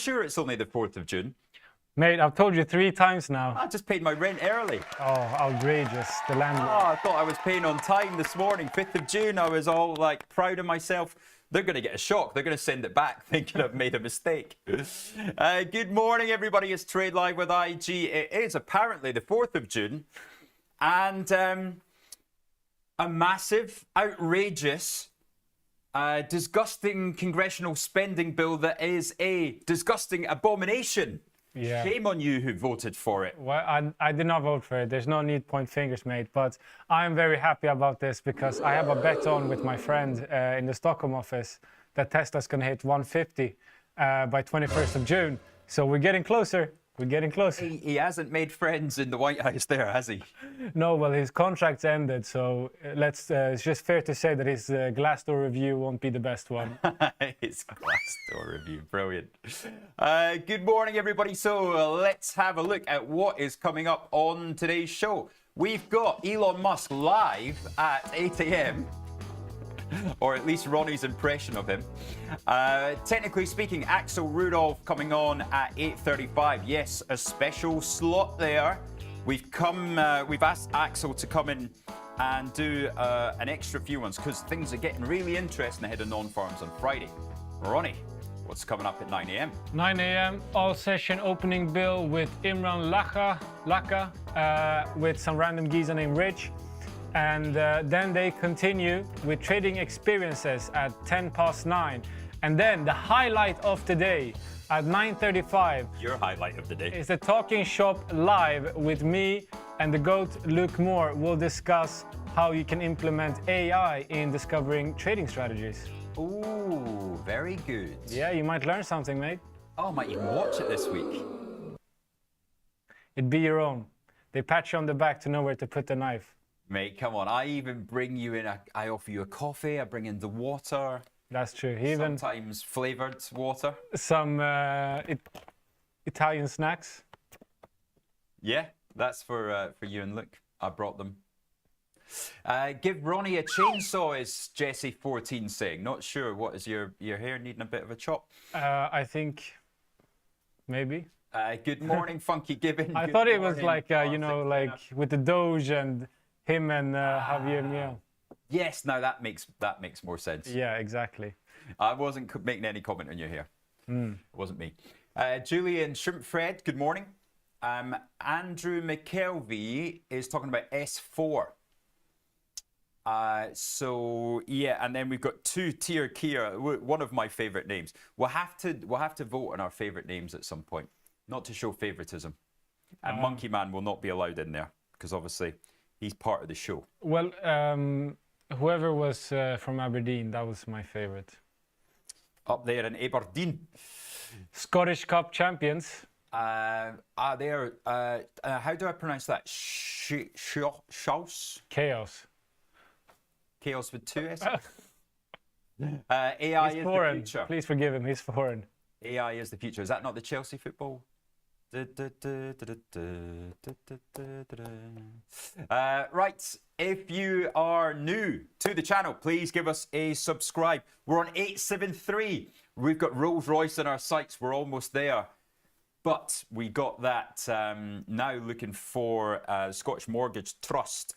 sure it's only the 4th of June? Mate, I've told you 3 times now. I just paid my rent early. Oh, outrageous. The landlord. Oh, I thought I was paying on time this morning, 5th of June. I was all like proud of myself. They're going to get a shock. They're going to send it back thinking I've made a mistake. Good morning, everybody. It's Trade Live with IG. It is apparently the 4th of June. And a massive, outrageous, disgusting congressional spending bill that is a disgusting abomination. Yeah. Shame on you who voted for it. Well, I did not vote for it. There's no need to point fingers, mate. But I am very happy about this because I have a bet on with my friend in the Stockholm office that Tesla's going to hit 150 by 21st of June. So we're getting closer. We're getting closer. He hasn't made friends in the White House there, has he? No, well, his contract's ended. So it's just fair to say that his Glassdoor review won't be the best one. His Glassdoor review, brilliant. Good morning, everybody. So let's have a look at what is coming up on today's show. We've got Elon Musk live at 8 a.m. or at least Ronnie's impression of him. Technically speaking, Axel Rudolph coming on at 8:35. Yes, a special slot there. We've asked Axel to come in and do an extra few ones because things are getting really interesting ahead of non-farms on Friday. Ronnie, what's coming up at 9 a.m.? 9 a.m. all session opening bill with Imran Laka with some random geezer named Rich. And then they continue with trading experiences at 9:10. And then the highlight of the day at 9:35. Your highlight of the day is the Talking Shop live with me and the GOAT Luke Moore. We'll discuss how you can implement AI in discovering trading strategies. Ooh, very good. Yeah, you might learn something, mate. Oh, I might even watch it this week. It'd be your own. They pat you on the back to know where to put the knife. Mate, come on. I even bring you in, I offer you a coffee, I bring in the water. That's true. Even sometimes flavoured water. Some Italian snacks. Yeah, that's for you and Luke. I brought them. Give Ronnie a chainsaw, is Jesse14 saying. Not sure. What is your hair needing a bit of a chop? I think maybe. Good morning, Funky Gibbon. I thought it was like, you know, like with the Doge and him and Javier Miel. Yes, no, that makes more sense. Yeah, exactly. I wasn't making any comment on your hair. It wasn't me. Julian Shrimpfred, good morning. Andrew McKelvey is talking about S4. So yeah, and then we've got 2-tier Kia, one of my favorite names. We'll have to vote on our favorite names at some point, not to show favoritism. And Monkey Man will not be allowed in there because obviously he's part of the show. Well, whoever was from Aberdeen, that was my favorite. Up there in Aberdeen. Scottish Cup champions. How do I pronounce that? Chaos. Chaos with 2 S. AI is foreign. the future. Please forgive him, he's foreign. AI is the future. Is that not the Chelsea football? Right, if you are new to the channel, please give us a subscribe. We're on 873. We've got Rolls Royce in our sights. We're almost there. But we got that now looking for Scottish Mortgage Trust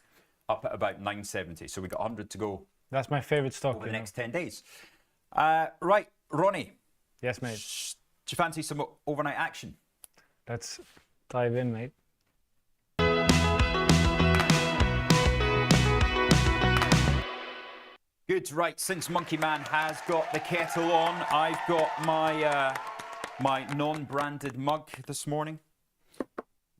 up at about 970. So we got 100 to go. That's my favorite stock over the next 10 days. Right, Ronnie. Yes, mate. Do you fancy some overnight action? Let's dive in, mate. Good, right, since Monkey Man has got the kettle on, I've got my my non-branded mug this morning.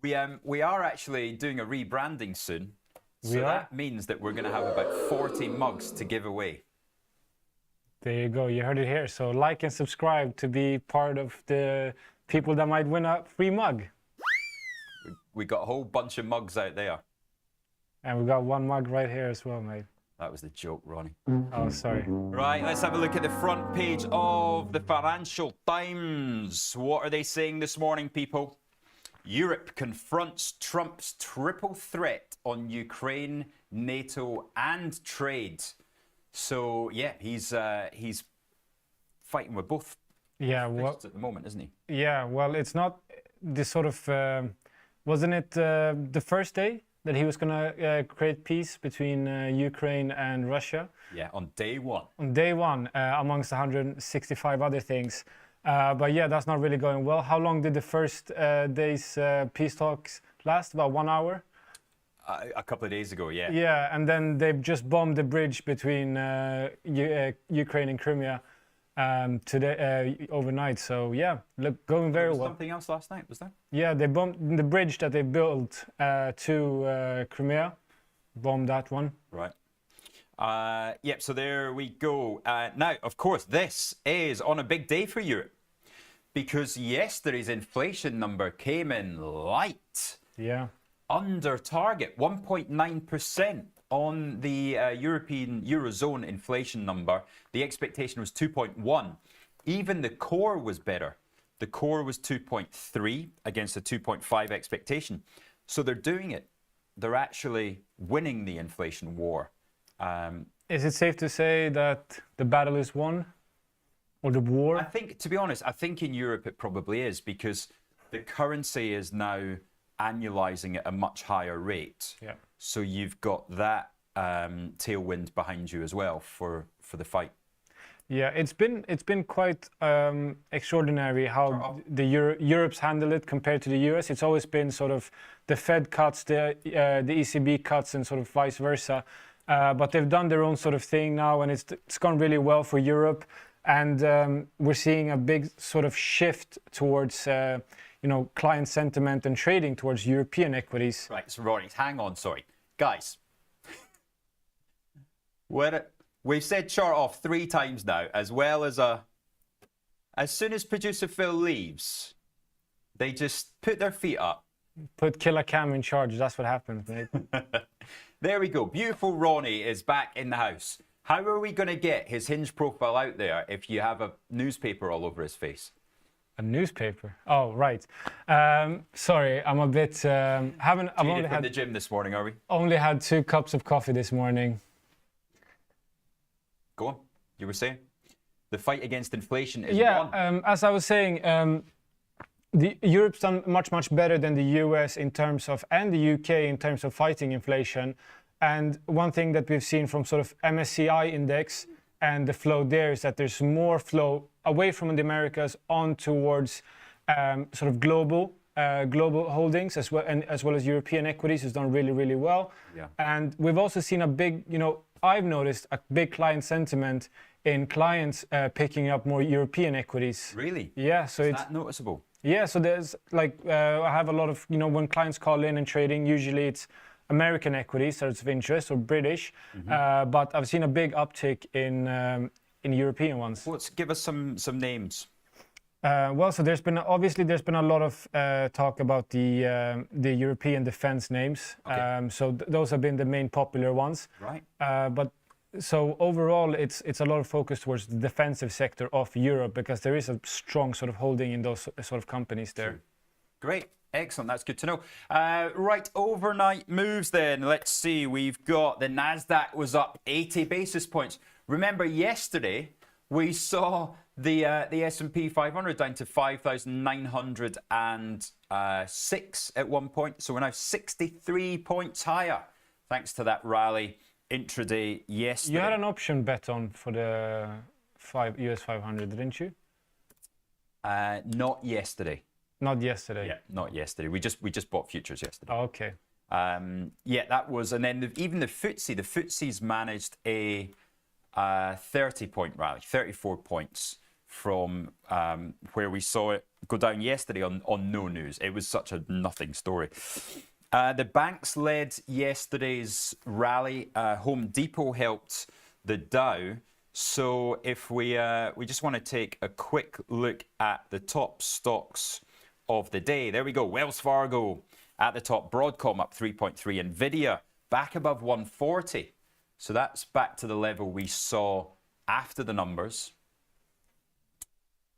We are actually doing a rebranding soon. So that means that we're going to have about 40 mugs to give away. There you go, you heard it here. So like and subscribe to be part of the people that might win a free mug. We got a whole bunch of mugs out there. And we got one mug right here as well, mate. That was the joke, Ronnie. Oh, sorry. Right, let's have a look at the front page of the Financial Times. What are they saying this morning, people? Europe confronts Trump's triple threat on Ukraine, NATO, and trade. So yeah, he's fighting with both Yeah, well, at the moment, isn't he? yeah, well, it's not this sort of, wasn't it the first day that he was gonna create peace between Ukraine and Russia? Yeah, on day one. On day one, amongst 165 other things. But yeah, that's not really going well. How long did the first day's peace talks last? About 1 hour? A couple of days ago, yeah. Yeah, and then they've just bombed the bridge between Ukraine and Crimea today overnight. So yeah, look, going very There was well. something else last night, was there? Yeah, they bombed the bridge that they built to Crimea. Bombed that one. Right. Yep, so there we go. Now, of course, this is on a big day for Europe because yesterday's inflation number came in light. Yeah. Under target, 1.9% on the European Eurozone inflation number. The expectation was 2.1. Even the core was better. The core was 2.3 against a 2.5 expectation. So they're doing it. They're actually winning the inflation war. Is it safe to say that the battle is won? Or the war? I think, to be honest, I think in Europe it probably is because the currency is now annualizing at a much higher rate. Yeah. So you've got that tailwind behind you as well for the fight. Yeah, it's been quite extraordinary how the Europe's handled it compared to the US. It's always been sort of the Fed cuts, the ECB cuts, and sort of vice versa. But they've done their own sort of thing now, and it's gone really well for Europe. And we're seeing a big sort of shift towards client sentiment and trading towards European equities. Right, so Ronnie, hang on, sorry. Guys, we've said chart off 3 times now, as well as as soon as producer Phil leaves, they just put their feet up. Put Killer Cam in charge, that's what happens, mate. There we go. Beautiful Ronnie is back in the house. How are we going to get his Hinge profile out there if you have a newspaper all over his face? A newspaper? Oh, right. Sorry, I'm a bit... I've only from the gym this morning, are we? Only had 2 cups of coffee this morning. Go on. You were saying? The fight against inflation is won. As I was saying, Europe's done much better than the US in terms of, and the UK in terms of fighting inflation. And one thing that we've seen from sort of MSCI index and the flow there is that there's more flow away from the Americas on towards sort of global holdings as well as European equities has done really well. Yeah. And we've also seen a big, I've noticed a big client sentiment in clients picking up more European equities. Really? Yeah. So it's that noticeable? Yeah. So there's like I have a lot of when clients call in and trading, usually it's American equities that's of interest or British, but I've seen a big uptick in European ones. Give us some names. Well, so there's been a lot of talk about the European defense names. Okay. So those have been the main popular ones. Right. But so overall, it's a lot of focus towards the defensive sector of Europe because there is a strong sort of holding in those sort of companies there. True. Great. Excellent, that's good to know. Right, overnight moves then. Let's see, we've got the NASDAQ was up 80 basis points. Remember yesterday, we saw the S&P 500 down to 5,906 at one point. So we're now 63 points higher, thanks to that rally intraday yesterday. You had an option bet on for the US 500, didn't you? Not yesterday. Not yesterday. Yeah, not yesterday. We just bought futures yesterday. Oh, okay. Yeah, that was, and then even the FTSE's managed a 30-point rally, 34 points from where we saw it go down yesterday on no news. It was such a nothing story. The banks led yesterday's rally. Home Depot helped the Dow. So if we just want to take a quick look at the top stocks of the day. There we go. Wells Fargo at the top. Broadcom up 3.3. Nvidia back above 140. So that's back to the level we saw after the numbers.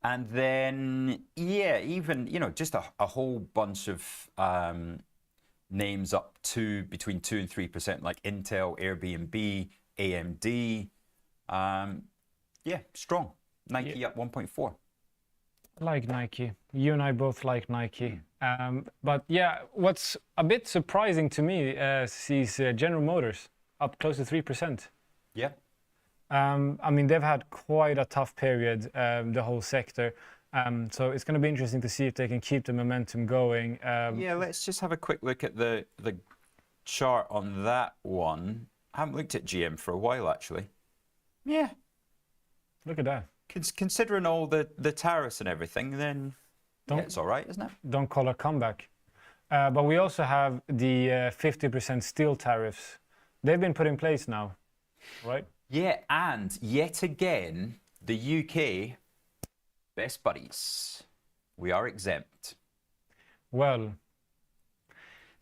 And then, yeah, even, just a whole bunch of names up to between 2 and 3%, like Intel, Airbnb, AMD. Yeah, strong. Nike up 1.4. Like Nike. You and I both like Nike. But yeah, what's a bit surprising to me is General Motors up close to 3%. Yeah. I mean, they've had quite a tough period, the whole sector. So it's going to be interesting to see if they can keep the momentum going. Yeah, let's just have a quick look at the chart on that one. I haven't looked at GM for a while, actually. Yeah. Look at that. Considering all the tariffs and everything, then yeah, it's all right, isn't it? Don't call a comeback. But we also have the 50% steel tariffs. They've been put in place now, right? Yeah, and yet again, the UK, best buddies, we are exempt. Well,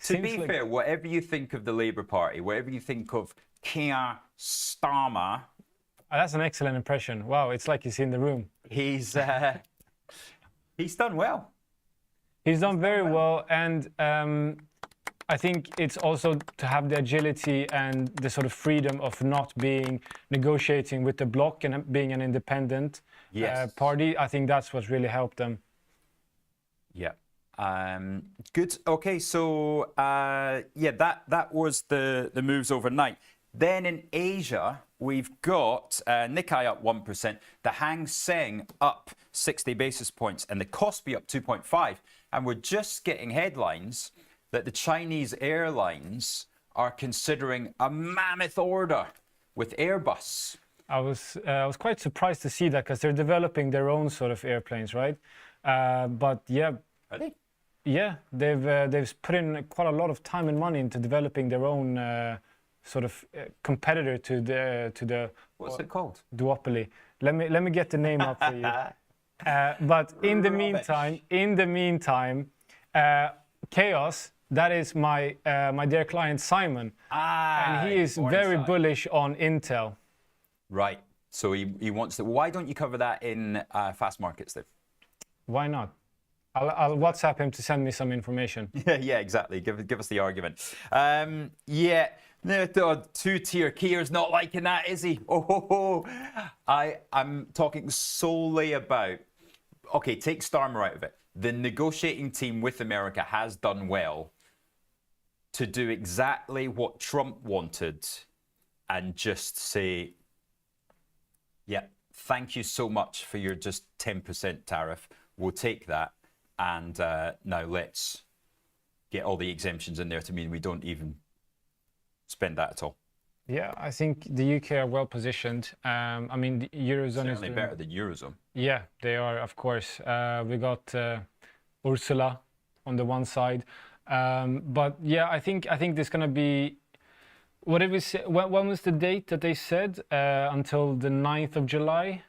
to be fair, whatever you think of the Labour Party, whatever you think of Keir Starmer, that's an excellent impression. Wow, it's like he's in the room. He's done well. He's done very well, and I think it's also to have the agility and the sort of freedom of not being negotiating with the bloc and being an independent party. I think that's what's really helped them. Yeah. Good. Okay, so yeah, that was the moves overnight. Then in Asia, we've got Nikkei up 1%, the Hang Seng up 60 basis points, and the Kospi up 2.5. And we're just getting headlines that the Chinese airlines are considering a mammoth order with Airbus. I was quite surprised to see that because they're developing their own sort of airplanes, right? But yeah. Are they? Yeah, they've put in quite a lot of time and money into developing their own sort of competitor to the what's it called? Duopoly. Let me get the name up for you. But in the meantime, Chaos. That is my dear client Simon, and he is very bullish on Intel. Right. So he wants to. Why don't you cover that in Fast Markets then? Why not? I'll WhatsApp him to send me some information. Yeah, exactly. Give us the argument. Yeah. No, two-tier Keir's not liking that, is he? Oh. I'm talking solely about. Okay, take Starmer out of it. The negotiating team with America has done well to do exactly what Trump wanted and just say, yeah, thank you so much for your just 10% tariff. We'll take that. And now let's get all the exemptions in there to mean we don't even spend that at all. Yeah, I think the UK are well positioned. I mean, the Eurozone certainly is better than Eurozone. Yeah, they are, of course. We got Ursula on the one side. But yeah, I think there's going to be, what did we say? When was the date that they said? Until the 9th of July?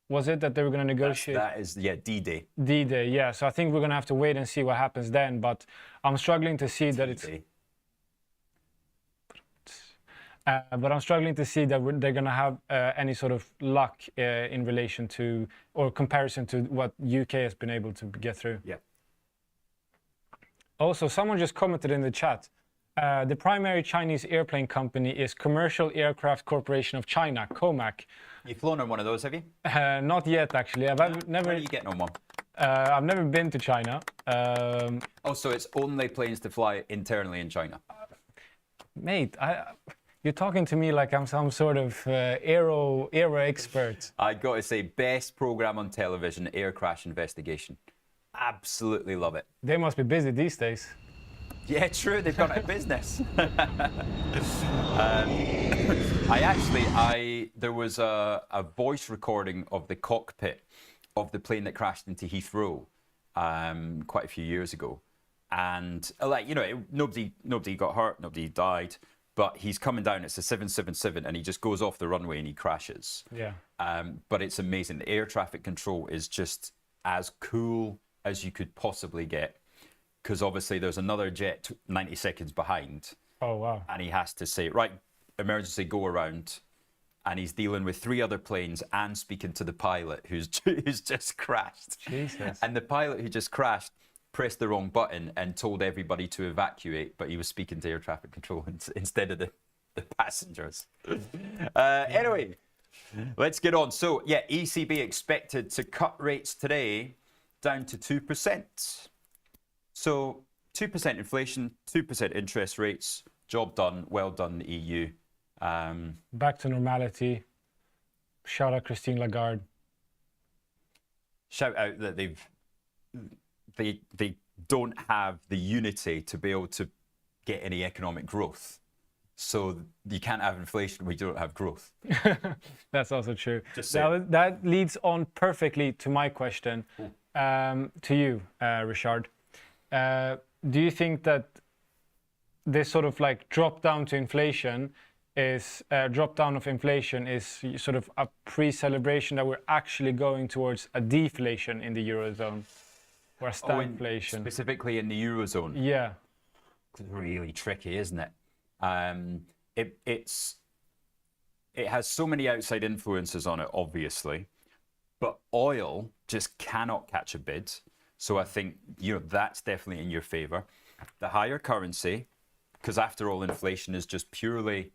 Was it that they were going to negotiate? That is, yeah, D-Day. D-Day, yeah. So I think we're going to have to wait and see what happens then. But I'm struggling to see that it's... but I'm struggling to see that they're going to have any sort of luck in relation to, or comparison to what UK has been able to get through. Yeah. Also, someone just commented in the chat. The primary Chinese airplane company is Commercial Aircraft Corporation of China, COMAC. You've flown on one of those, have you? Not yet, actually. I've never. When are you getting on one? I've never been to China. Oh, so it's only planes to fly internally in China? Mate, you're talking to me like I'm some sort of aero expert. I got to say, best program on television, Air Crash Investigation. Absolutely love it. They must be busy these days. Yeah, true. They've gone out of business. There was a voice recording of the cockpit of the plane that crashed into Heathrow quite a few years ago, and nobody got hurt, nobody died, but he's coming down. It's a 777, and he just goes off the runway and he crashes. Yeah. But it's amazing. The air traffic control is just as cool as you could possibly get. Because obviously there's another jet 90 seconds behind. Oh, wow. And he has to say, right, emergency, go around. And he's dealing with 3 other planes and speaking to the pilot who's just crashed. Jesus. And the pilot who just crashed pressed the wrong button and told everybody to evacuate, but he was speaking to air traffic control instead of the passengers. Anyway, Let's get on. So, yeah, ECB expected to cut rates today down to 2%. So, 2% inflation, 2% interest rates. Job done. Well done, the EU. Back to normality. Shout out Christine Lagarde. Shout out that they don't have the unity to be able to get any economic growth. So you can't have inflation when you don't have growth. That's also true. Just That leads on perfectly to my question to you, Richard. Do you think that this sort of like drop down of inflation is sort of a pre-celebration that we're actually going towards a deflation in the Eurozone or a stagflation? Specifically in the Eurozone? Yeah. It's really tricky, isn't it? It has so many outside influences on it, obviously, but oil just cannot catch a bid. So I think, that's definitely in your favor. The higher currency, because after all, inflation is just purely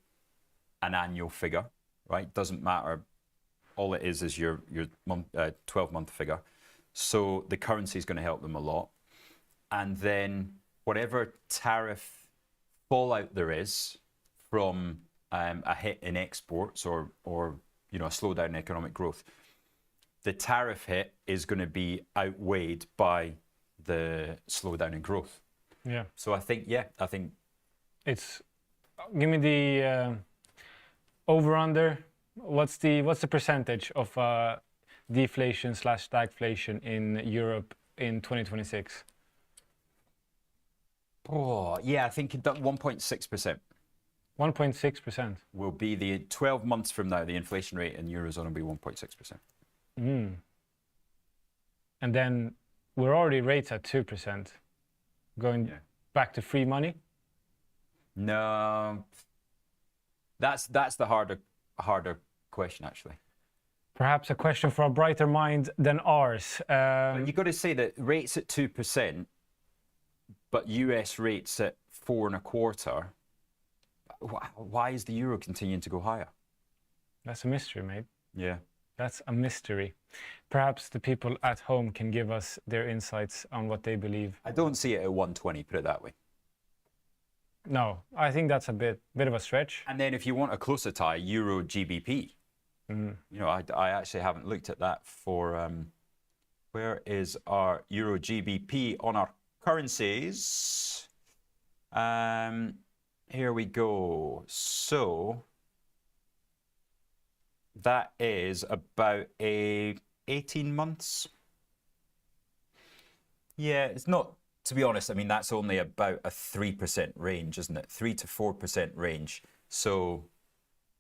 an annual figure, right? Doesn't matter. All it is your 12-month figure. So the currency is going to help them a lot. And then whatever tariff fallout there is from a hit in exports or a slowdown in economic growth, the tariff hit is going to be outweighed by the slowdown in growth. Yeah. So I think it's. Give me the over/under. What's the percentage of deflation / stagflation in Europe in 2026? Oh, yeah, I think 1.6%. 1.6% will be the 12 months from now. The inflation rate in Eurozone will be 1.6%. And then we're already rates at 2%. Going back to free money? No, that's the harder question, actually. Perhaps a question for a brighter mind than ours. You've got to say that rates at 2%, but US rates at 4.25%. Why is the euro continuing to go higher? That's a mystery, mate. Yeah. That's a mystery. Perhaps the people at home can give us their insights on what they believe. I don't see it at 120, put it that way. No, I think that's a bit of a stretch. And then if you want a closer tie, Euro GBP. I actually haven't looked at that for, where is our Euro GBP on our currencies? Here we go. So that is about 18 months. Yeah, it's not, to be honest, I mean, that's only about a 3% range, isn't it? 3 to 4% range. So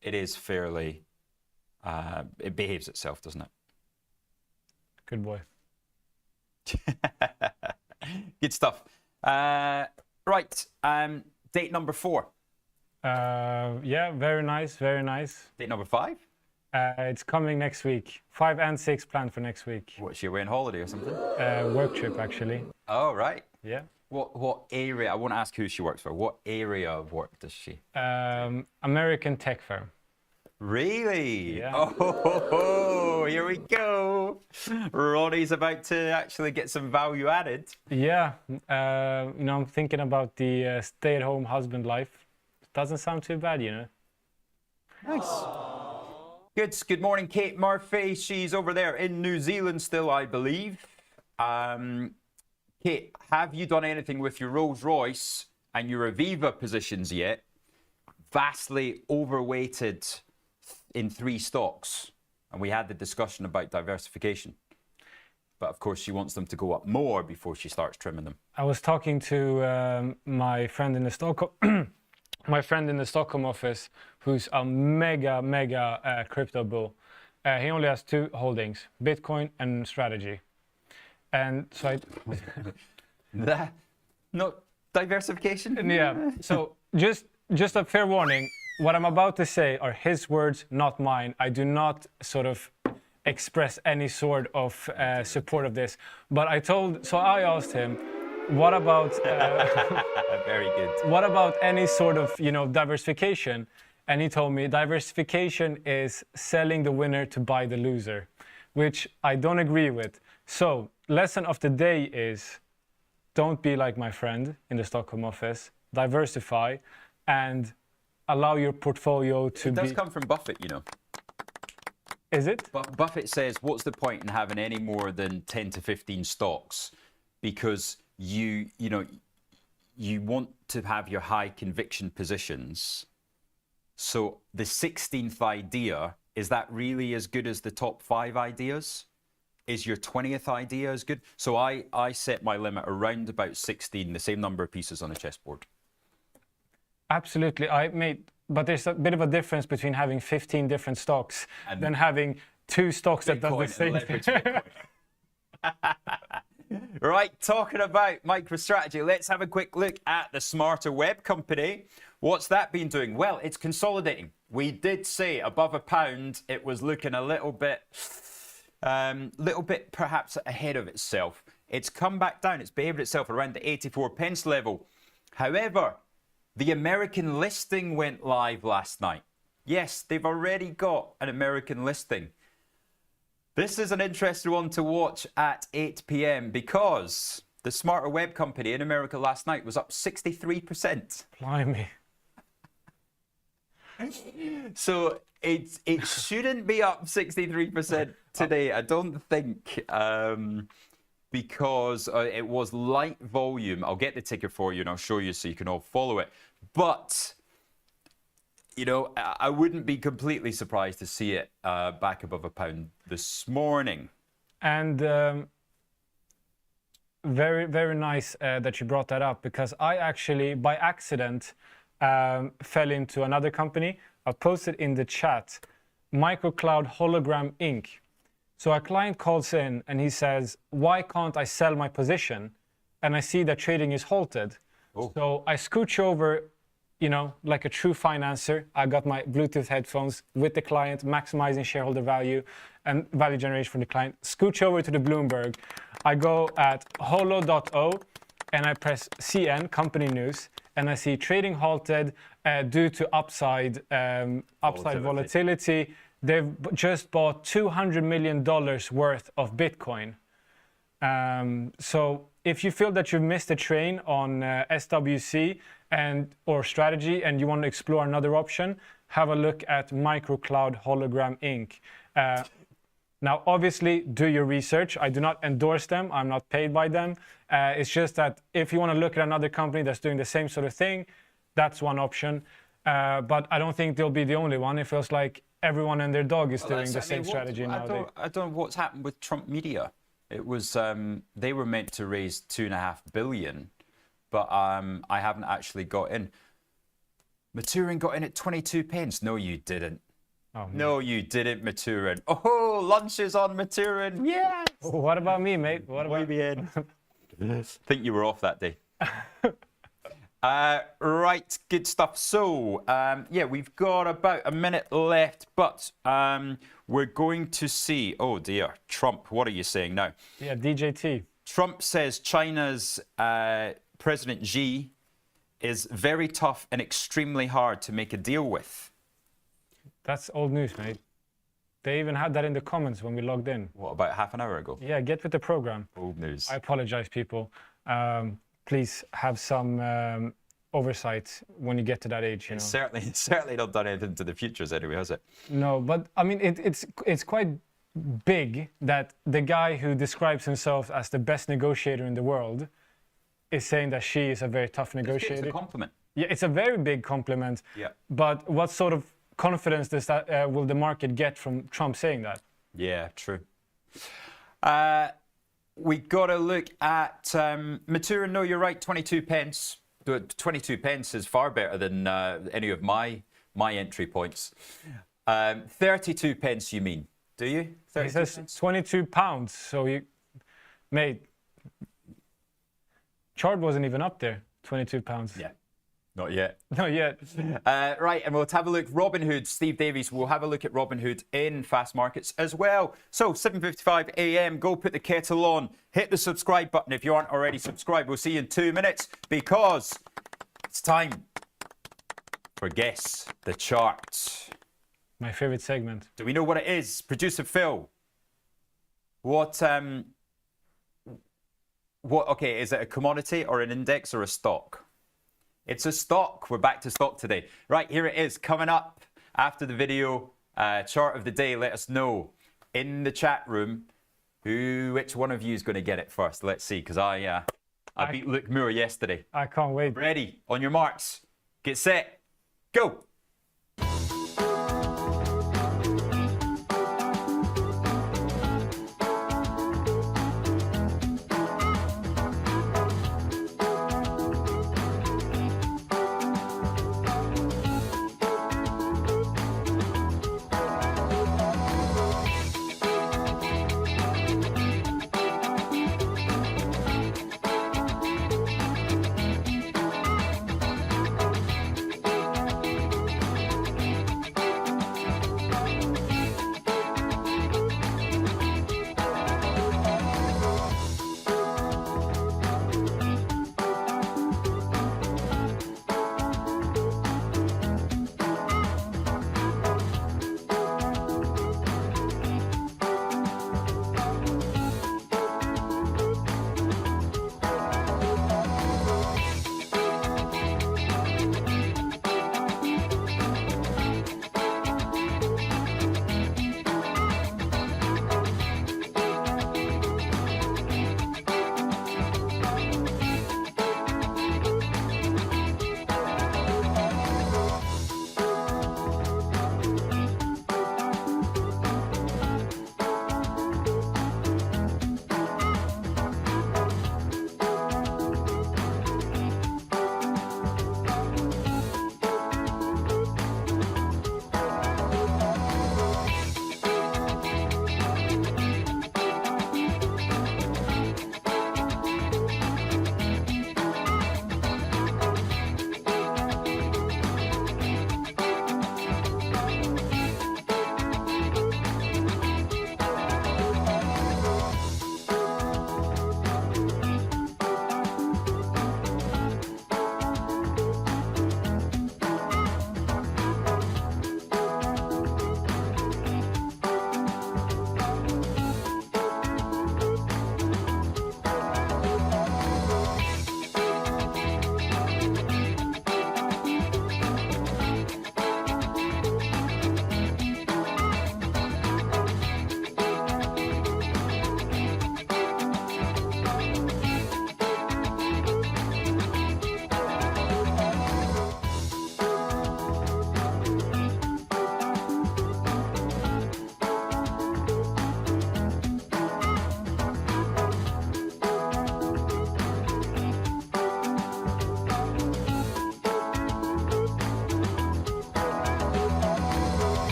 it is fairly, it behaves itself, doesn't it? Good boy. Good stuff. Right, date number 4. Yeah, very nice, very nice. Date number 5? It's coming next week. 5 and 6 planned for next week. What's she away on holiday or something? Work trip, actually. Oh, right. Yeah. What area? I won't ask who she works for. What area of work does she? American tech firm. Really? Yeah. Oh, here we go. Ronnie's about to actually get some value added. Yeah. I'm thinking about the stay-at-home husband life. Doesn't sound too bad, Nice. Good morning, Kate Murphy. She's over there in New Zealand still, I believe. Kate, have you done anything with your Rolls Royce and your Aviva positions yet? Vastly overweighted in 3 stocks. And we had the discussion about diversification. But of course, she wants them to go up more before she starts trimming them. I was talking to my friend in the Stockholm office, who's a mega crypto bull. He only has 2 holdings, Bitcoin and strategy. And so Not diversification? Yeah. So just a fair warning. What I'm about to say are his words, not mine. I do not sort of express any sort of support of this. But I asked him, what about very good. What about any sort of diversification? and he told me diversification is selling the winner to buy the loser, which I don't agree with. So, lesson of the day is don't be like my friend in the Stockholm office, diversify, and allow your portfolio to be... It does come from Buffett, you know. Is it? Buffett says, what's the point in having any more than 10 to 15 stocks? Because you want to have your high conviction positions. So the 16th idea, is that really as good as the top 5 ideas? Is your 20th idea as good? So I set my limit around about 16, the same number of pieces on a chessboard. Absolutely. But there's a bit of a difference between having 15 different stocks and than having 2 stocks that does the same thing. Right, talking about MicroStrategy, let's have a quick look at the Smarter Web Company. What's that been doing? Well, it's consolidating. We did say above £1, it was looking a little bit perhaps ahead of itself. It's come back down. It's behaved itself around the 84 pence level. However, the American listing went live last night. Yes, they've already got an American listing. This is an interesting one to watch at 8 p.m. because the Smarter Web Company in America last night was up 63%. Blimey. So it shouldn't be up 63% today, I don't think, because it was light volume. I'll get the ticker for you and I'll show you so you can all follow it. But, you know, I wouldn't be completely surprised to see it back above £1 this morning. And very, very nice that you brought that up, because I actually, by accident, fell into another company. I posted in the chat, Microcloud Hologram Inc. So a client calls in and he says, why can't I sell my position? And I see that trading is halted. Oh. So I scooch over, you know, like a true financer. I got my Bluetooth headphones with the client, maximizing shareholder value and value generation for the client. Scooch over to the Bloomberg. I go at holo.o and I press CN, company news, and I see trading halted due to upside volatility. They've just bought $200 million worth of Bitcoin. So if you feel that you've missed a train on SWC or strategy and you want to explore another option, have a look at Microcloud Hologram Inc. Now, obviously, do your research. I do not endorse them. I'm not paid by them. It's just that if you want to look at another company that's doing the same sort of thing, that's one option. But I don't think they'll be the only one. It feels like everyone and their dog is doing the same strategy nowadays. I don't know what's happened with Trump Media. It was they were meant to raise $2.5 billion, but I haven't actually got in. Maturin got in at 22 pence. No, you didn't. Oh, no, you didn't, Maturin. Oh, lunches on Maturin. Yes. What about me, mate? What about me? In? I think you were off that day. Right, good stuff. So, yeah, we've got about a minute left, but we're going to see, oh dear, Trump, what are you saying now? Yeah, DJT. Trump says China's President Xi is very tough and extremely hard to make a deal with. That's old news, mate. They even had that in the comments when we logged in. What, about half an hour ago? Yeah, get with the program. Old news. I apologize, people. Please have some oversight when you get to that age. You know. Certainly not done anything to the futures anyway, has it? No, but I mean, it's quite big that the guy who describes himself as the best negotiator in the world is saying that Xi is a very tough negotiator. It's a compliment. Yeah, it's a very big compliment. Yeah. But what sort of confidence does that will the market get from Trump saying that? Yeah, true. We got to look at Maturin. No, you're right. 22 pence. 22 pence is far better than any of my entry points. 32 pence, you mean? Do you? He says pence? 22 pounds. So you, mate, chart wasn't even up there. 22 pounds. Yeah. Not yet. Not yet. Right, and we'll have a look. Robinhood, Steve Davies, we'll have a look at Robinhood in fast markets as well. So, 7:55 a.m., go put the kettle on. Hit the subscribe button if you aren't already subscribed. We'll see you in 2 minutes because it's time for Guess the Chart. My favorite segment. Do we know what it is? Producer Phil. What, okay, is it a commodity or an index or a stock? It's a stock. We're back to stock today. Right, here it is. Coming up after the video, chart of the day. Let us know in the chat room which one of you is going to get it first. Let's see, because I beat Luke Moore yesterday. I can't wait. Ready, on your marks, get set, go.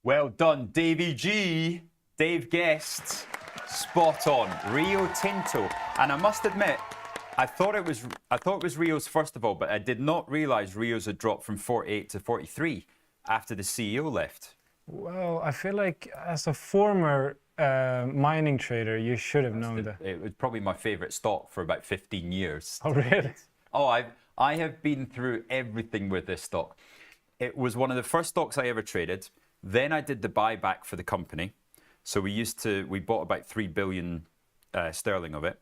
Well done, Davey G. Dave guessed spot on. Rio Tinto. And I must admit, I thought it was Rio's first of all, but I did not realize Rio's had dropped from 48 to 43 after the CEO left. Well, I feel like as a former mining trader, you should have known that. It was probably my favorite stock for about 15 years. Oh, really? Oh, I have been through everything with this stock. It was one of the first stocks I ever traded. Then I did the buyback for the company. So we bought about 3 billion sterling of it.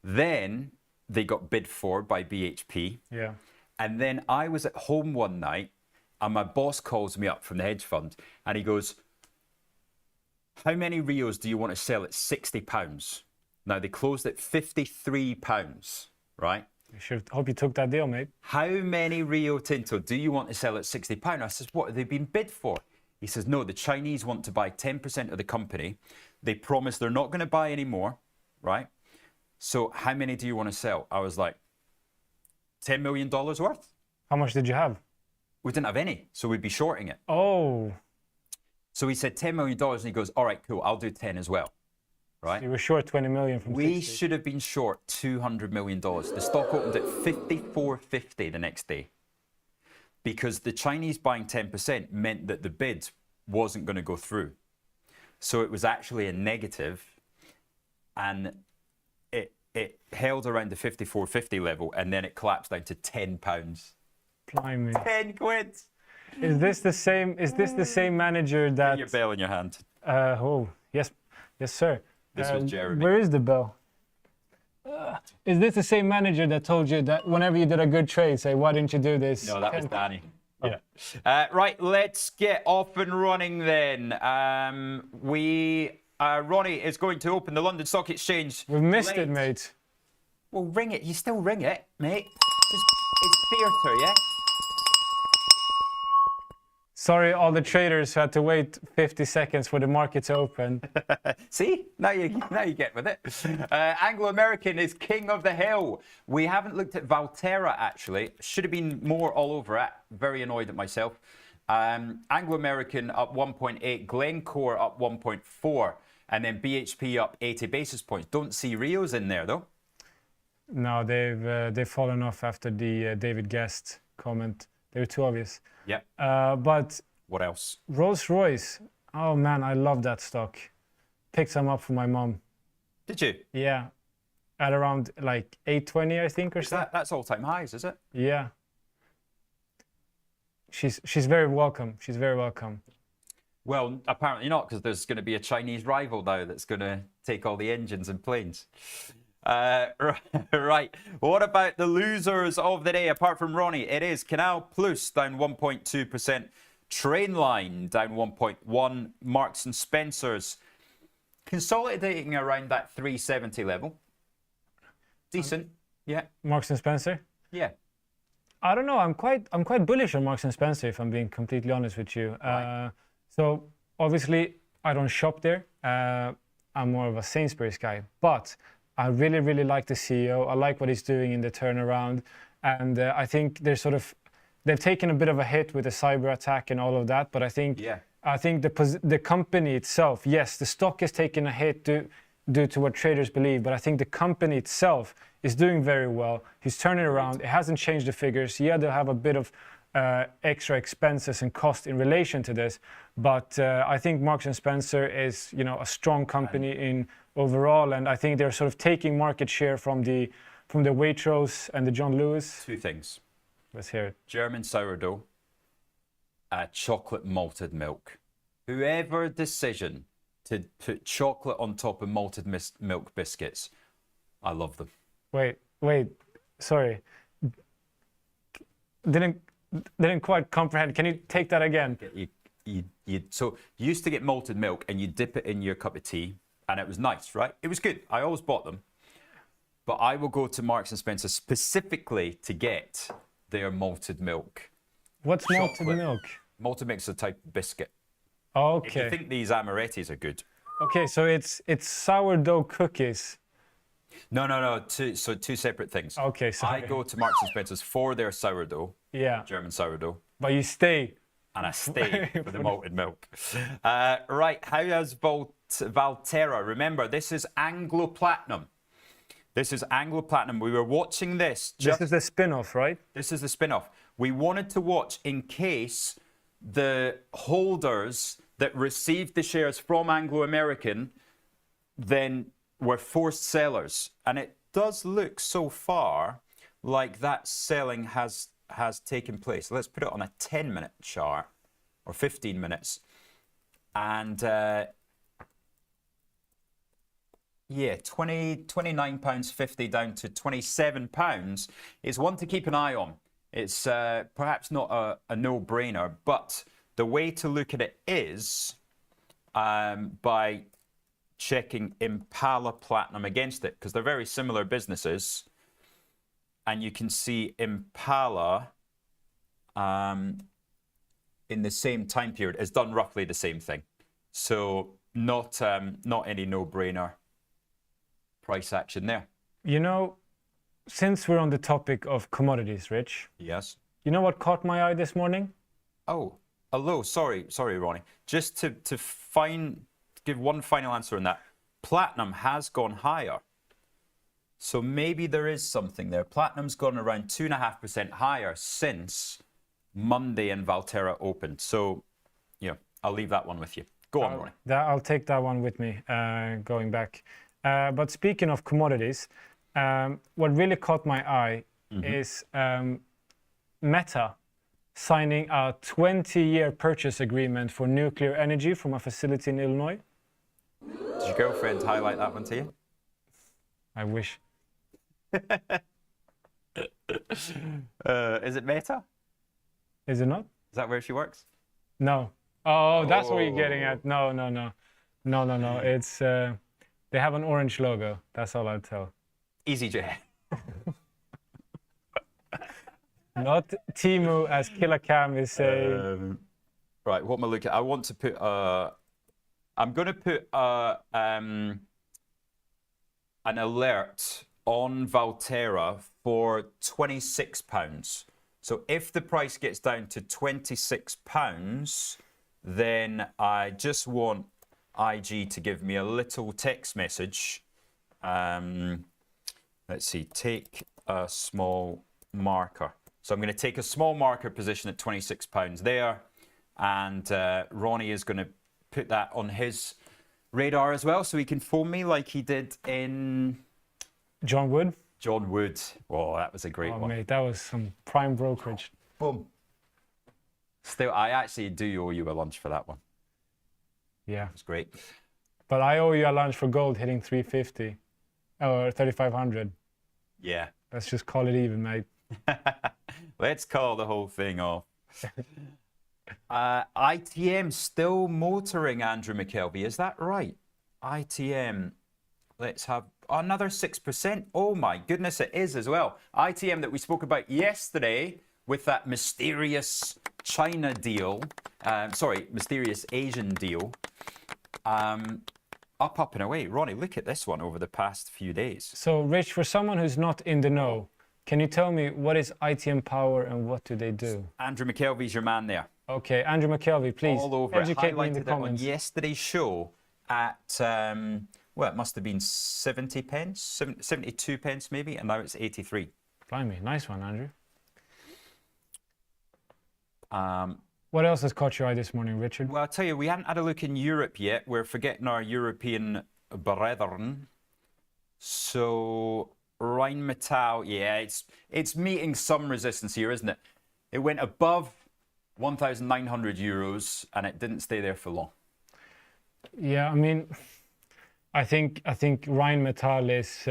Then they got bid for by BHP. Yeah. And then I was at home one night and my boss calls me up from the hedge fund and he goes, how many Rios do you want to sell at £60? Now they closed at £53, right? Hope you took that deal, mate. How many Rio Tinto do you want to sell at £60? I says, what have they been bid for? He says, no, the Chinese want to buy 10% of the company. They promise they're not going to buy any more, right? So how many do you want to sell? I was like, $10 million worth. How much did you have? We didn't have any, so we'd be shorting it. Oh. So he said $10 million, and he goes, all right, cool, I'll do 10 as well, right? So you were short 20 million from 60. We should have been short $200 million. The stock opened at 54.50 the next day. because the Chinese buying 10% meant that the bid wasn't going to go through. So it was actually a negative, and it held around the 54.50 level, and then it collapsed down to £10. Blimey. 10 quid. Is this the same? Is this the same manager that? Get your bell in your hand. Oh yes, yes sir. This was Jeremy. Where is the bell? Is this the same manager that told you that whenever you did a good trade, say, why didn't you do this? No, that was Danny. Yeah. Right, let's get off and running then. Ronnie is going to open the London Stock Exchange. We've missed late. it, mate. Well, ring it. You still ring it, mate. It's theatre, yeah? Sorry, all the traders who had to wait 50 seconds for the market to open. See, now you get with it. Anglo-American is king of the hill. We haven't looked at Valterra, actually. Should have been more all over it. Very annoyed at myself. Anglo-American up 1.8, Glencore up 1.4, and then BHP up 80 basis points. Don't see Rios in there, though. No, they've fallen off after the David Guest comment. They were too obvious. Yeah. But what else? Rolls-Royce. Oh man, I love that stock. Picked some up for my mom. Did you? Yeah, at around like 820, I think, or so. That's all-time highs, is it? Yeah. She's very welcome. She's very welcome. Well, apparently not, because there's going to be a Chinese rival now that's going to take all the engines and planes. Right. What about the losers of the day, apart from Ronnie? It is Canal Plus down 1.2%, Trainline down 1.1%, Marks and Spencer's consolidating around that 370 level. Decent, yeah. Marks and Spencer. Yeah. I don't know. I'm quite bullish on Marks and Spencer, if I'm being completely honest with you. Right. So obviously I don't shop there. I'm more of a Sainsbury's guy, but I really, really like the CEO. I like what he's doing in the turnaround. And I think they've taken a bit of a hit with the cyber attack and all of that. But I think the company itself, yes, the stock is taking a hit due to what traders believe. But I think the company itself is doing very well. He's turning around. It hasn't changed the figures. Yeah, they'll have a bit of extra expenses and cost in relation to this. But I think Marks and Spencer is, a strong company in overall, and I think they're sort of taking market share from the Waitrose and the John Lewis. Two things. Let's hear it. German sourdough, chocolate malted milk. Whoever decision to put chocolate on top of malted milk biscuits, I love them. Wait, sorry. Didn't quite comprehend. Can you take that again? So you used to get malted milk and you dip it in your cup of tea, and it was nice, right? It was good. I always bought them. But I will go to Marks and Spencer specifically to get their malted milk. What's malted milk? Malted milk is a type of biscuit. Okay. If you think these amarettis are good. Okay, so it's sourdough cookies. No. Two separate things. Okay, sorry. I go to Marks and Spencer's for their sourdough. Yeah. German sourdough. But you stay. And I stay for the malted milk. Right, how has Valterra? Remember, this is Anglo Platinum. This is Anglo Platinum. We were watching this. This is the spin-off, right? This is the spin-off. We wanted to watch in case the holders that received the shares from Anglo American then were forced sellers. And it does look so far like that selling has taken place. Let's put it on a 10-minute chart or 15 minutes. And £29.50 down to £27 is one to keep an eye on. It's perhaps not a no-brainer, but the way to look at it is by checking Impala Platinum against it, because they're very similar businesses. And you can see Impala in the same time period has done roughly the same thing. So not any no-brainer price action there. Since we're on the topic of commodities, Rich. Yes. You know what caught my eye this morning? Oh, hello. Sorry, Ronnie. Just to give one final answer on that. Platinum has gone higher. So maybe there is something there. Platinum's gone around 2.5% higher since Monday and Valterra opened. So, yeah, I'll leave that one with you. Go on, Ronnie. I'll take that one with me going back. But speaking of commodities, what really caught my eye is Meta signing a 20-year purchase agreement for nuclear energy from a facility in Illinois. Did your girlfriend highlight that one to you? I wish. Is it Meta? Is it not? Is that where she works? No. Oh, that's what you're getting at. No. It's they have an orange logo. That's all I'll tell. EasyJet. Not Timu, as Killer Cam is saying. Right, what am I looking at? I want to put I'm going to put an alert on Valterra for £26. So if the price gets down to £26, then I just want IG to give me a little text message. Let's see, take a small marker. So I'm going to take a small marker position at £26 there, and Ronnie is going to put that on his radar as well, so he can phone me like he did in John Wood. John Wood. Oh, that was a great one. Mate, that was some prime brokerage. Boom. Still, I actually do owe you a lunch for that one. Yeah. It's great. But I owe you a lunch for gold hitting 350 or 3,500. Yeah. Let's just call it even, mate. Let's call the whole thing off. ITM still motoring, Andrew McKelvey. Is that right? ITM. Let's have another 6%. Oh my goodness, it is as well. ITM that we spoke about yesterday with that mysterious China deal. Mysterious Asian deal. Up and away. Ronnie, look at this one over the past few days. So, Rich, for someone who's not in the know, can you tell me what is ITM Power and what do they do? Andrew McKelvey's your man there. Okay, Andrew McKelvey, please All over educate me in the it comments. on yesterday's show at, it must have been 70 pence, 72 pence maybe, and now it's 83. Blimey, nice one, Andrew. What else has caught your eye this morning, Richard? Well, I'll tell you, we haven't had a look in Europe yet. We're forgetting our European brethren. So, Rheinmetall, yeah, it's meeting some resistance here, isn't it? It went above 1,900 euros and it didn't stay there for long. Yeah, I mean, I think Rheinmetall is.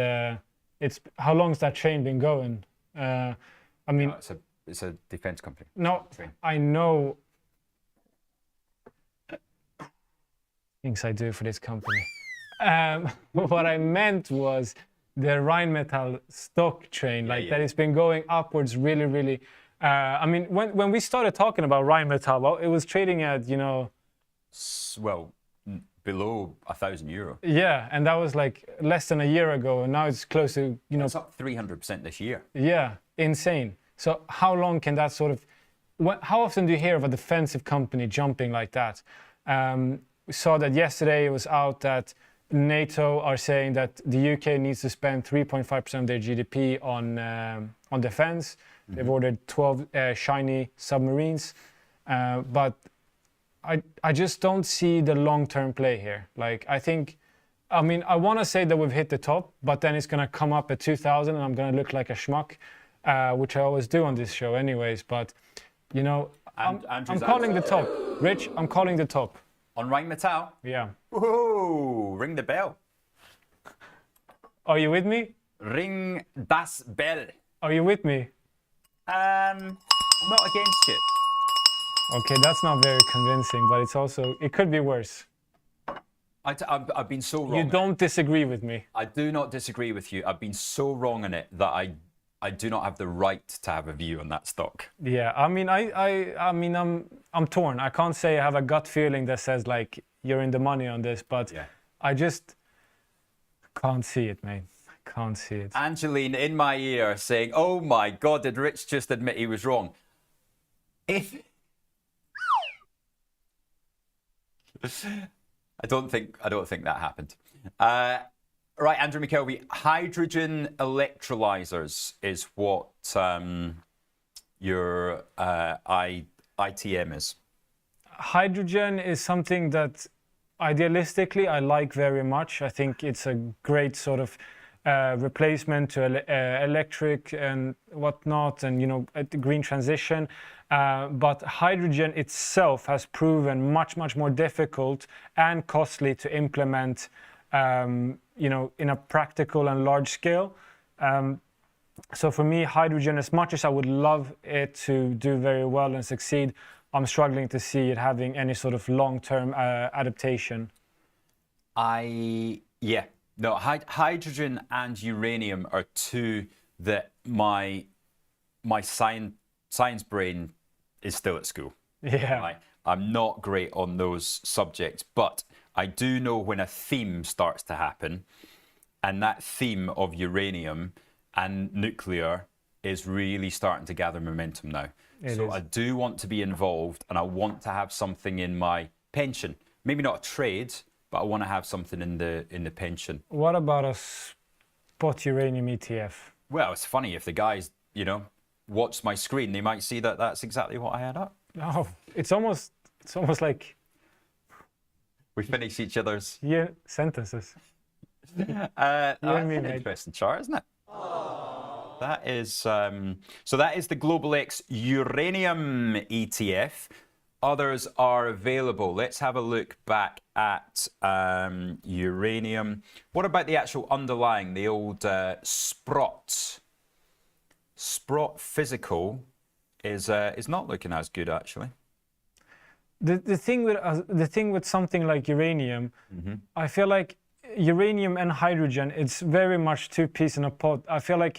It's how long's that chain been going? I mean, No, it's a defense company. No, I know things I do for this company. What I meant was the Rheinmetall stock train, that it's been going upwards really. I mean, when we started talking about Rheinmetall, well, it was trading at, below €1,000. Yeah, and that was like less than a year ago, and now it's close to, It's up 300% this year. Yeah, insane. So how long can that sort of, how often do you hear of a defensive company jumping like that? We saw that yesterday it was out that NATO are saying that the UK needs to spend 3.5% of their GDP on defense. Mm-hmm. They've ordered 12 shiny submarines, but I just don't see the long-term play here. I want to say that we've hit the top, but then it's going to come up at 2,000 and I'm going to look like a schmuck, which I always do on this show anyways. But, I'm calling the top. Rich, I'm calling the top. On Rheinmetall? Yeah. Whoa, ring the bell. Are you with me? Ring das Bell. Are you with me? Not against you. Okay, that's not very convincing, but it could be worse. I've been so wrong. You don't disagree with me. I do not disagree with you. I've been so wrong on it that I do not have the right to have a view on that stock. Yeah, I mean, I'm torn. I can't say I have a gut feeling that says like you're in the money on this, but yeah. I just can't see it, mate. I can't see it. Angeline in my ear saying, "Oh my God, did Rich just admit he was wrong?" I don't think that happened. Right, Andrew McKelvey, hydrogen electrolyzers is what your ITM is? Hydrogen is something that idealistically I like very much. I think it's a great sort of replacement to electric and whatnot, and the green transition. But hydrogen itself has proven much more difficult and costly to implement, in a practical and large scale. So for me, hydrogen, as much as I would love it to do very well and succeed, I'm struggling to see it having any sort of long-term adaptation. Hydrogen and uranium are two that my science brain is still at school. Yeah. I'm not great on those subjects, but I do know when a theme starts to happen, and that theme of uranium and nuclear is really starting to gather momentum now. I do want to be involved, and I want to have something in my pension. Maybe not a trade, but I want to have something in the pension. What about a spot uranium ETF? Well, it's funny if the guys, watch my screen, they might see that that's exactly what I had up. Oh, it's almost like we finish each other's sentences. That's an interesting chart, isn't it? That is so that is the Global X Uranium ETF. Others are available. Let's have a look back at uranium. What about the actual underlying, the old Sprott? Sprott Physical is not looking as good, actually. The thing with something like uranium, I feel like uranium and hydrogen, it's very much two peas in a pod. I feel like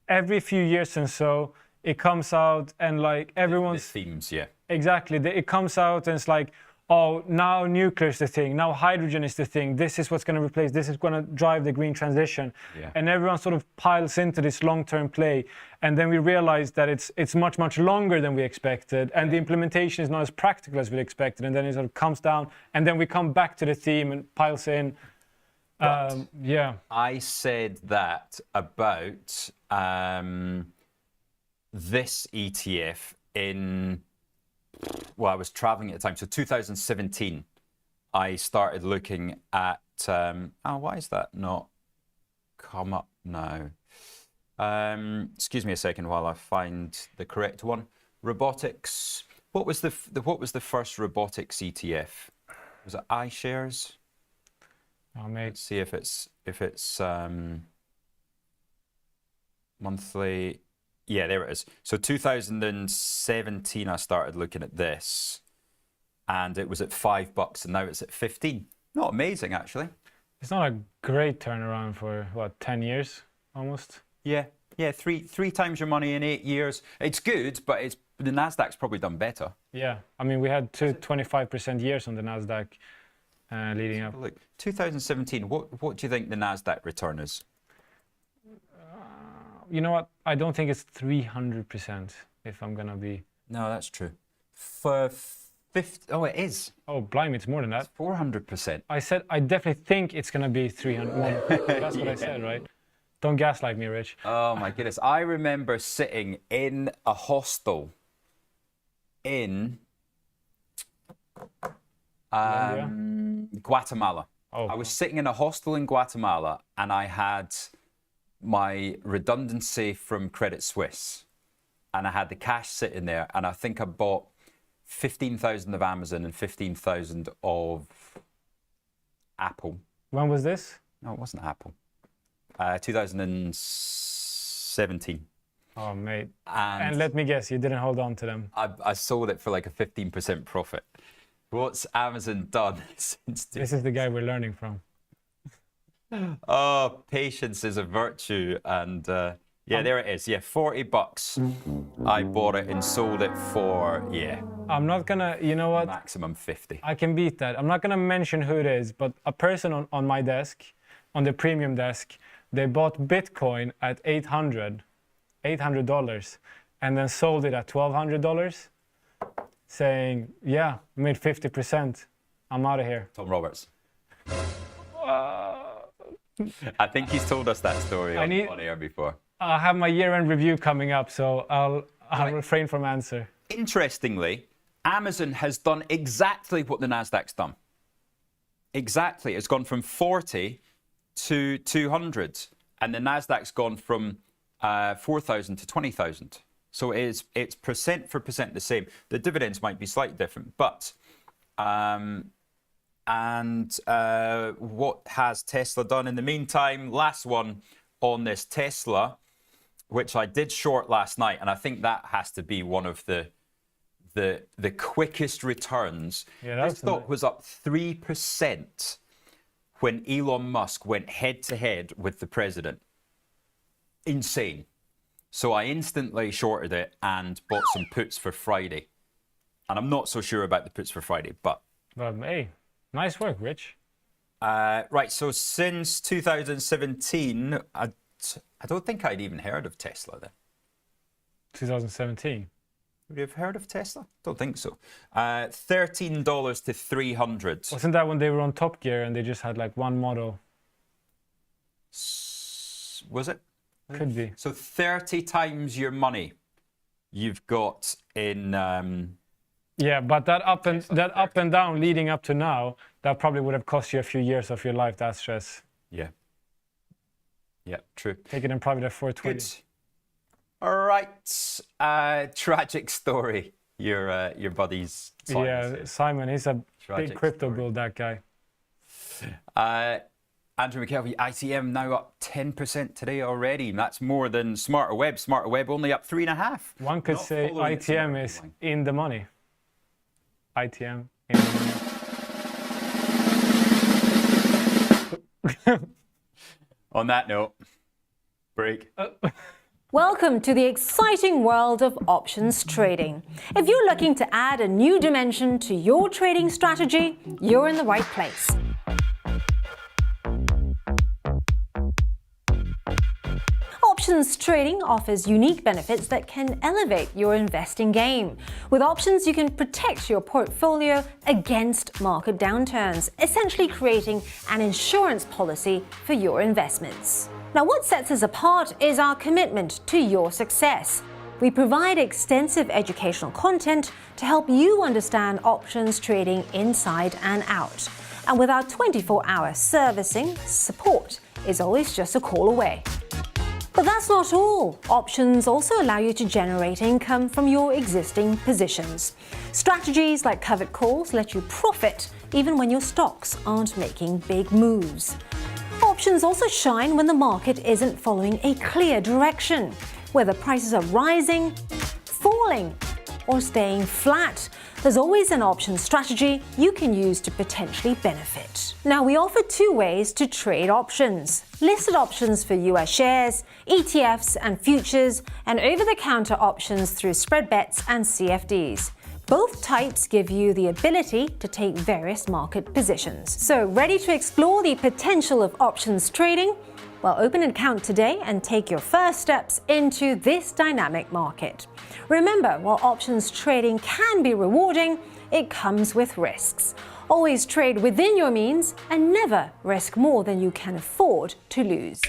every few years and so it comes out, and like everyone's the themes, yeah. Exactly. It comes out and it's like, oh, now nuclear is the thing, now hydrogen is the thing, this is what's going to replace, this is going to drive the green transition. Yeah. And everyone sort of piles into this long-term play, and then we realize that it's much longer than we expected, and the implementation is not as practical as we expected, and then it sort of comes down, and then we come back to the theme and piles in. I said that about this ETF I was traveling at the time. So 2017, I started looking at, why is that not come up now? Excuse me a second while I find the correct one. Robotics. What was the first robotics ETF? Was it iShares? Oh, mate. Let's see if it's monthly. Yeah, there it is. So 2017, I started looking at this, and it was at $5, and now it's at 15. Not amazing, actually. It's not a great turnaround for 10 years almost. Yeah, three times your money in 8 years. It's good, but the Nasdaq's probably done better. Yeah, I mean, we had 25% years on the Nasdaq leading up. Look, 2017. What do you think the Nasdaq return is? You know what? I don't think it's 300%, if I'm gonna be. No, that's true. For 50, it is. Oh, blimey, it's more than that. It's 400%. I said I definitely think it's gonna be 300. That's what I said, right? Don't gaslight me, Rich. Oh my goodness! I remember sitting in a hostel in Guatemala. Oh, I was sitting in a hostel in Guatemala, and I had my redundancy from Credit Suisse, and I had the cash sitting there, and I think I bought 15,000 of Amazon and 15,000 of Apple. When was this? No, it wasn't Apple. 2017. Oh, mate. And let me guess, you didn't hold on to them. I sold it for like a 15% profit. What's Amazon done since? This is the guy we're learning from. Oh, patience is a virtue, and there it is. Yeah, $40. I bought it and sold it for I'm not gonna. You know what? maximum 50. I can beat that. I'm not gonna mention who it is, but a person on my desk, on the premium desk, they bought Bitcoin at $800, and then sold it at $1,200, saying, "Yeah, made 50%. I'm out of here." Tom Roberts. I think he's told us that story on air before. I have my year-end review coming up, so I'll refrain from answer. Interestingly, Amazon has done exactly what the Nasdaq's done. Exactly. It's gone from 40 to 200, and the Nasdaq's gone from 4,000 to 20,000. So it's percent for percent the same. The dividends might be slightly different, but what has Tesla done in the meantime? Last one on this Tesla, which I did short last night, and I think that has to be one of the quickest returns. Yeah, this stock was up 3% when Elon Musk went head to head with the president. Insane. So I instantly shorted it and bought some puts for Friday. And I'm not so sure about the puts for Friday, but... hey, nice work, Rich. Right, so since 2017, I don't think I'd even heard of Tesla then. 2017. Would you have heard of Tesla? Don't think so. $13 to 300. Wasn't that when they were on Top Gear and they just had like one model? Was it? Could be. So 30 times your money you've got in... Yeah, but that up and down leading up to now, that probably would have cost you a few years of your life, that stress. Yeah. Yeah, true. Take it in private at 420. Good. All right. Tragic story. Your buddy's Simon. Yeah, Simon, he's a big crypto bull, that guy. Andrew McKelvey, ITM now up 10% today already. That's more than Smarter Web. Smarter Web only up 3.5%. One could say ITM is in the money. ITM in the money. On that note, break. Welcome to the exciting world of options trading. If you're looking to add a new dimension to your trading strategy, you're in the right place. Options trading offers unique benefits that can elevate your investing game. With options, you can protect your portfolio against market downturns, essentially creating an insurance policy for your investments. Now, what sets us apart is our commitment to your success. We provide extensive educational content to help you understand options trading inside and out. And with our 24-hour servicing, support is always just a call away. But that's not all. Options also allow you to generate income from your existing positions. Strategies like covered calls let you profit even when your stocks aren't making big moves. Options also shine when the market isn't following a clear direction, whether prices are rising, falling, or staying flat. There's always an option strategy you can use to potentially benefit. Now, we offer two ways to trade options: listed options for US shares, ETFs and futures, and over-the-counter options through spread bets and CFDs. Both types give you the ability to take various market positions. So, ready to explore the potential of options trading? Well, open an account today and take your first steps into this dynamic market. Remember, while options trading can be rewarding, it comes with risks. Always trade within your means and never risk more than you can afford to lose.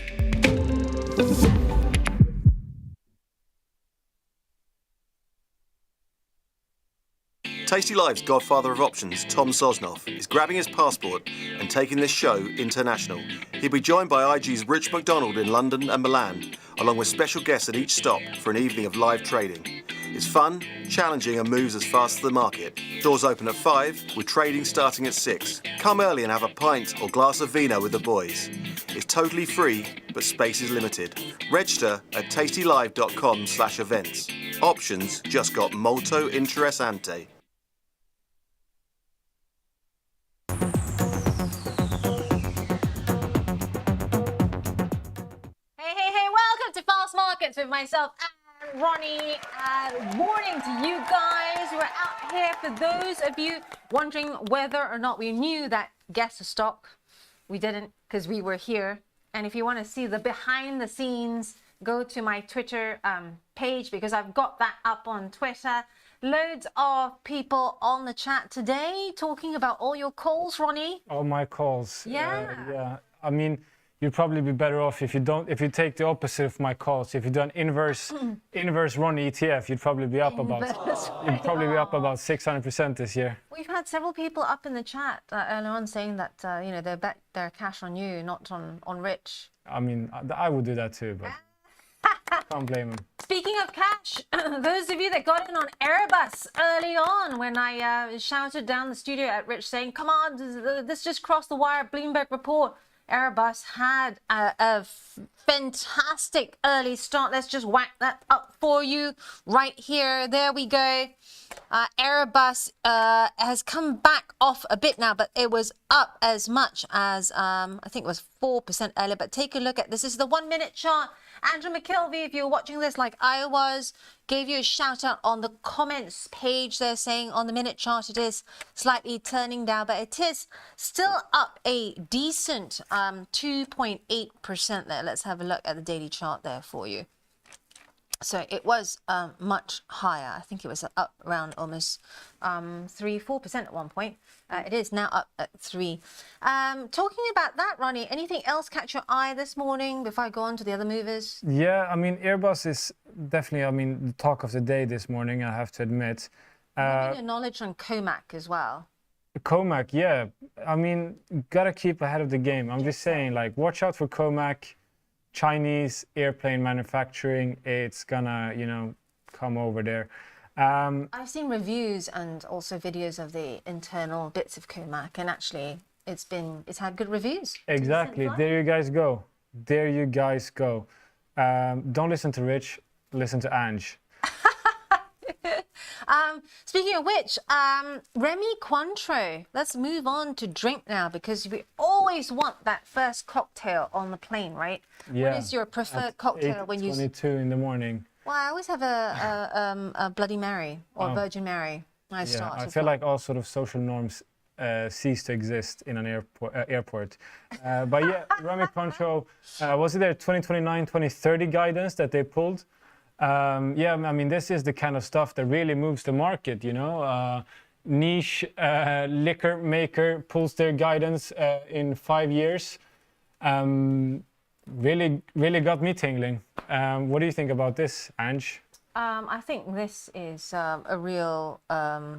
Tasty Live's godfather of options, Tom Sosnoff, is grabbing his passport and taking this show international. He'll be joined by IG's Rich McDonald in London and Milan, along with special guests at each stop for an evening of live trading. It's fun, challenging and moves as fast as the market. Doors open at 5, with trading starting at 6. Come early and have a pint or glass of vino with the boys. It's totally free, but space is limited. Register at tastylive.com/events. Options just got molto interessante. Hey, welcome to Fast Markets with myself and Ronnie. Morning to you guys. We're out here. For those of you wondering whether or not we knew that guess the stock, we didn't, because we were here. And if you want to see the behind the scenes, go to my Twitter page, because I've got that up on Twitter. Loads of people on the chat today talking about all your calls, Ronnie. All my calls. Yeah. Yeah. I mean, you'd probably be better off if you take the opposite of my calls. If you do an inverse run ETF, you'd probably be up about 600% this year. We've had several people up in the chat earlier on saying that they bet their cash on you, not on Rich. I mean, I would do that too, but can't blame him. Speaking of cash, those of you that got in on Airbus early on when I shouted down the studio at Rich saying, come on, this just crossed the wire, Bloomberg report. Airbus had a fantastic early start. Let's just whack that up for you right here. There we go. Airbus has come back off a bit now, but it was up as much as, I think it was 4% earlier. But take a look at this. This is the 1 minute chart. Andrew McKelvey, if you're watching this like I was, gave you a shout out on the comments page. They're saying on the minute chart it is slightly turning down, but it is still up a decent 2.8% there. Let's have a look at the daily chart there for you. So it was much higher. I think it was up around almost 3-4% at one point. It is now up at 3. Talking about that, Ronnie, anything else catch your eye this morning before I go on to the other movers? Yeah, I mean, Airbus is definitely, the talk of the day this morning, I have to admit. Your knowledge on COMAC as well. COMAC, yeah. I mean, gotta keep ahead of the game. I'm just saying, like, watch out for COMAC. Chinese airplane manufacturing, it's gonna, come over there. I've seen reviews and also videos of the internal bits of COMAC, and actually it's had good reviews. Exactly. There you guys go. There you guys go. Don't listen to Rich, listen to Ange. Speaking of which, Remy Cointreau, let's move on to drink now, because we always want that first cocktail on the plane, right? Yeah. What is your preferred cocktail when you... 8:22 in the morning. Well, I always have a Bloody Mary or Virgin Mary. I feel like all sort of social norms cease to exist in an airport. But yeah, Remy Cointreau, was it their 2029, 2030 guidance that they pulled? Yeah, I mean, this is the kind of stuff that really moves the market, niche liquor maker pulls their guidance in 5 years. Really got me tingling. What do you think about this, Ange? I think this is a real, I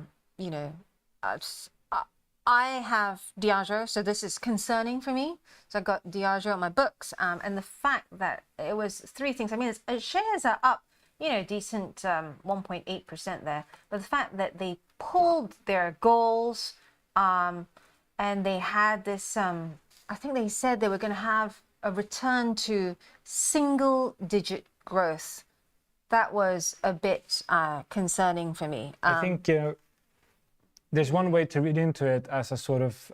have Diageo, so this is concerning for me. So I've got Diageo on my books, and the fact that it was 3 things. I mean, shares are up, decent 1.8% there. But the fact that they pulled their goals, and they had this, I think they said they were going to have a return to single-digit growth. That was a bit concerning for me. I think there's one way to read into it as a sort of...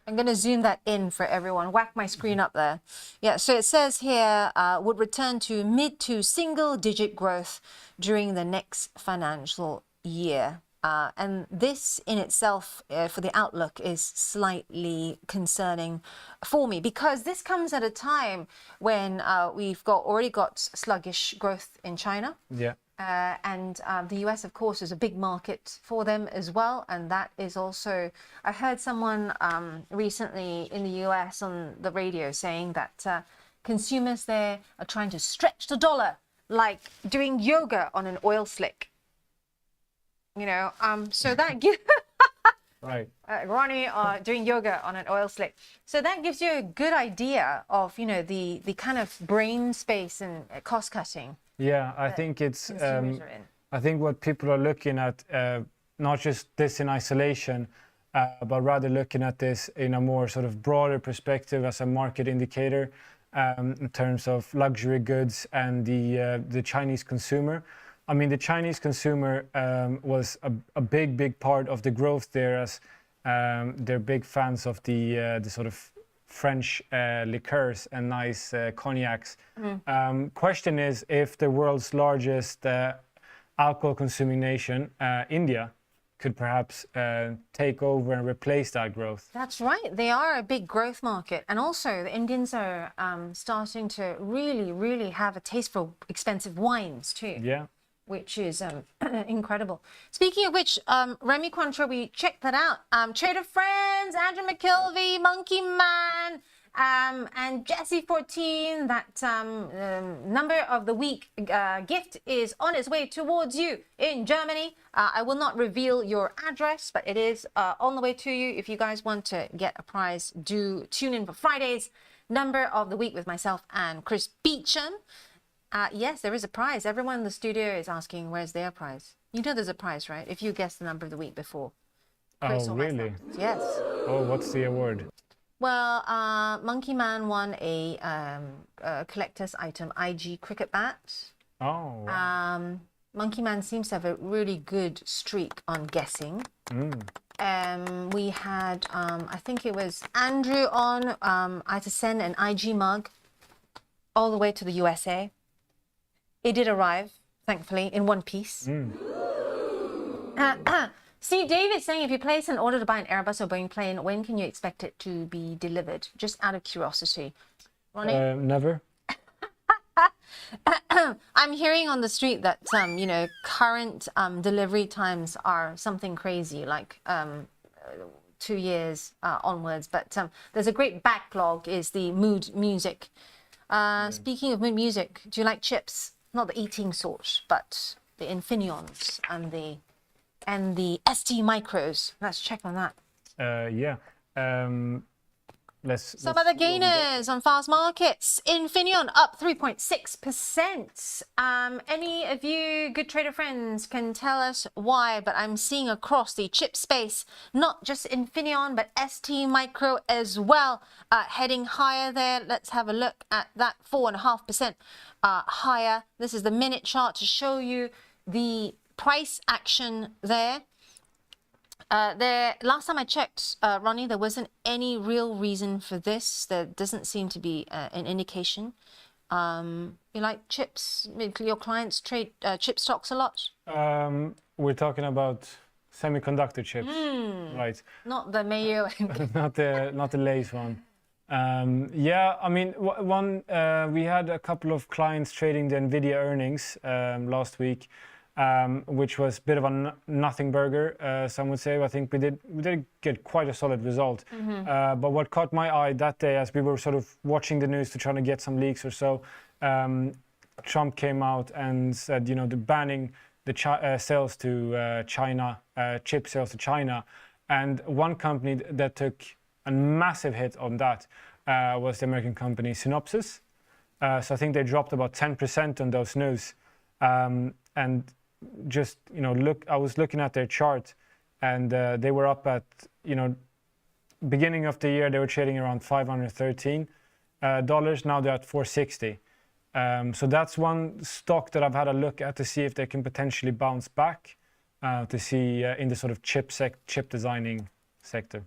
I'm going to zoom that in for everyone. Whack my screen up there. Yeah, so it says here, would return to mid to single-digit growth during the next financial year. And this in itself, for the outlook, is slightly concerning for me, because this comes at a time when we've already got sluggish growth in China. Yeah. And the US, of course, is a big market for them as well. And that is also, I heard someone recently in the US on the radio saying that consumers there are trying to stretch the dollar, like doing yoga on an oil slick. So that gives... Right. Ronnie doing yoga on an oil slick. So that gives you a good idea of, the kind of brain space and cost cutting. Yeah, I think it's, I think what people are looking at, not just this in isolation, but rather looking at this in a more sort of broader perspective as a market indicator in terms of luxury goods and the Chinese consumer. I mean, the Chinese consumer was a big part of the growth there, as they're big fans of the sort of French liqueurs and nice cognacs. Question is if the world's largest alcohol-consuming nation, India, could perhaps take over and replace that growth. That's right. They are a big growth market. And also, the Indians are starting to really have a taste for expensive wines too. Yeah. Which is incredible. Speaking of which, Remy Cointreau, we checked that out. Trader Friends, Andrew McKelvey, Monkey Man, And Jesse14, that number of the week gift is on its way towards you in Germany. I will not reveal your address, but it is on the way to you. If you guys want to get a prize, do tune in for Friday's number of the week with myself and Chris Beecham. Yes, there is a prize. Everyone in the studio is asking, where's their prize? You know there's a prize, right? If you guess the number of the week before. Chris Oh, or really? myself. Yes. Oh, what's the award? Well, Monkey Man won a collector's item, IG cricket bat. Oh, wow. Monkey Man seems to have a really good streak on guessing. We had, I think it was Andrew on. I had to send an IG mug all the way to the USA. It did arrive, thankfully, in one piece. Steve David saying, if you place an order to buy an Airbus or Boeing plane, when can you expect it to be delivered? Just out of curiosity. Ronnie? Never. I'm hearing on the street that, current delivery times are something crazy, like 2 years onwards. But there's a great backlog, is the mood music. Speaking of mood music, do you like chips? Not the eating sort, but the Infineons and the ST Micros. Let's check on that. Yeah. Some other gainers on fast markets. Infineon up 3.6%. Any of you good trader friends can tell us why, but I'm seeing across the chip space, not just Infineon, but ST Micro as well, heading higher there. Let's have a look at that 4.5% higher. This is the minute chart to show you the price action there. Last time I checked, Ronnie, there wasn't any real reason for this. There doesn't seem to be an indication. You like chips? Your clients trade chip stocks a lot? We're talking about semiconductor chips, right? Not the Mayo. not the Lay's one. Yeah, I mean, we had a couple of clients trading the Nvidia earnings last week. Which was a bit of a nothing burger, some would say. I think we did get quite a solid result. But what caught my eye that day, as we were sort of watching the news to try to get some leaks or so, Trump came out and said, banning the sales to China, chip sales to China. And one company that took a massive hit on that was the American company Synopsys. So I think they dropped about 10% on those news. And just I was looking at their chart, and they were up at beginning of the year they were trading around $513. Now they're at $460. So that's one stock that I've had a look at to see if they can potentially bounce back to see in the sort of chip designing sector.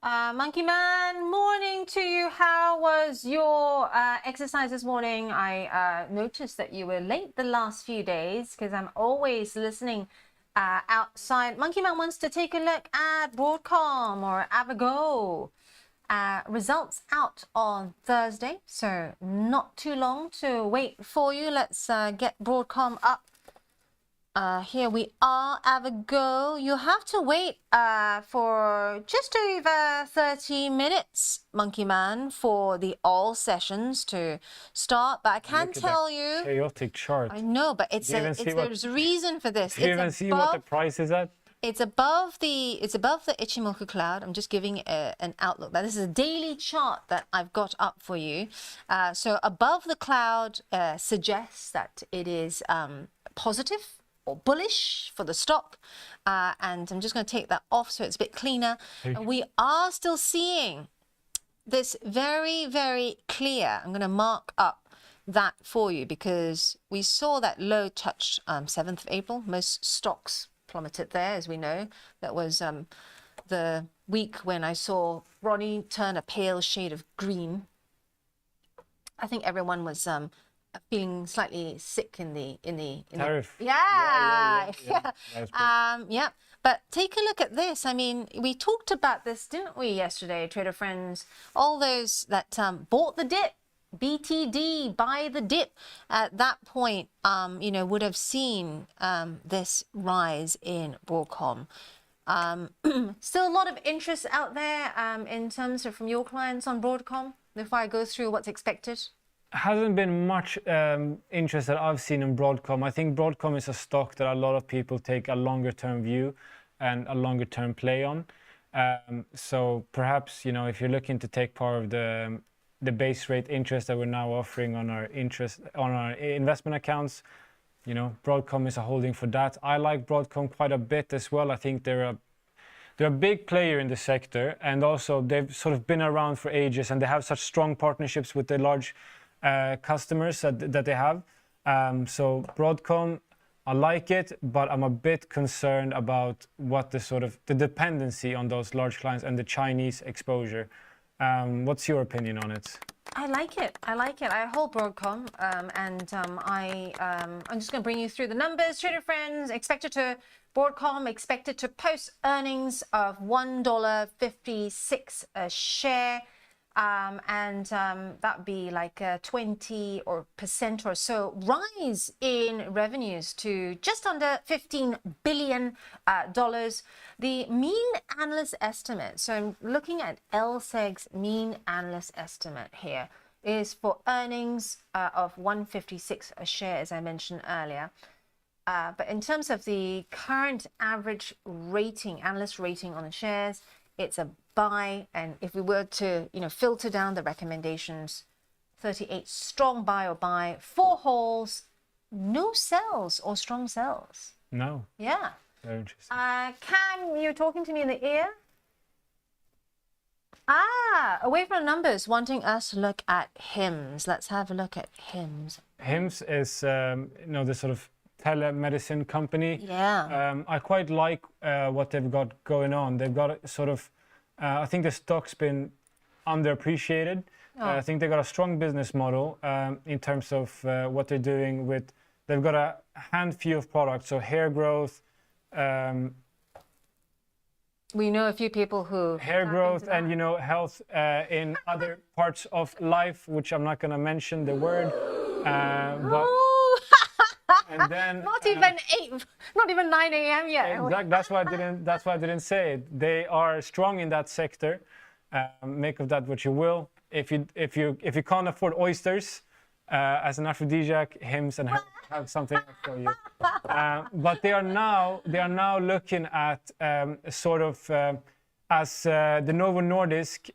Monkey Man, morning to you. How was your exercise this morning? I noticed that you were late the last few days because I'm always listening outside. Monkey Man wants to take a look at Broadcom or Avago. Results out on Thursday, so not too long to wait for you. Let's get Broadcom up. Here we are, Avago. You have to wait for just over 30 minutes, Monkey Man, for the all sessions to start. But I can tell you, chaotic chart. I know, but there's a reason for this. Do you even see what the price is at? It's above the Ichimoku cloud. I'm just giving an outlook. Now, this is a daily chart that I've got up for you. So above the cloud suggests that it is positive or bullish for the stock, and I'm just going to take that off so it's a bit cleaner. And we are still seeing this very, very clear. I'm going to mark up that for you because we saw that low touched 7th of April. Most stocks plummeted there, as we know. That was the week when I saw Ronnie turn a pale shade of green. I think everyone was feeling slightly sick in the tariff. Yeah. Yeah. But take a look at this. I mean, we talked about this, didn't we, yesterday, trader friends? All those that bought the dip, BTD, buy the dip, at that point, would have seen this rise in Broadcom. Still a lot of interest out there in terms of from your clients on Broadcom, if I go through what's expected. Hasn't been much interest that I've seen in Broadcom. I think Broadcom is a stock that a lot of people take a longer term view and a longer term play on. So perhaps, you know, if you're looking to take part of the base rate interest that we're now offering on our investment accounts, you know, Broadcom is a holding for that. I like Broadcom quite a bit as well. I think they're a big player in the sector, and also they've sort of been around for ages, and they have such strong partnerships with the large customers that they have. So Broadcom, I like it, but I'm a bit concerned about what the dependency on those large clients and the Chinese exposure. What's your opinion on it? I like it. I hold Broadcom, and I'm just going to bring you through the numbers. Trader friends, Broadcom expected to post earnings of $1.56 a share, and that'd be like a 20% or so rise in revenues to just under $15 billion. The mean analyst estimate, so I'm looking at LSEG's mean analyst estimate here, is for earnings of $1.56 a share, as I mentioned earlier. But in terms of the current average rating, analyst rating on the shares, it's a buy. And if we were to, you know, filter down the recommendations, 38 strong buy or buy, 4 holds, no sells or strong sells. No. Yeah. Very interesting. Cam, you're talking to me in the ear? Away from the numbers, wanting us to look at HIMS. Let's have a look at HIMS. HIMS is, you know, the sort of telemedicine company. Yeah. I quite like what they've got going on. They've got a sort of, I think the stock's been underappreciated. I think they've got a strong business model in terms of what they're doing with, they've got a handful of products, so hair growth. We know a few people who hair growth and, you know, health in other parts of life, which I'm not going to mention the word. But and then not even 9 a.m. yet. Exactly. That's why I didn't say it. They are strong in that sector. Make of that what you will. If you can't afford oysters as an aphrodisiac, HIMS and have something for you. But they are now looking at sort of as the Novo Nordisk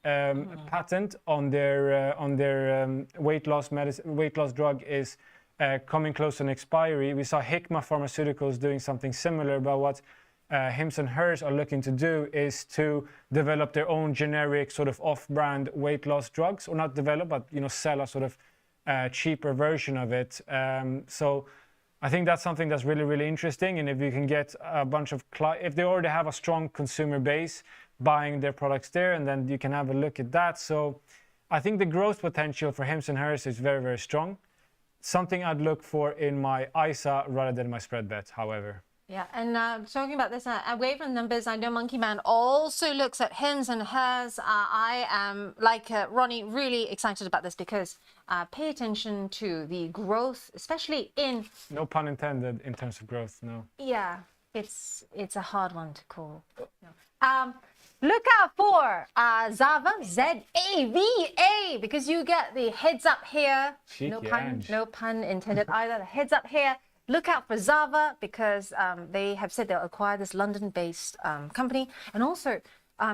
patent on their weight loss drug is coming close to an expiry. We saw Hikma Pharmaceuticals doing something similar, but what Hims and Hers are looking to do is to develop their own generic sort of off-brand weight loss drugs, or not develop, but, you know, sell a sort of cheaper version of it. So I think that's something that's really, really interesting. And if you can get a bunch of if they already have a strong consumer base buying their products there, and then you can have a look at that. So I think the growth potential for Hims and Hers is very, very strong. Something I'd look for in my ISA rather than my spread bet, however. Yeah, and talking about this, away from numbers, I know Monkey Man also looks at Hims and Hers. I am, like Ronnie, really excited about this because pay attention to the growth, especially in... No pun intended in terms of growth, no. Yeah, it's a hard one to call. No. Look out for Zava, Z-A-V-A, because you get the heads up here. No pun intended either. The heads up here. Look out for Zava because they have said they'll acquire this London-based company. And also,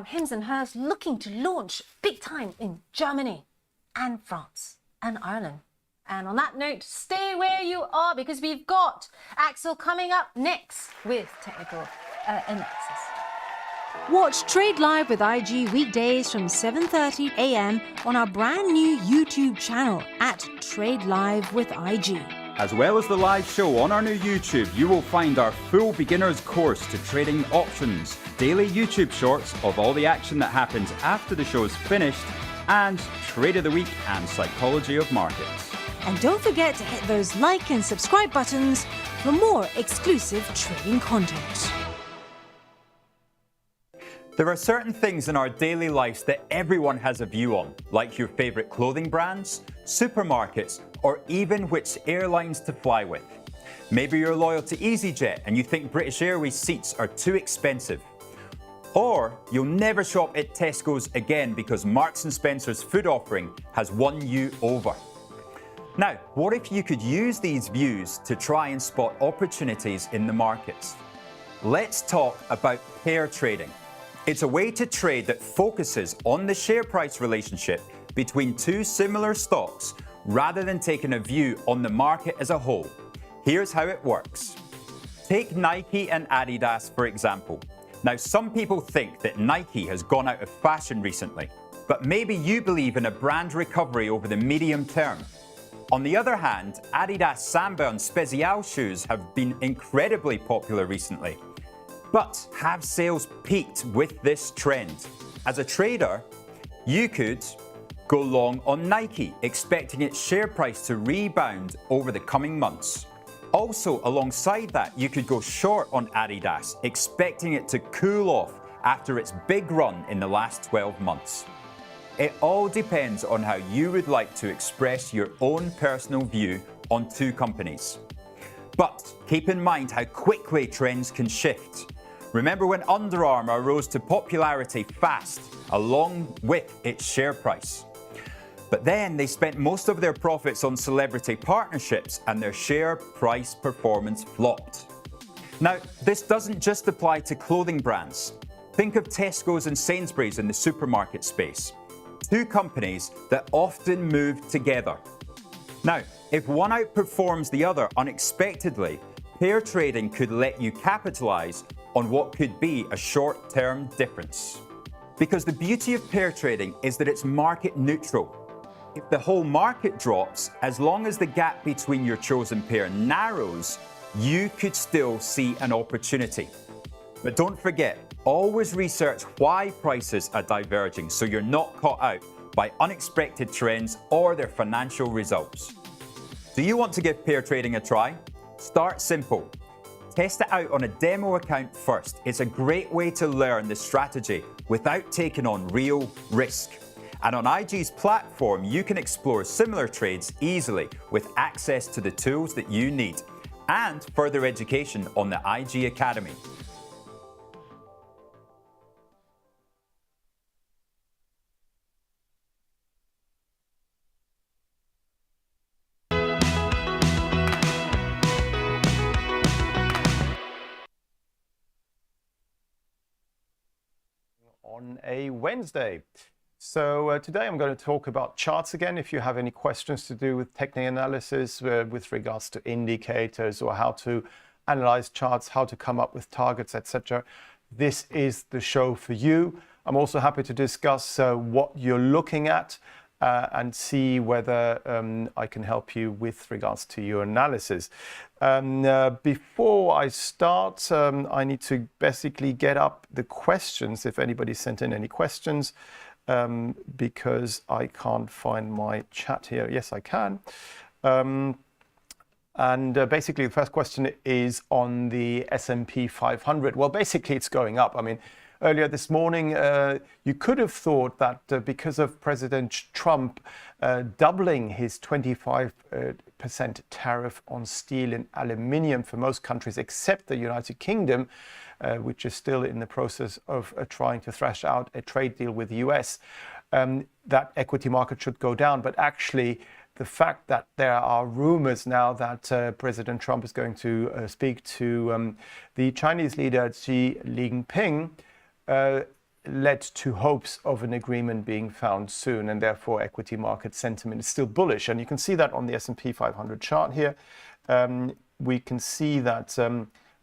Hims and Hers looking to launch big time in Germany and France and Ireland. And on that note, stay where you are because we've got Axel coming up next with technical analysis. Watch Trade Live with IG weekdays from 7:30 a.m. on our brand new YouTube channel at Trade Live with IG. As well as the live show on our new YouTube, you will find our full beginner's course to trading options, daily YouTube shorts of all the action that happens after the show is finished, and Trade of the Week and Psychology of Markets. And don't forget to hit those like and subscribe buttons for more exclusive trading content. There are certain things in our daily lives that everyone has a view on, like your favourite clothing brands, supermarkets, or even which airlines to fly with. Maybe you're loyal to EasyJet and you think British Airways seats are too expensive. Or you'll never shop at Tesco's again because Marks & Spencer's food offering has won you over. Now, what if you could use these views to try and spot opportunities in the markets? Let's talk about pair trading. It's a way to trade that focuses on the share price relationship between two similar stocks rather than taking a view on the market as a whole. Here's how it works. Take Nike and Adidas, for example. Now, some people think that Nike has gone out of fashion recently, but maybe you believe in a brand recovery over the medium term. On the other hand, Adidas Samba and Spezial shoes have been incredibly popular recently. But have sales peaked with this trend? As a trader, you could go long on Nike, expecting its share price to rebound over the coming months. Also, alongside that, you could go short on Adidas, expecting it to cool off after its big run in the last 12 months. It all depends on how you would like to express your own personal view on two companies. But keep in mind how quickly trends can shift. Remember when Under Armour rose to popularity fast, along with its share price. But then they spent most of their profits on celebrity partnerships and their share price performance flopped. Now, this doesn't just apply to clothing brands. Think of Tesco's and Sainsbury's in the supermarket space. Two companies that often move together. Now, if one outperforms the other unexpectedly, pair trading could let you capitalize on what could be a short-term difference. Because the beauty of pair trading is that it's market neutral. If the whole market drops, as long as the gap between your chosen pair narrows, you could still see an opportunity. But don't forget, always research why prices are diverging so you're not caught out by unexpected trends or their financial results. Do you want to give pair trading a try? Start simple. Test it out on a demo account first. It's a great way to learn the strategy without taking on real risk. And on IG's platform, you can explore similar trades easily with access to the tools that you need and further education on the IG Academy. On a Wednesday. So today I'm going to talk about charts again. If you have any questions to do with technical analysis with regards to indicators or how to analyze charts, how to come up with targets, etc., this is the show for you. I'm also happy to discuss what you're looking at and see whether I can help you with regards to your analysis. Before I start, I need to basically get up the questions, if anybody sent in any questions, because I can't find my chat here. Yes, I can. Basically, the first question is on the S&P 500. Well, basically, it's going up. I mean, earlier this morning, you could have thought that because of President Trump doubling his 25% tariff on steel and aluminium for most countries except the United Kingdom, which is still in the process of trying to thrash out a trade deal with the US, that equity market should go down. But actually, the fact that there are rumors now that President Trump is going to speak to the Chinese leader Xi Jinping led to hopes of an agreement being found soon, and therefore equity market sentiment is still bullish. And you can see that on the S&P 500 chart here. We can see that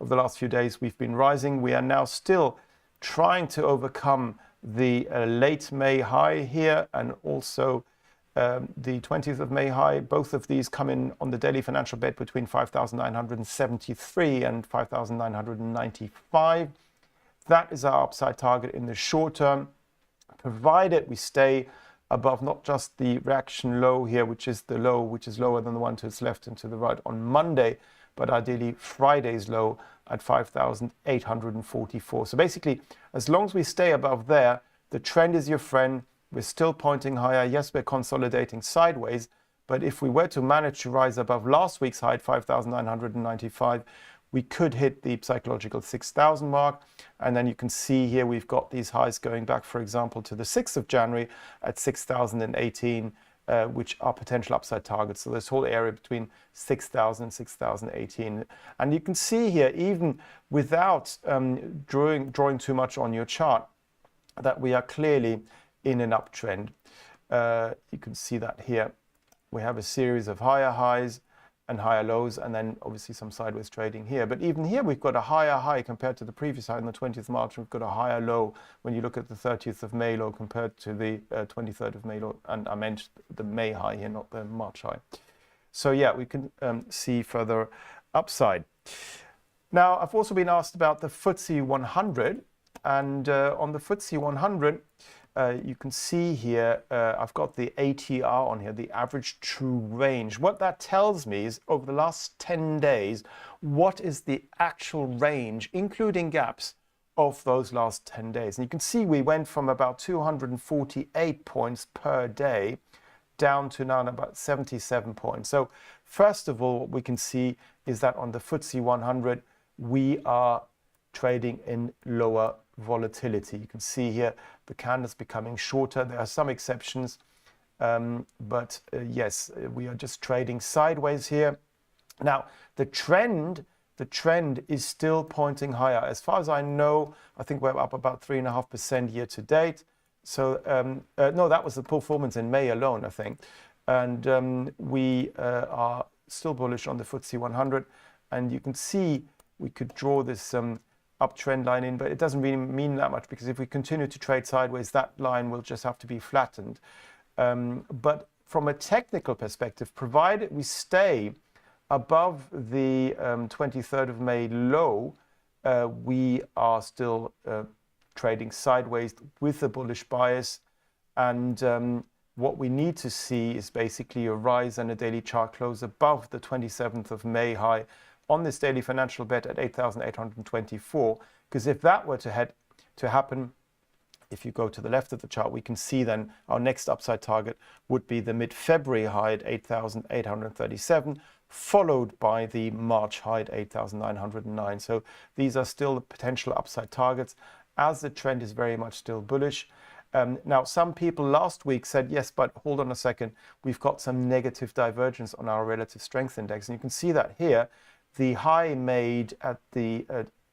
over the last few days we've been rising. We are now still trying to overcome the late May high here and also the 20th of May high. Both of these come in on the daily financial bed between 5,973 and 5,995. That is our upside target in the short term, provided we stay above not just the reaction low here, which is the low, which is lower than the one to its left and to the right on Monday, but ideally Friday's low at 5,844. So basically, as long as we stay above there, the trend is your friend. We're still pointing higher. Yes, we're consolidating sideways, but if we were to manage to rise above last week's high at 5,995, we could hit the psychological 6,000 mark. And then you can see here we've got these highs going back, for example, to the 6th of January at 6,018, which are potential upside targets. So this whole area between 6,000 and 6,018. And you can see here, even without drawing too much on your chart, that we are clearly in an uptrend. You can see that here. We have a series of higher highs and higher lows, and then obviously some sideways trading here. But even here, we've got a higher high compared to the previous high on the 20th of March. We've got a higher low when you look at the 30th of May low compared to the 23rd of May low. And I mentioned the May high here, not the March high. So yeah, we can see further upside. Now, I've also been asked about the FTSE 100. And on the FTSE 100, you can see here, I've got the ATR on here, the average true range. What that tells me is over the last 10 days, what is the actual range, including gaps, of those last 10 days. And you can see we went from about 248 points per day down to now about 77 points. So first of all, what we can see is that on the FTSE 100, we are trading in lower volatility. You can see here the candles becoming shorter. There are some exceptions, but yes, we are just trading sideways here. Now, the trend is still pointing higher. As far as I know, I think we're up about 3.5% year to date. So no, that was the performance in May alone, I think. And we are still bullish on the FTSE 100. And you can see we could draw this uptrend line in, but it doesn't really mean that much, because if we continue to trade sideways, that line will just have to be flattened. But from a technical perspective, provided we stay above the 23rd of May low, we are still trading sideways with a bullish bias. And what we need to see is basically a rise and a daily chart close above the 27th of May high on this daily financial bet at 8,824, because if that were to happen, if you go to the left of the chart, we can see then our next upside target would be the mid-February high at 8,837, followed by the March high at 8,909. So these are still the potential upside targets, as the trend is very much still bullish. Now, some people last week said, yes, but hold on a second, we've got some negative divergence on our relative strength index. And you can see that here. The high made at the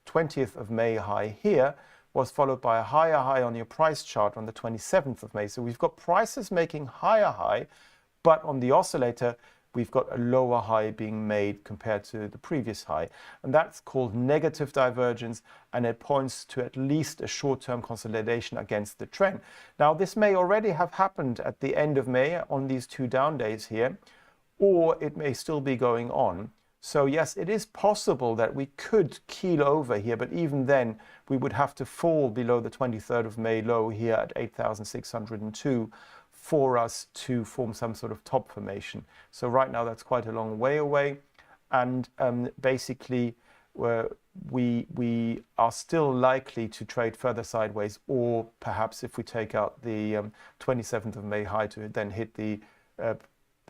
20th of May high here was followed by a higher high on your price chart on the 27th of May. So we've got prices making higher high, but on the oscillator, we've got a lower high being made compared to the previous high. And that's called negative divergence, and it points to at least a short-term consolidation against the trend. Now, this may already have happened at the end of May on these two down days here, or it may still be going on. So yes, it is possible that we could keel over here, but even then we would have to fall below the 23rd of May low here at 8,602 for us to form some sort of top formation. So right now that's quite a long way away. And basically we are still likely to trade further sideways, or perhaps if we take out the 27th of May high to then hit the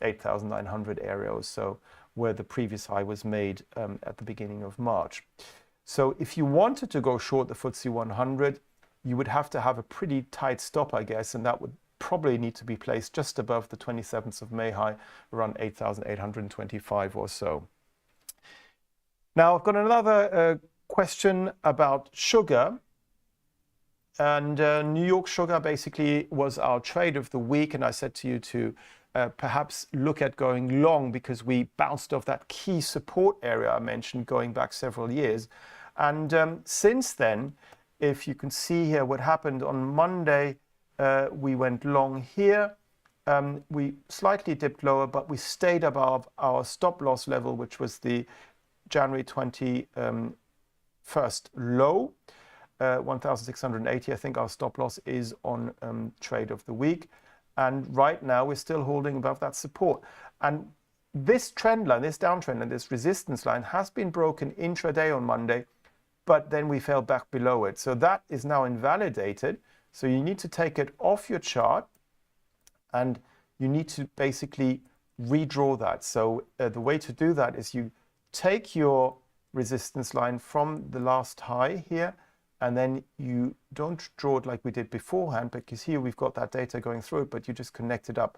8,900 area or so, where the previous high was made at the beginning of March. So if you wanted to go short the FTSE 100, you would have to have a pretty tight stop, I guess, and that would probably need to be placed just above the 27th of May high, around 8,825 or so. Now, I've got another question about sugar. And New York sugar basically was our trade of the week, and I said to you to perhaps look at going long, because we bounced off that key support area I mentioned going back several years. And since then, if you can see here what happened on Monday, we went long here. We slightly dipped lower, but we stayed above our stop loss level, which was the January 21st low, 1,680. I think our stop loss is on trade of the week. And right now we're still holding above that support. And this trend line, this downtrend line, this resistance line has been broken intraday on Monday, but then we fell back below it. So that is now invalidated. So you need to take it off your chart, and you need to basically redraw that. So the way to do that is you take your resistance line from the last high here, and then you don't draw it like we did beforehand, because here we've got that data going through it, but you just connect it up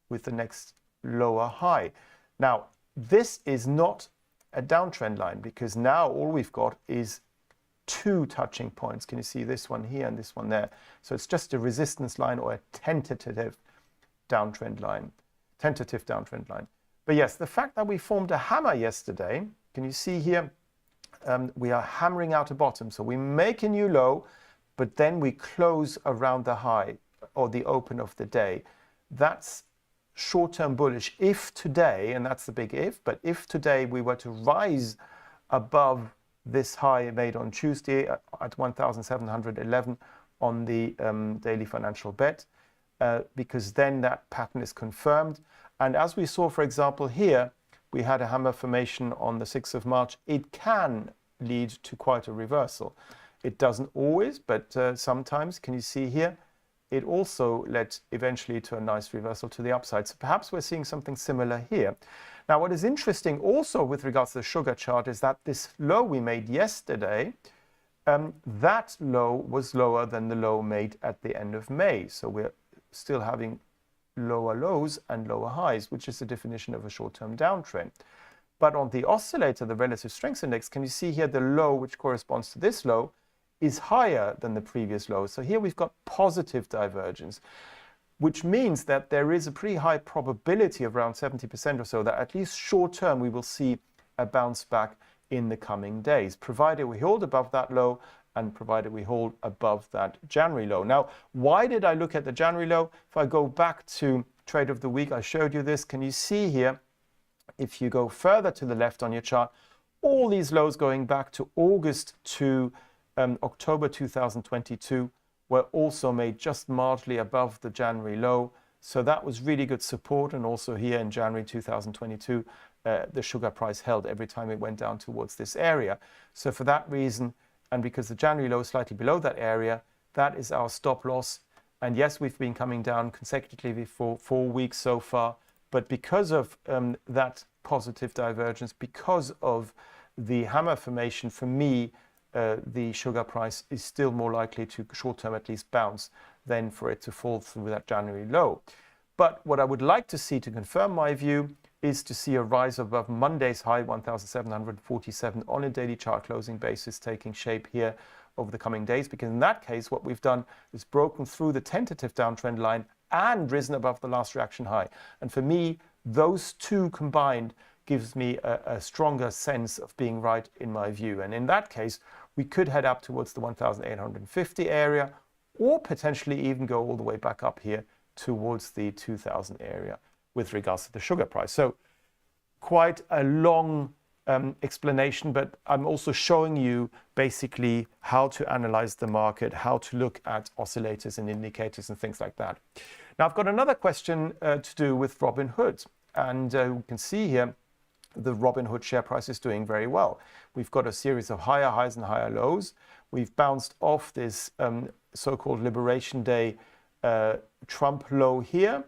with the next lower high. Now, this is not a downtrend line, because now all we've got is two touching points. Can you see this one here and this one there? So it's just a resistance line or a tentative downtrend line. But yes, the fact that we formed a hammer yesterday, can you see here, we are hammering out a bottom. So we make a new low, but then we close around the high or the open of the day. That's short-term bullish. If today, and that's the big if, but if today we were to rise above this high made on Tuesday at 1,711 on the daily financial bet, because then that pattern is confirmed. And as we saw, for example, here, we had a hammer formation on the 6th of March. It can lead to quite a reversal. It doesn't always, but sometimes. Can you see here? It also led eventually to a nice reversal to the upside. So perhaps we're seeing something similar here. Now, what is interesting also with regards to the sugar chart is that this low we made yesterday, that low was lower than the low made at the end of May. So we're still having lower lows and lower highs, which is the definition of a short-term downtrend. But on the oscillator, the relative strength index, can you see here the low, which corresponds to this low, is higher than the previous low. So here we've got positive divergence, which means that there is a pretty high probability of around 70% or so that at least short-term we will see a bounce back in the coming days, provided we hold above that low and provided we hold above that January low. Now, why did I look at the January low? If I go back to trade of the week, I showed you this. Can you see here, if you go further to the left on your chart, all these lows going back to August to October 2022 were also made just marginally above the January low. So that was really good support. And also here in January 2022, the sugar price held every time it went down towards this area. So for that reason, and because the January low is slightly below that area, that is our stop loss. And yes, we've been coming down consecutively for 4 weeks so far. But because of that positive divergence, because of the hammer formation, for me, the sugar price is still more likely to short-term at least bounce than for it to fall through that January low. But what I would like to see to confirm my view is to see a rise above Monday's high, 1,747 on a daily chart closing basis, taking shape here over the coming days, because in that case, what we've done is broken through the tentative downtrend line and risen above the last reaction high. And for me, those two combined gives me a stronger sense of being right in my view. And in that case, we could head up towards the 1,850 area, or potentially even go all the way back up here towards the 2,000 area with regards to the sugar price. So quite a long explanation, but I'm also showing you basically how to analyze the market, how to look at oscillators and indicators and things like that. Now, I've got another question to do with Robinhood. And you can see here, the Robinhood share price is doing very well. We've got a series of higher highs and higher lows. We've bounced off this so-called Liberation Day Trump low here.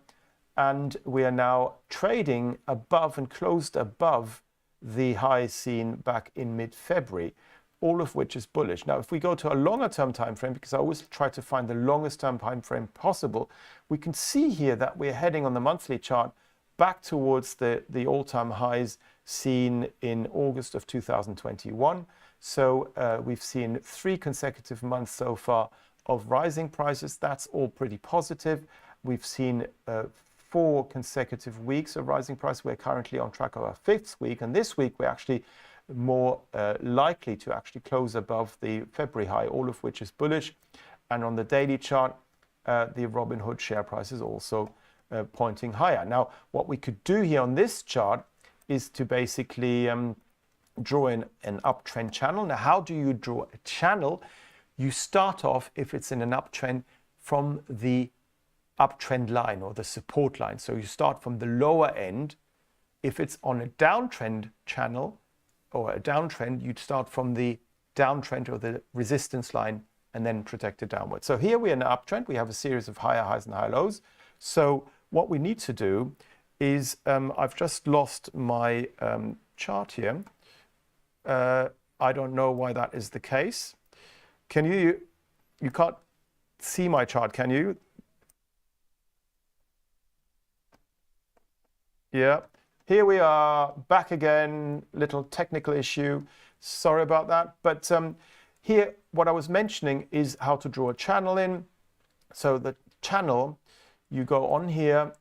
And we are now trading above and closed above the high seen back in mid-February, all of which is bullish. Now, if we go to a longer term time frame, because I always try to find the longest term time frame possible, we can see here that we're heading on the monthly chart back towards the all-time highs seen in August of 2021. So we've seen 3 consecutive months so far of rising prices. That's all pretty positive. We've seen 4 consecutive weeks of rising price. We're currently on track of our 5th week, and this week we're actually more likely to actually close above the February high, all of which is bullish. And on the daily chart, the Robinhood share price is also pointing higher. Now, what we could do here on this chart is to basically draw in an uptrend channel. Now, how do you draw a channel? You start off, if it's in an uptrend, from the uptrend line or the support line. So you start from the lower end. If it's on a downtrend channel or a downtrend, you'd start from the downtrend or the resistance line and then project it downward. So here we're in an uptrend. We have a series of higher highs and higher lows. So what we need to do is, I've just lost my chart here. I don't know why that is the case. Can you can't see my chart, can you? Yeah, here we are back again, little technical issue. Sorry about that. But here, what I was mentioning is how to draw a channel in. So the channel, you go on here,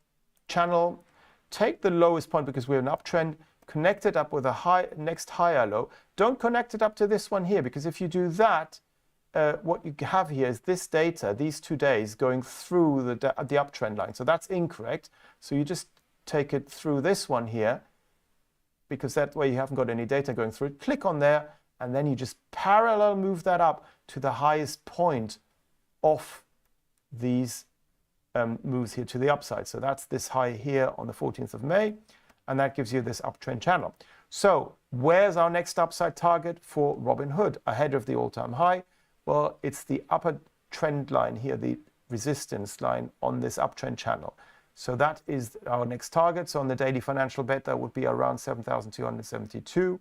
channel, take the lowest point because we're an uptrend, connect it up with a next higher low. Don't connect it up to this one here, because if you do that, what you have here is this data, these 2 days going through the uptrend line. So that's incorrect. So you just take it through this one here, because that way you haven't got any data going through it. Click on there, and then you just parallel move that up to the highest point of these moves here to the upside. So that's this high here on the 14th of May, and that gives you this uptrend channel. So where's our next upside target for Robinhood ahead of the all-time high? Well, it's the upper trend line here, the resistance line on this uptrend channel. So that is our next target. So on the daily financial bet, that would be around 7,272.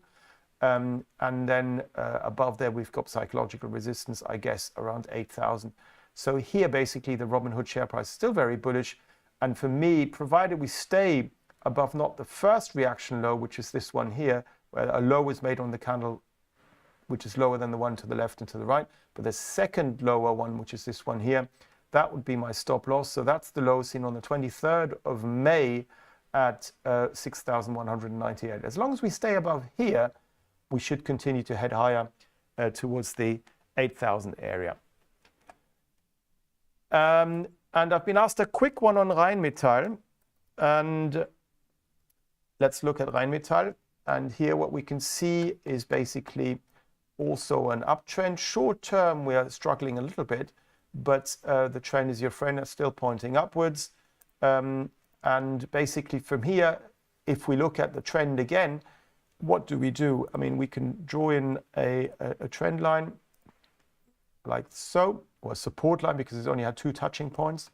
And then above there, we've got psychological resistance, I guess, around 8,000. So here, basically, the Robinhood share price is still very bullish. And for me, provided we stay above not the first reaction low, which is this one here, where a low is made on the candle, which is lower than the one to the left and to the right, but the second lower one, which is this one here, that would be my stop loss. So that's the low seen on the 23rd of May at 6,198. As long as we stay above here, we should continue to head higher towards the 8,000 area. And I've been asked a quick one on Rheinmetall, and let's look at Rheinmetall. And here what we can see is basically also an uptrend. Short term, we are struggling a little bit, but the trend is your friend, is still pointing upwards. And basically from here, if we look at the trend again, what do we do? I mean, we can draw in a trend line like so, or a support line, because it's only had 2 touching points.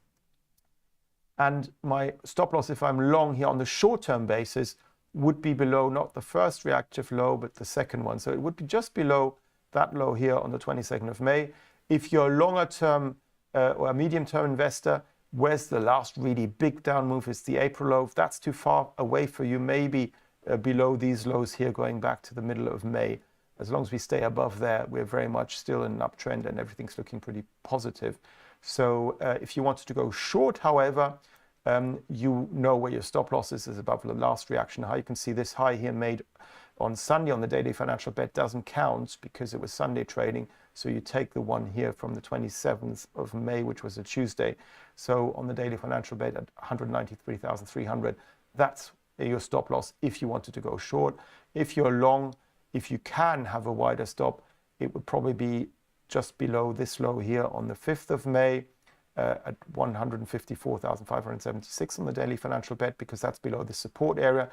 And my stop loss, if I'm long here on the short-term basis, would be below not the first reactive low, but the second one. So it would be just below that low here on the 22nd of May. If you're a longer-term or a medium-term investor, where's the last really big down move? It's the April low. If that's too far away for you, maybe below these lows here, going back to the middle of May. As long as we stay above there, we're very much still in an uptrend and everything's looking pretty positive. So if you wanted to go short, however, you know where your stop loss is above the last reaction high. You can see this high here made on Sunday on the daily financial bet doesn't count because it was Sunday trading. So you take the one here from the 27th of May, which was a Tuesday. So on the daily financial bet at 193,300, that's your stop loss if you wanted to go short. If you're long, if you can have a wider stop, it would probably be just below this low here on the 5th of May at 154,576 on the daily financial bet, because that's below the support area.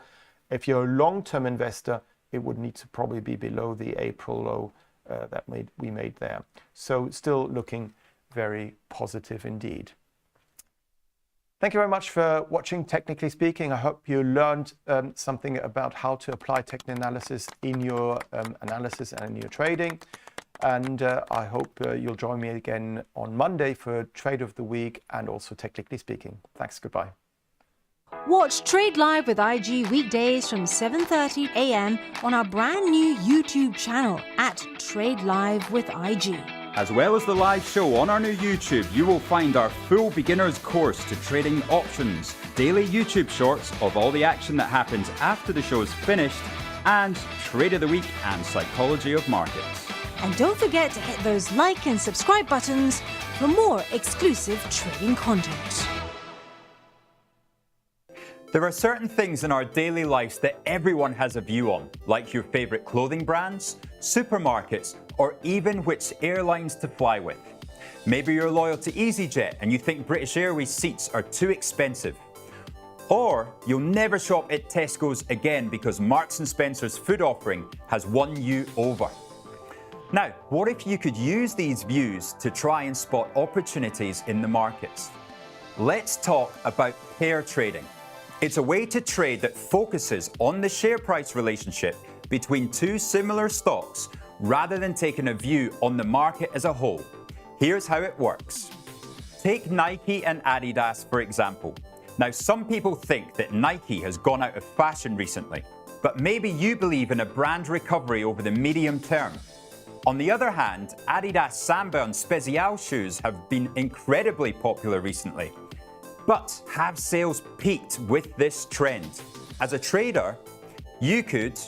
If you're a long-term investor, it would need to probably be below the April low that we made there. So still looking very positive indeed. Thank you very much for watching Technically Speaking. I hope you learned something about how to apply technical analysis in your analysis and in your trading. And I hope you'll join me again on Monday for Trade of the Week and also Technically Speaking. Thanks, goodbye. Watch Trade Live with IG weekdays from 7:30 a.m. on our brand new YouTube channel at Trade Live with IG. As well as the live show on our new YouTube, you will find our full beginner's course to trading options, daily YouTube shorts of all the action that happens after the show is finished, and Trade of the Week and Psychology of Markets. And don't forget to hit those like and subscribe buttons for more exclusive trading content. There are certain things in our daily lives that everyone has a view on, like your favorite clothing brands, supermarkets, or even which airlines to fly with. Maybe you're loyal to EasyJet and you think British Airways seats are too expensive. Or you'll never shop at Tesco's again because Marks & Spencer's food offering has won you over. Now, what if you could use these views to try and spot opportunities in the markets? Let's talk about pair trading. It's a way to trade that focuses on the share price relationship between two similar stocks rather than taking a view on the market as a whole. Here's how it works. Take Nike and Adidas, for example. Now, some people think that Nike has gone out of fashion recently, but maybe you believe in a brand recovery over the medium term. On the other hand, Adidas Samba and Spezial shoes have been incredibly popular recently. But have sales peaked with this trend? As a trader, you could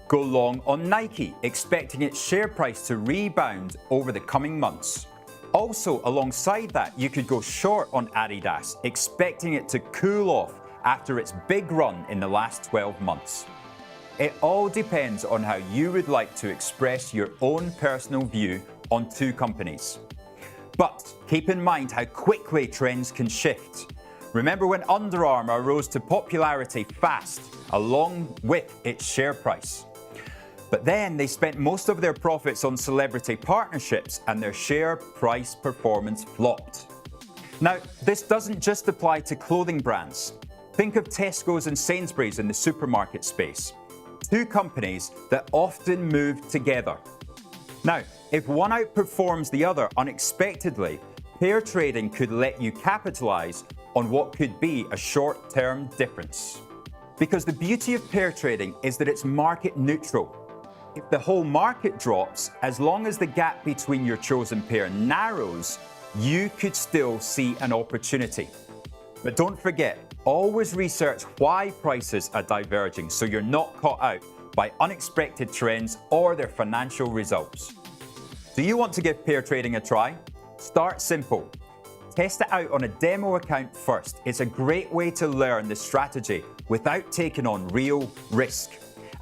go long on Nike, expecting its share price to rebound over the coming months. Also, alongside that, you could go short on Adidas, expecting it to cool off after its big run in the last 12 months. It all depends on how you would like to express your own personal view on two companies. But keep in mind how quickly trends can shift. Remember when Under Armour rose to popularity fast, along with its share price. But then they spent most of their profits on celebrity partnerships and their share price performance flopped. Now, this doesn't just apply to clothing brands. Think of Tesco's and Sainsbury's in the supermarket space. Two companies that often move together. Now, if one outperforms the other unexpectedly, pair trading could let you capitalize on what could be a short-term difference. Because the beauty of pair trading is that it's market neutral. If the whole market drops, as long as the gap between your chosen pair narrows, you could still see an opportunity. But don't forget, always research why prices are diverging so you're not caught out by unexpected trends or their financial results. Do you want to give pair trading a try? Start simple. Test it out on a demo account first. It's a great way to learn the strategy without taking on real risk.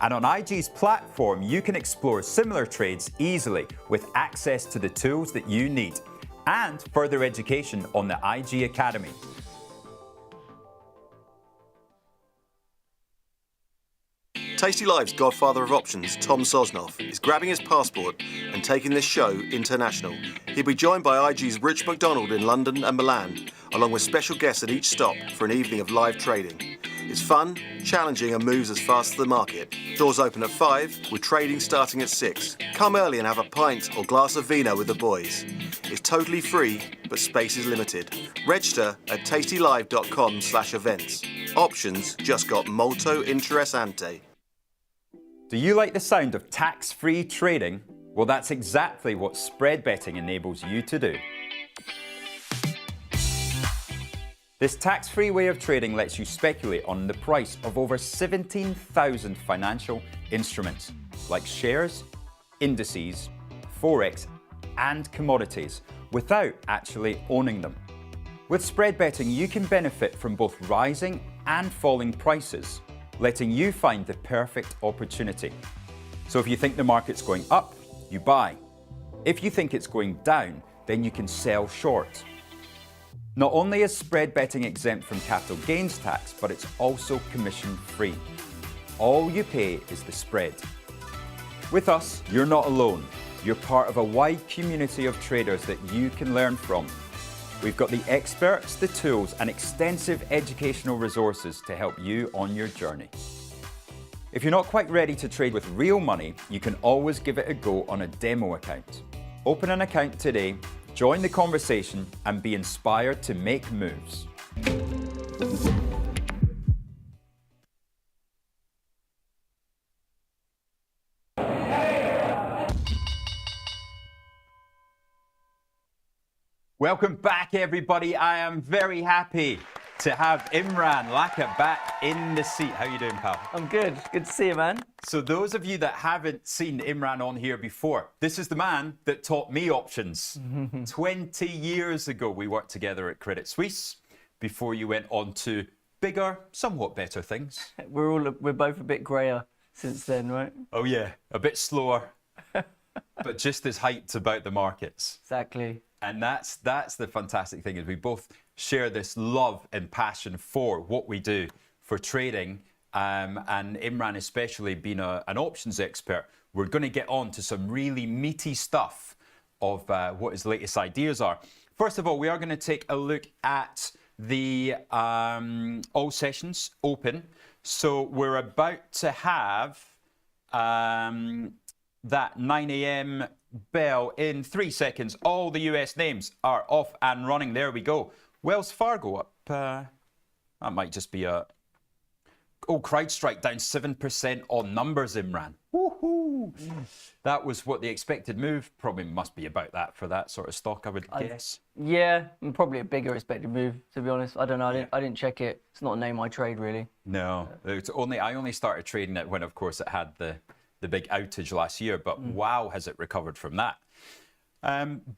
And on IG's platform, you can explore similar trades easily with access to the tools that you need and further education on the IG Academy. Tasty Live's godfather of options, Tom Sosnoff, is grabbing his passport and taking this show international. He'll be joined by IG's Rich McDonald in London and Milan, along with special guests at each stop for an evening of live trading. It's fun, challenging and moves as fast as the market. Doors open at 5, with trading starting at 6. Come early and have a pint or glass of vino with the boys. It's totally free, but space is limited. Register at tastylive.com/events. Options just got molto interessante. Do you like the sound of tax-free trading? Well, that's exactly what spread betting enables you to do. This tax-free way of trading lets you speculate on the price of over 17,000 financial instruments, like shares, indices, forex, and commodities, without actually owning them. With spread betting, you can benefit from both rising and falling prices, letting you find the perfect opportunity. So if you think the market's going up, you buy. If you think it's going down, then you can sell short. Not only is spread betting exempt from capital gains tax, but it's also commission-free. All you pay is the spread. With us, you're not alone. You're part of a wide community of traders that you can learn from. We've got the experts, the tools, and extensive educational resources to help you on your journey. If you're not quite ready to trade with real money, you can always give it a go on a demo account. Open an account today, join the conversation, and be inspired to make moves. Welcome back, everybody. I am very happy to have Imran Laka back in the seat. How you doing, pal? I'm good. Good to see you, man. So those of you that haven't seen Imran on here before, this is the man that taught me options. 20 years ago, we worked together at Credit Suisse before you went on to bigger, somewhat better things. We're both a bit grayer since then, right? Oh yeah, a bit slower, but just as hyped about the markets. Exactly. And that's the fantastic thing, is we both share this love and passion for what we do for trading. And Imran especially being an options expert, we're going to get on to some really meaty stuff of what his latest ideas are. First of all, we are going to take a look at the all sessions open. So we're about to have that 9 a.m. bell in 3 seconds. All the US names are off and running. There we go. Wells Fargo up. That might just be a... Oh, CrowdStrike down 7% on numbers, Imran. Woohoo! That was what the expected move. Probably must be about that for that sort of stock, I would guess. Yeah, and probably a bigger expected move, to be honest. I don't know. I didn't check it. It's not a name I trade, really. No, I only started trading it when, of course, it had the big outage last year. But wow, has it recovered from that?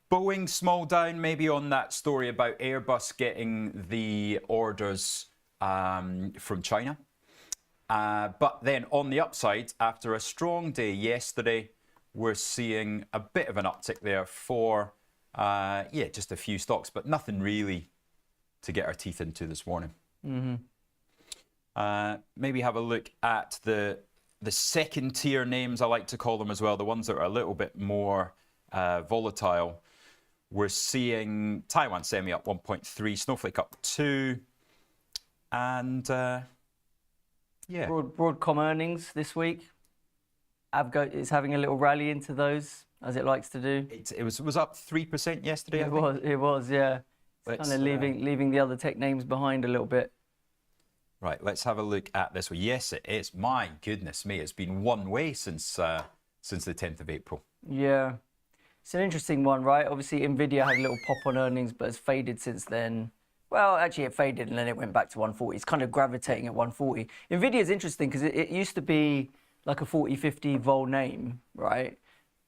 Boeing small down, maybe on that story about Airbus getting the orders from China. But then on the upside, after a strong day yesterday, we're seeing a bit of an uptick there for, just a few stocks, but nothing really to get our teeth into this morning. Maybe have a look at the second tier names, I like to call them as well, the ones that are a little bit more volatile. We're seeing Taiwan Semi up 1.3, Snowflake up 2, and Broadcom earnings this week. Avgo is having a little rally into those, as it likes to do. It was up 3% yesterday. It was, yeah. It's kind of leaving the other tech names behind a little bit. Right, let's have a look at this one. Yes, it is. My goodness me, it's been one way since the 10th of April. Yeah, it's an interesting one, right? Obviously, Nvidia had a little pop on earnings, but has faded since then. Well, actually, it faded and then it went back to 140. It's kind of gravitating at 140. Nvidia is interesting because it used to be like a 40, 50 vol name, right?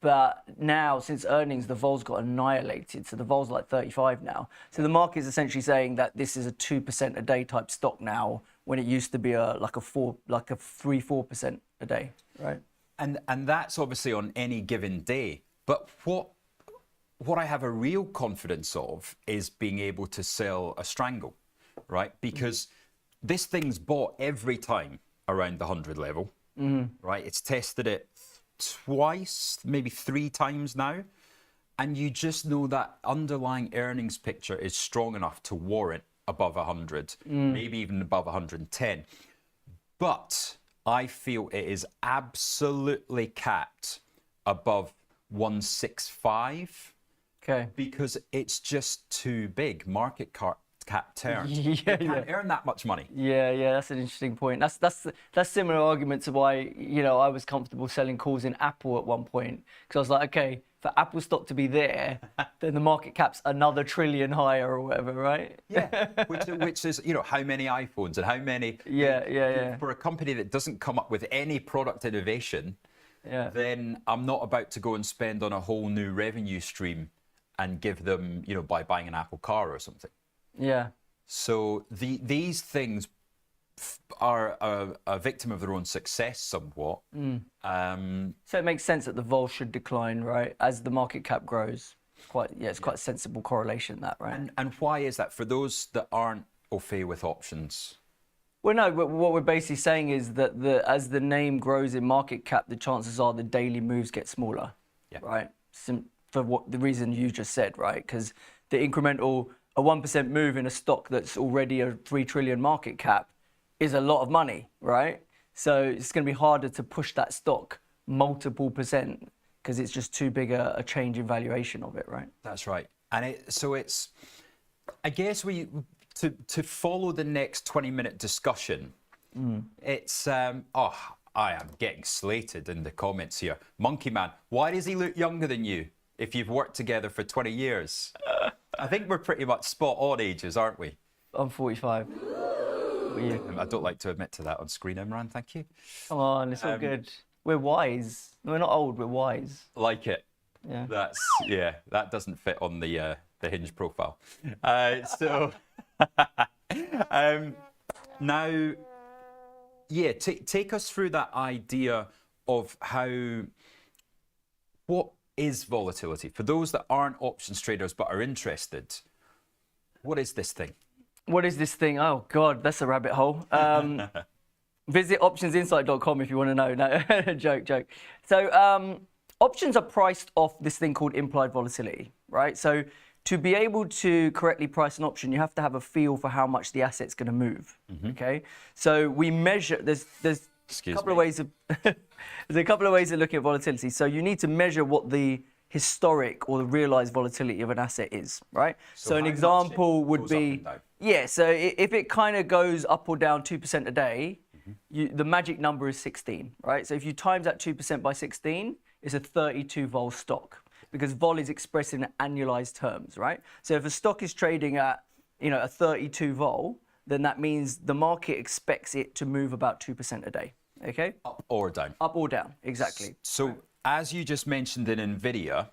But now, since earnings, the vol's got annihilated. So the vol's like 35 now. So the market is essentially saying that this is a 2% a day type stock now, when it used to be like a 3-4% a day, right? And that's obviously on any given day. But what I have a real confidence of is being able to sell a strangle, right? Because this thing's bought every time around the 100 level, right? It's tested it twice, maybe 3 times now. And you just know that underlying earnings picture is strong enough to warrant above 100, maybe even above 110. But I feel it is absolutely capped above 165. Okay. Because it's just too big. Market cap terms. You can't earn that much money. Yeah, that's an interesting point. That's similar argument to why I was comfortable selling calls in Apple at one point, because I was like, okay, for Apple stock to be there, then the market cap's another trillion higher or whatever, right? Yeah, which is how many iPhones and how many. Yeah. For a company that doesn't come up with any product innovation, then I'm not about to go and spend on a whole new revenue stream and give them, by buying an Apple car or something. Yeah. So these things are a victim of their own success somewhat. So it makes sense that the vol should decline, right, as the market cap grows. It's quite a sensible correlation, that, right? And why is that for those that aren't au fait with options? Well, no, but what we're basically saying is that as the name grows in market cap, the chances are the daily moves get smaller, right? For the reason you just said, right? Because the incremental, a 1% move in a stock that's already a 3 trillion market cap is a lot of money, right? So it's going to be harder to push that stock multiple percent because it's just too big a change in valuation of it, right? That's right. And it's, I guess to follow the next 20-minute discussion, it's, I am getting slated in the comments here. Monkey Man, why does he look younger than you if you've worked together for 20 years? I think we're pretty much spot on ages, aren't we? I'm 45. I don't like to admit to that on screen, Imran, thank you. Come on, it's all good. We're wise. We're not old, we're wise. Like it. Yeah. That doesn't fit on the Hinge profile. Now, take us through that idea of what is volatility? For those that aren't options traders but are interested, what is this thing? What is this thing? Oh, God, that's a rabbit hole. Visit optionsinsight.com if you want to know. No, joke. So options are priced off this thing called implied volatility, right? So to be able to correctly price an option, you have to have a feel for how much the asset's going to move, okay? So we measure, there's Excuse couple me. of ways of there's a couple of ways of looking at volatility. So you need to measure what the historic or the realized volatility of an asset is, right? So an how much example it would goes up be, and down. yeah, so if it kind of goes up or down 2% a day, the magic number is 16, right? So if you times that 2% by 16, it's a 32 vol stock, because vol is expressed in annualized terms, right? So if a stock is trading at, a 32 vol, then that means the market expects it to move about 2% a day, okay? Up or down. Up or down, exactly. So as you just mentioned in NVIDIA,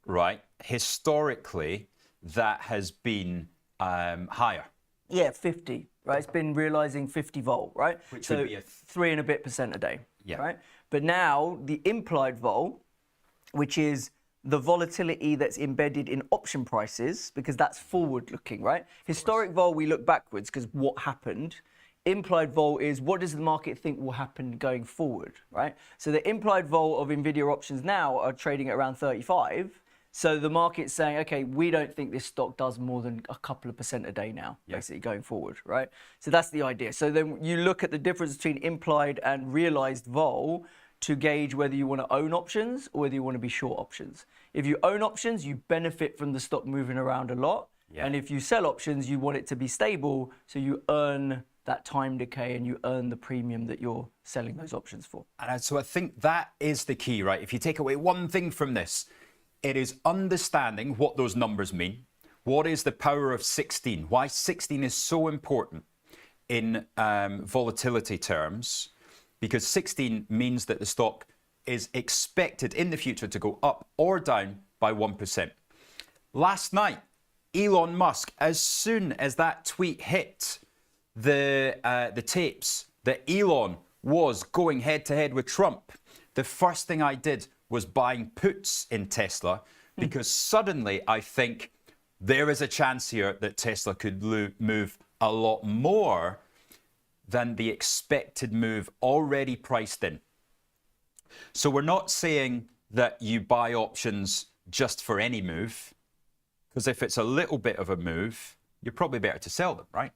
right, historically, that has been higher. Yeah, 50, right? It's been realizing 50 volt, right? Which would be a 3 and a bit % a day, Yeah. right? But now the implied vol, which is the volatility that's embedded in option prices, because that's forward looking, right? Historic vol, we look backwards because what happened. Implied vol is what does the market think will happen going forward, right? So the implied vol of NVIDIA options now are trading at around 35. So the market's saying, okay, we don't think this stock does more than a couple of % a day now, basically going forward, right? So that's the idea. So then you look at the difference between implied and realized vol to gauge whether you want to own options or whether you want to be short options. If you own options, you benefit from the stock moving around a lot. Yeah. And if you sell options, you want it to be stable, so you earn that time decay and you earn the premium that you're selling those options for. And so I think that is the key, right? If you take away one thing from this, it is understanding what those numbers mean. What is the power of 16? Why 16 is so important in volatility terms, because 16 means that the stock is expected in the future to go up or down by 1%. Last night, Elon Musk, as soon as that tweet hit the tapes that Elon was going head to head with Trump, the first thing I did was buying puts in Tesla, because suddenly I think there is a chance here that Tesla could move a lot more than the expected move already priced in. So we're not saying that you buy options just for any move, because if it's a little bit of a move, you're probably better to sell them, right?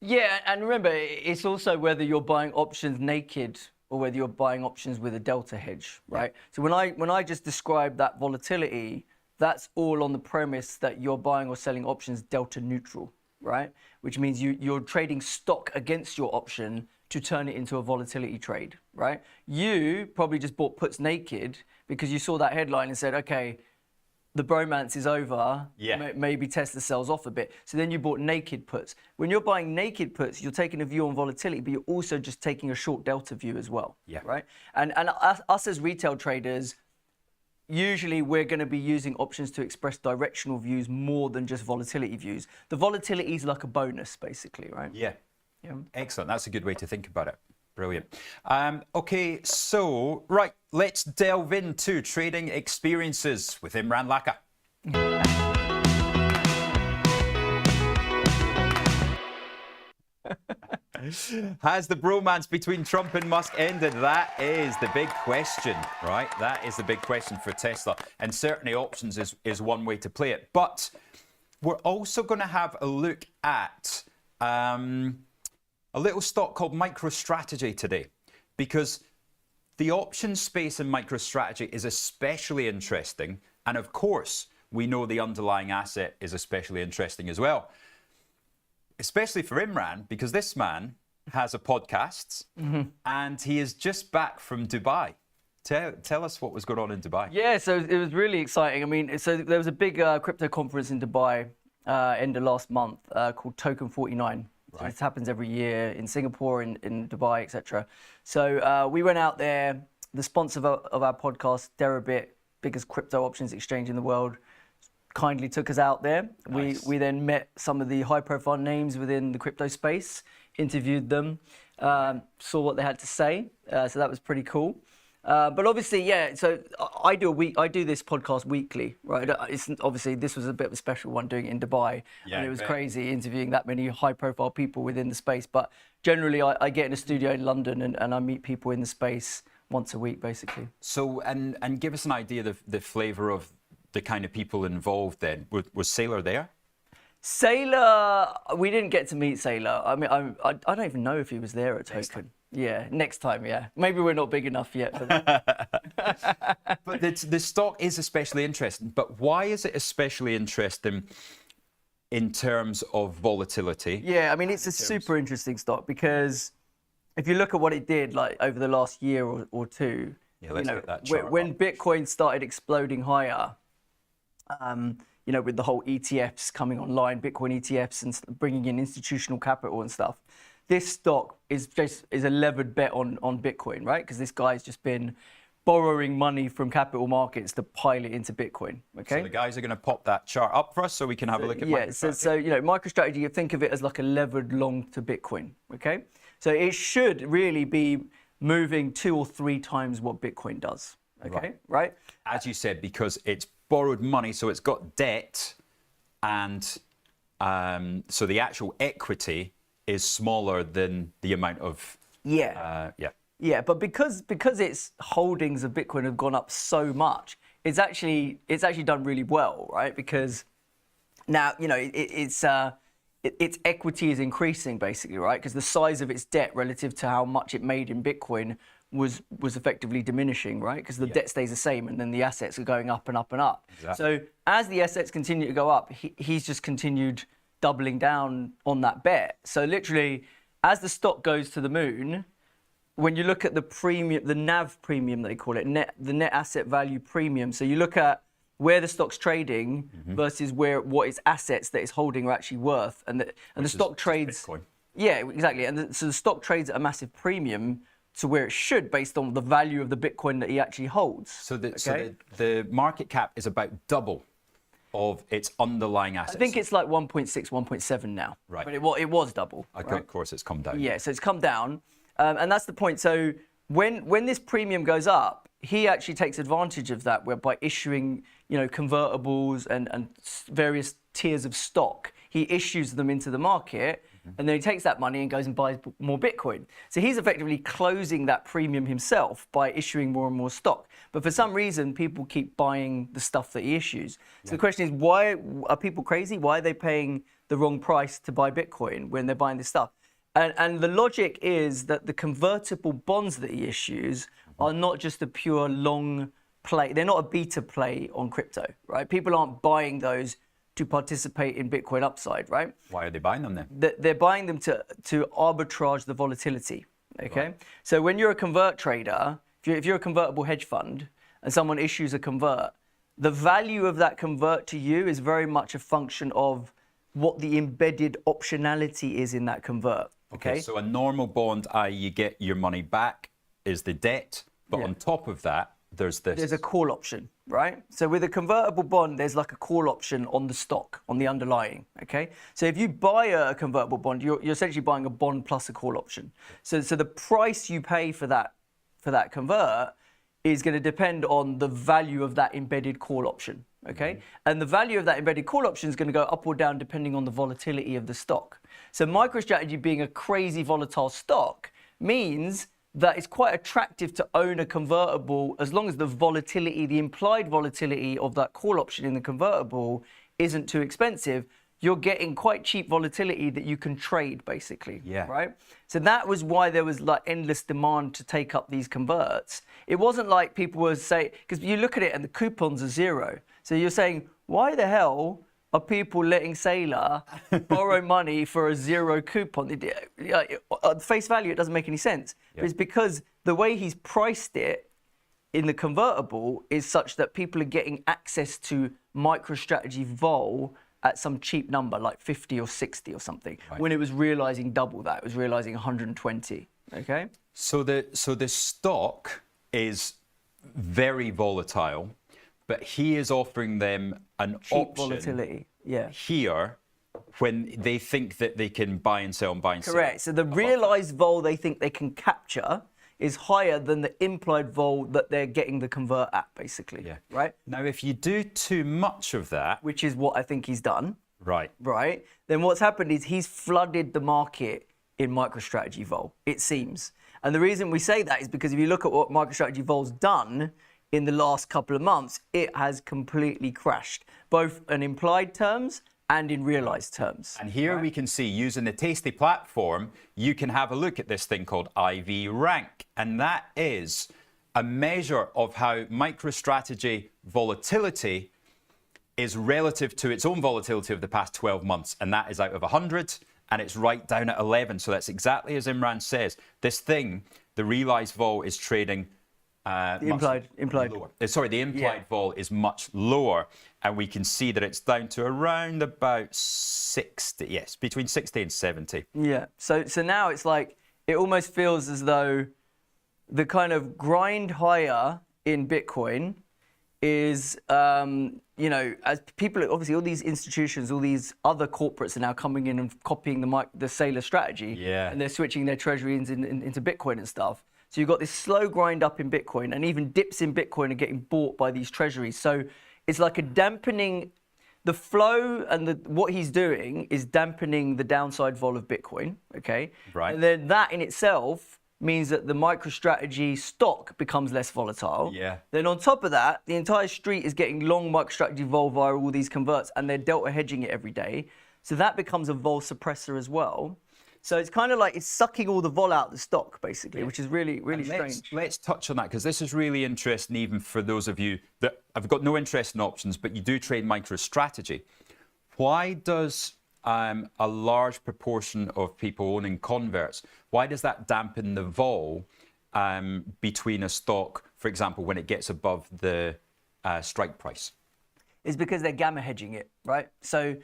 Yeah, and remember, it's also whether you're buying options naked or whether you're buying options with a delta hedge, right? So when I just described that volatility, that's all on the premise that you're buying or selling options delta neutral, right? Which means you're trading stock against your option to turn it into a volatility trade, right? You probably just bought puts naked because you saw that headline and said, okay, the bromance is over, maybe Tesla sells off a bit. So then you bought naked puts. When you're buying naked puts, you're taking a view on volatility, but you're also just taking a short delta view as well, right? And us as retail traders, usually we're going to be using options to express directional views more than just volatility views. The volatility is like a bonus, basically, right? Yeah. Excellent. That's a good way to think about it. Brilliant. Okay, so, right, let's delve into trading experiences with Imran Laka. Has the bromance between Trump and Musk ended? That is the big question, right? That is the big question for Tesla. And certainly options is one way to play it. But we're also going to have a look at a little stock called MicroStrategy today, because the options space in MicroStrategy is especially interesting. And of course, we know the underlying asset is especially interesting as well, especially for Imran, because this man has a podcast and he is just back from Dubai. Tell us what was going on in Dubai. Yeah, so it was really exciting. I mean, so there was a big crypto conference in Dubai end of last month called Token 49. So this happens every year in Singapore, in Dubai, etc. So we went out there. The sponsor of our podcast, Deribit, biggest crypto options exchange in the world, kindly took us out there. Nice. We then met some of the high-profile names within the crypto space, interviewed them, saw what they had to say. So that was pretty cool. But obviously, yeah. So I do this podcast weekly, right? It's obviously this was a bit of a special one, doing it in Dubai, and it was crazy interviewing that many high-profile people within the space. But generally, I get in a studio in London and I meet people in the space once a week, basically. So and give us an idea of the flavour of the kind of people involved. Then was Saylor there? Saylor, we didn't get to meet Saylor. I mean, I don't even know if he was there at Token. Yeah, next time, yeah. Maybe we're not big enough yet for that. But the stock is especially interesting. But why is it especially interesting in terms of volatility? Yeah, I mean, it's a super interesting stock because if you look at what it did like over the last year or two, Yeah, let's get that chart when up. Bitcoin started exploding higher, with the whole ETFs coming online, Bitcoin ETFs and bringing in institutional capital and stuff, this stock is a levered bet on Bitcoin, right? Because this guy's just been borrowing money from capital markets to pile it into Bitcoin. Okay. So the guys are going to pop that chart up for us so we can have a look at MicroStrategy. So MicroStrategy, you think of it as like a levered long to Bitcoin. Okay. So it should really be moving 2 or 3 times what Bitcoin does. Okay. Right. As you said, because it's borrowed money, so it's got debt, and so the actual equity is smaller than the amount of Yeah, but because its holdings of Bitcoin have gone up so much, it's actually done really well, right? Because now its equity is increasing basically, right? Because the size of its debt relative to how much it made in Bitcoin was effectively diminishing, right? Because the debt stays the same, and then the assets are going up and up and up. Exactly. So as the assets continue to go up, he's just continued doubling down on that bet. So literally, as the stock goes to the moon, when you look at the premium, the NAV premium they call it, the net asset value premium. So you look at where the stock's trading versus what its assets that it's holding are actually worth, and the stock trades. Bitcoin. Yeah, exactly. And so the stock trades at a massive premium to where it should, based on the value of the Bitcoin that he actually holds. So the market cap is about double of its underlying assets. I think it's like 1.6, 1.7 now. Right. But it was double. Of course, it's come down. Yeah, so it's come down. And that's the point. So when this premium goes up, he actually takes advantage of that, whereby issuing, convertibles and various tiers of stock, he issues them into the market, and then he takes that money and goes and buys more Bitcoin. So he's effectively closing that premium himself by issuing more and more stock. But for some reason, people keep buying the stuff that he issues. So the question is, why are people crazy? Why are they paying the wrong price to buy Bitcoin when they're buying this stuff? And the logic is that the convertible bonds that he issues are not just a pure long play. They're not a beta play on crypto, right? People aren't buying those to participate in Bitcoin upside, right? Why are they buying them then? They're buying them to arbitrage the volatility, okay? Right. So when you're a convert trader, if you're a convertible hedge fund and someone issues a convert, the value of that convert to you is very much a function of what the embedded optionality is in that convert. Okay. So a normal bond, i.e. you get your money back, is the debt, but on top of that, there's this. There's a call option, right? So with a convertible bond, there's like a call option on the stock, on the underlying, okay? So if you buy a convertible bond, you're essentially buying a bond plus a call option. So the price you pay for that convert is going to depend on the value of that embedded call option, okay? And the value of that embedded call option is going to go up or down depending on the volatility of the stock. So MicroStrategy being a crazy volatile stock means that it's quite attractive to own a convertible as long as the volatility, the implied volatility of that call option in the convertible isn't too expensive. You're getting quite cheap volatility that you can trade, basically. Yeah. Right? So that was why there was like endless demand to take up these converts. It wasn't like people were saying, because you look at it and the coupons are 0. So you're saying, why the hell are people letting Saylor borrow money for a 0 coupon? At face value, it doesn't make any sense. Yeah. But it's because the way he's priced it in the convertible is such that people are getting access to MicroStrategy vol at some cheap number, like 50 or 60 or something, right, when it was realizing double that. It was realizing 120, okay? So the stock is very volatile, but he is offering them an Cheap option volatility, yeah. here when they think that they can buy and sell and buy and sell. Correct. So the realized vol they think they can capture is higher than the implied vol that they're getting the convert at, basically. Yeah. Right? Now, if you do too much of that, Which is what I think he's done. right, Right? Then what's happened is he's flooded the market in MicroStrategy vol, it seems. And the reason we say that is because if you look at what MicroStrategy vol's done in the last couple of months, it has completely crashed, both in implied terms and in realized terms. And here we can see, using the Tasty platform, you can have a look at this thing called IV rank. And that is a measure of how MicroStrategy volatility is relative to its own volatility of the past 12 months. And that is out of 100, and it's right down at 11. So that's exactly as Imran says. This thing, the realized vol, is trading The implied. lower. Sorry, the implied vol is much lower, and we can see that it's down to around about 60. Yes, between 60 and 70. Yeah. So now it's like, it almost feels as though the kind of grind higher in Bitcoin is, you know, as people, obviously all these institutions, all these other corporates are now coming in and copying the Saylor strategy. Yeah. And they're switching their treasuries into Bitcoin and stuff. So you've got this slow grind up in Bitcoin, and even dips in Bitcoin are getting bought by these treasuries. So it's like a dampening, the flow, and what he's doing is dampening the downside vol of Bitcoin, okay? Right. And then that in itself means that the MicroStrategy stock becomes less volatile. Yeah. Then on top of that, the entire street is getting long MicroStrategy vol via all these converts, and they're delta hedging it every day. So that becomes a vol suppressor as well. So it's kind of like it's sucking all the vol out of the stock, basically, which is really, really strange. Let's touch on that, because this is really interesting, even for those of you that have got no interest in options, but you do trade MicroStrategy. Why does a large proportion of people owning converts, why does that dampen the vol between a stock, for example, when it gets above the strike price? It's because they're gamma hedging it, right? So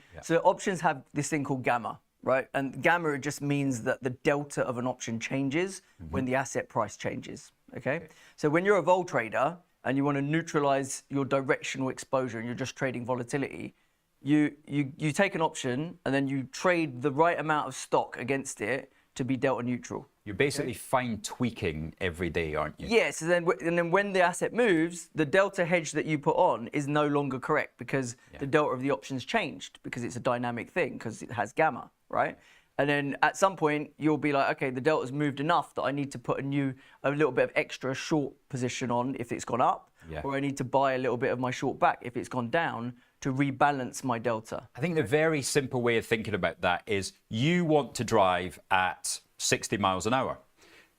options have this thing called gamma. Right, and gamma just means that the delta of an option changes when the asset price changes. Okay, so when you're a vol trader and you want to neutralize your directional exposure and you're just trading volatility, you take an option and then you trade the right amount of stock against it to be delta neutral. You're basically fine tweaking every day, aren't you? Yes, and then when the asset moves, the delta hedge that you put on is no longer correct, because the delta of the option's changed, because it's a dynamic thing, because it has gamma, right? And then at some point you'll be like, okay, the delta's moved enough that I need to put a little bit of extra short position on if it's gone up, or I need to buy a little bit of my short back if it's gone down to rebalance my delta. I think the very simple way of thinking about that is, you want to drive at 60 miles an hour.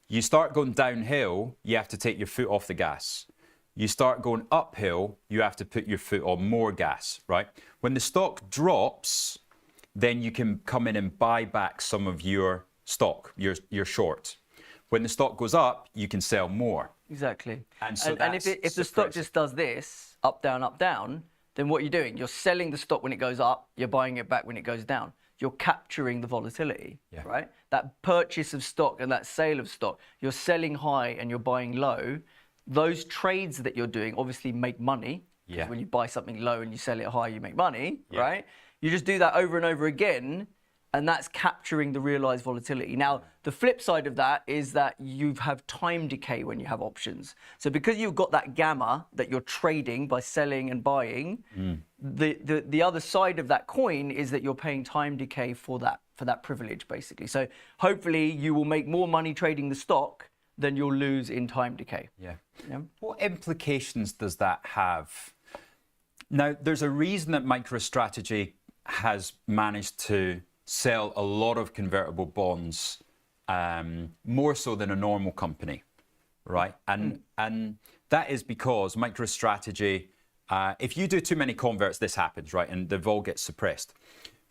You start going downhill, you have to take your foot off the gas. You start going uphill, you have to put your foot on more gas, right? When the stock drops, then you can come in and buy back some of your stock, your short. When the stock goes up, you can sell more. Exactly. And so if the stock just does this, up, down, then what you're doing, you're selling the stock when it goes up, you're buying it back when it goes down. You're capturing the volatility, right? That purchase of stock and that sale of stock, you're selling high and you're buying low. Those trades that you're doing obviously make money. Yeah. When you buy something low and you sell it high, you make money, right? You just do that over and over again, and that's capturing the realized volatility. Now, the flip side of that is that you have time decay when you have options. So because you've got that gamma that you're trading by selling and buying, the other side of that coin is that you're paying time decay for that privilege, basically. So hopefully you will make more money trading the stock than you'll lose in time decay. Yeah. What implications does that have? Now, there's a reason that MicroStrategy has managed to sell a lot of convertible bonds, more so than a normal company, right? And that is because MicroStrategy, if you do too many converts, this happens, right? And the vol gets suppressed.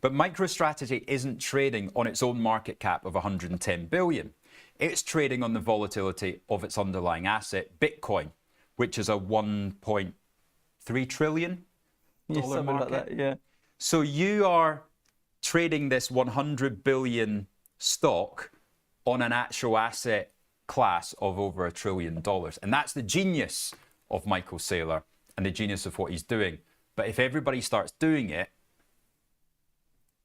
But MicroStrategy isn't trading on its own market cap of 110 billion. It's trading on the volatility of its underlying asset, Bitcoin, which is a 1.3 trillion dollar market. Like that, yeah. So you are trading this 100 billion stock on an actual asset class of over $1 trillion. And that's the genius of Michael Saylor and the genius of what he's doing. But if everybody starts doing it,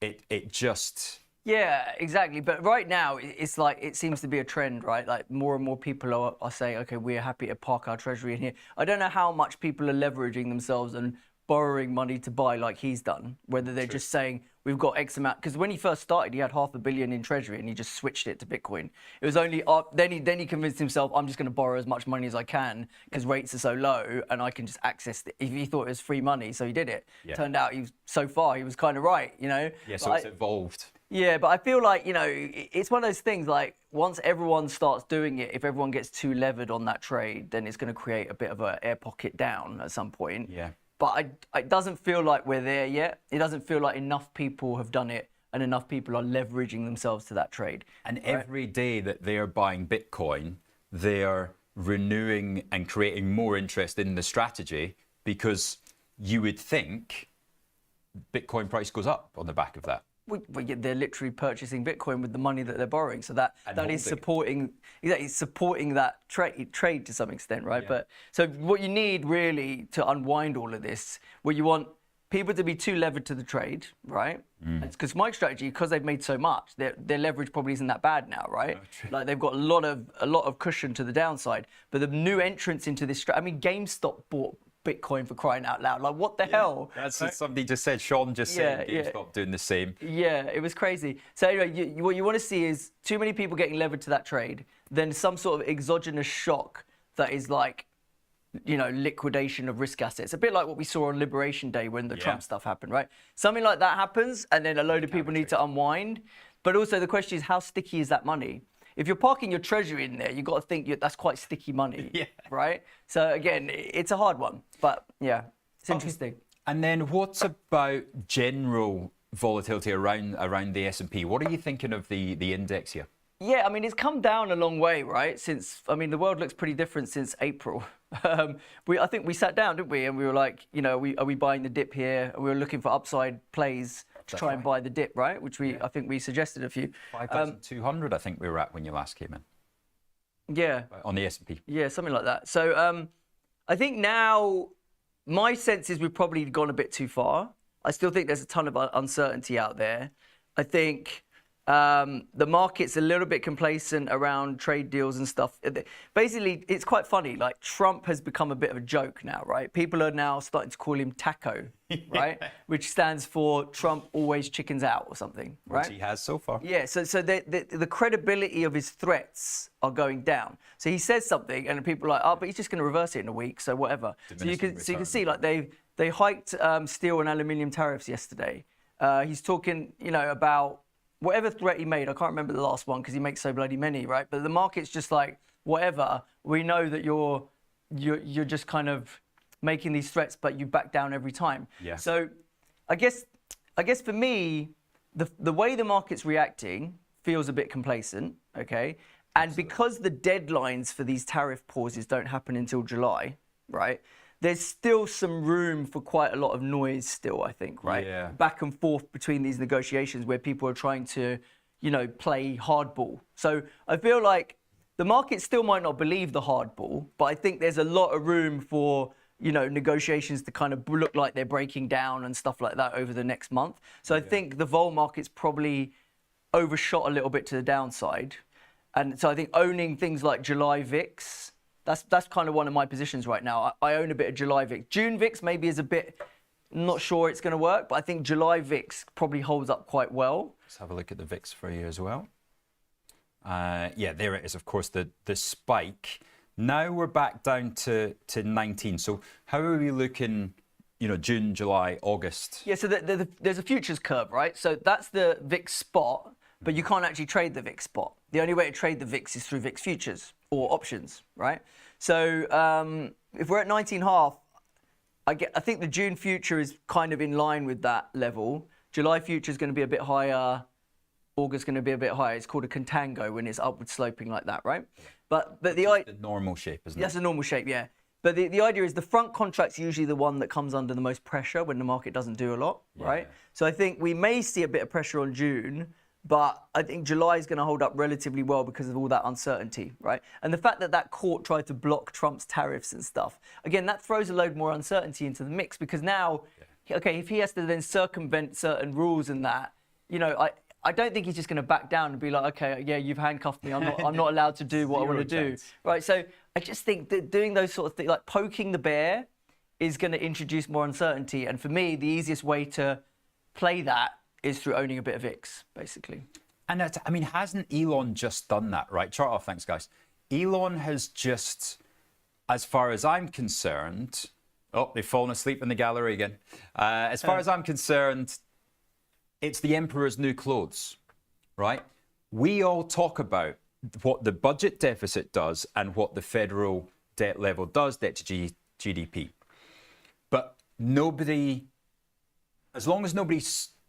it just... Yeah, exactly. But right now, it's like, it seems to be a trend, right? Like more and more people are saying, okay, we're happy to park our treasury in here. I don't know how much people are leveraging themselves and borrowing money to buy like he's done, whether they're just saying we've got X amount. Because when he first started, he had $500 million in treasury and he just switched it to Bitcoin. It was only then he convinced himself, I'm just going to borrow as much money as I can because rates are so low and I can just access it. He thought it was free money, so he did it. Yeah. Turned out he was kind of right, you know. Yeah, so it's evolved. Yeah, but I feel like, you know, it's one of those things like once everyone starts doing it, if everyone gets too levered on that trade, then it's going to create a bit of an air pocket down at some point. Yeah. But it doesn't feel like we're there yet. It doesn't feel like enough people have done it and enough people are leveraging themselves to that trade. And every day that they're buying Bitcoin, they're renewing and creating more interest in the strategy because you would think Bitcoin price goes up on the back of that. Well, they're literally purchasing Bitcoin with the money that they're borrowing, so that is supporting that trade to some extent, right? Yeah. But so what you need really to unwind all of this, what you want people to be too levered to the trade, right? Because my strategy, because they've made so much, their leverage probably isn't that bad now, right? Like they've got a lot of cushion to the downside. But the new entrants into this, I mean, GameStop bought Bitcoin for crying out loud. Like, what the hell? That's what somebody just said. Sean just said GameStop doing the same. Yeah, it was crazy. So anyway, what you want to see is too many people getting levered to that trade, then some sort of exogenous shock that is like, you know, liquidation of risk assets. A bit like what we saw on Liberation Day when the Trump stuff happened, right? Something like that happens, and then a load of people need to unwind. But also the question is, how sticky is that money? If you're parking your treasury in there, you've got to think that's quite sticky money, right? So again, it's a hard one, but yeah, it's interesting. And then what's about general volatility around the S&P? What are you thinking of the index here? Yeah, I mean, it's come down a long way, right? Since, I mean, the world looks pretty different since April. I think we sat down, didn't we? And we were like, you know, are we buying the dip here? And we were looking for upside plays to try and buy the dip, right? Which I think we suggested a few. 5,200, I think we were at when you last came in. Yeah. On the S&P. Yeah, something like that. So I think now my sense is we've probably gone a bit too far. I still think there's a ton of uncertainty out there. I think the market's a little bit complacent around trade deals and stuff. Basically, it's quite funny. Like, Trump has become a bit of a joke now, right? People are now starting to call him TACO, right? Which stands for Trump always chickens out or something, right? Which he has so far. Yeah, so the credibility of his threats are going down. So he says something, and people are like, oh, but he's just going to reverse it in a week, so whatever. So you can see, like, they hiked steel and aluminium tariffs yesterday. He's talking, you know, about whatever threat he made. I can't remember the last one because he makes so bloody many, right? But the market's just like, whatever. We know that you're just kind of making these threats, but you back down every time. Yeah. So I guess for me, the way the market's reacting feels a bit complacent, okay? And because the deadlines for these tariff pauses don't happen until July, right? There's still some room for quite a lot of noise still, I think, right? Yeah. Back and forth between these negotiations where people are trying to, you know, play hardball. So I feel like the market still might not believe the hardball, but I think there's a lot of room for, you know, negotiations to kind of look like they're breaking down and stuff like that over the next month. So I think the vol market's probably overshot a little bit to the downside. And so I think owning things like July VIX, that's kind of one of my positions right now. I own a bit of July VIX. June VIX maybe is a bit, not sure it's going to work, but I think July VIX probably holds up quite well. Let's have a look at the VIX for you as well. Yeah, there it is, of course, the spike. Now we're back down to 19. So how are we looking, you know, June, July, August? Yeah, so there's a futures curve, right? So that's the VIX spot, but you can't actually trade the VIX spot. The only way to trade the VIX is through VIX futures or options, right? So if we're at 19.5, I think the June future is kind of in line with that level. July future is going to be a bit higher. August is going to be a bit higher. It's called a contango when it's upward sloping like that, right? But the normal shape, isn't it? That's a normal shape, yeah. But the idea is the front contract's usually the one that comes under the most pressure when the market doesn't do a lot, right? So I think we may see a bit of pressure on June, but I think July is going to hold up relatively well because of all that uncertainty, right? And the fact that court tried to block Trump's tariffs and stuff, again, that throws a load more uncertainty into the mix because now, okay, if he has to then circumvent certain rules and that, you know, I don't think he's just going to back down and be like, okay, yeah, you've handcuffed me. I'm not allowed to do what I want to do, right? So I just think that doing those sort of things, like poking the bear, is going to introduce more uncertainty. And for me, the easiest way to play that is through owning a bit of VIX, basically. And I mean, hasn't Elon just done that, right? Chart off, thanks, guys. Elon has just, as far as I'm concerned, oh, they've fallen asleep in the gallery again. As far as I'm concerned, it's the emperor's new clothes, right? We all talk about what the budget deficit does and what the federal debt level does, debt to GDP. But nobody, as long as nobody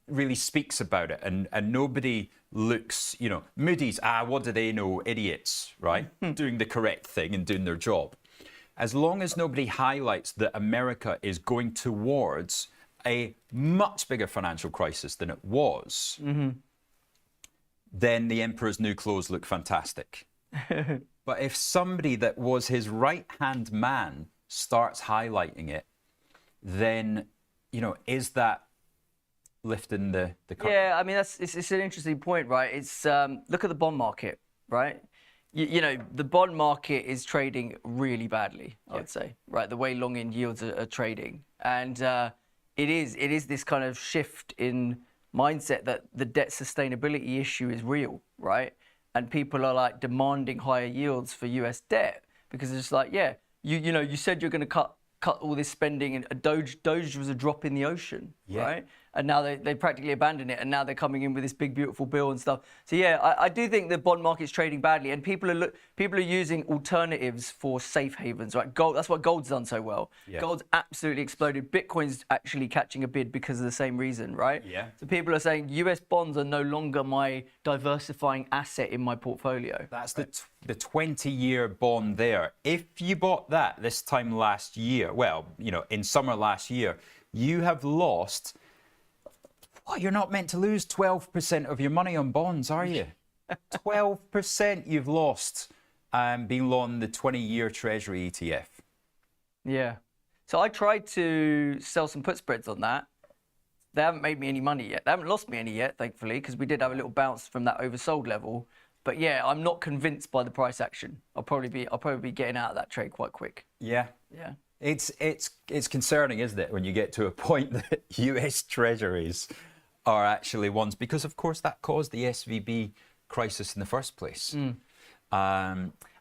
really speaks about it and nobody looks, you know, Moody's, what do they know, idiots, right? Doing the correct thing and doing their job. As long as nobody highlights that America is going towards a much bigger financial crisis than it was, then the emperor's new clothes look fantastic. But if somebody that was his right-hand man starts highlighting it, then, you know, is that lifting the curtain? Yeah, I mean, it's an interesting point, right? It's look at the bond market, right? You know, the bond market is trading really badly, I would say, right? The way long-end yields are trading. And it is this kind of shift in mindset that the debt sustainability issue is real, right? And people are like demanding higher yields for US debt because it's just like, yeah, you know, you said you're going to cut all this spending, and Doge was a drop in the ocean, right? And now they practically abandoned it, and now they're coming in with this big beautiful bill and stuff. So yeah, I do think the bond market's trading badly, and people are using alternatives for safe havens, right? Gold, that's what gold's done so well. Gold's absolutely exploded. Bitcoin's actually catching a bid because of the same reason, right? So people are saying US bonds are no longer my diversifying asset in my portfolio. That's the 20-year bond there. If you bought that this time last year, well, you know, in summer last year, you have lost. Oh, you're not meant to lose 12% of your money on bonds, are you? 12% you've lost being long the 20-year Treasury ETF. Yeah. So I tried to sell some put spreads on that. They haven't made me any money yet. They haven't lost me any yet, thankfully, because we did have a little bounce from that oversold level. But yeah, I'm not convinced by the price action. I'll probably be getting out of that trade quite quick. Yeah. Yeah. It's concerning, isn't it, when you get to a point that US Treasuries are actually ones, because of course that caused the SVB crisis in the first place. I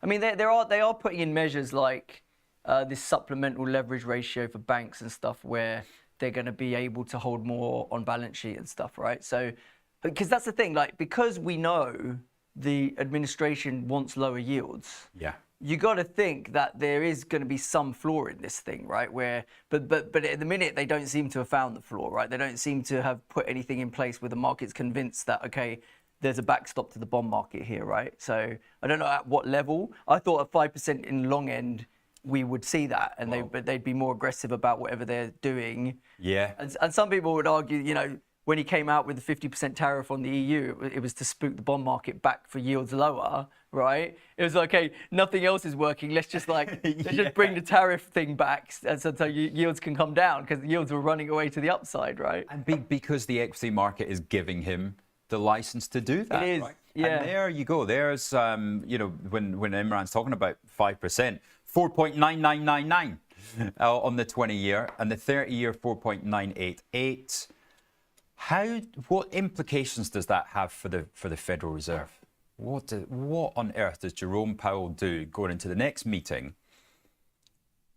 mean, they are putting in measures like this supplemental leverage ratio for banks and stuff, where they're going to be able to hold more on balance sheet and stuff, right? So, because that's the thing, like, because we know the administration wants lower yields. Yeah. You got to think that there is going to be some flaw in this thing, right? Where, but at the minute they don't seem to have found the flaw, right? They don't seem to have put anything in place where the market's convinced that, okay, there's a backstop to the bond market here, right? So I don't know at what level. I thought at 5% in long end we would see that, and they'd be more aggressive about whatever they're doing. Yeah. And some people would argue, you know, when he came out with the 50% tariff on the EU, it was to spook the bond market back for yields lower, right? It was like, okay, nothing else is working. Let's just like, let's just bring the tariff thing back, and so yields can come down, because the yields were running away to the upside, right? And because the equity market is giving him the license to do that. It is, right? yeah. And there you go. There's, you know, when Imran's talking about 5%, 4.9999 on the 20-year, and the 30-year 4.988. What implications does that have for the Federal Reserve? What on earth does Jerome Powell do going into the next meeting,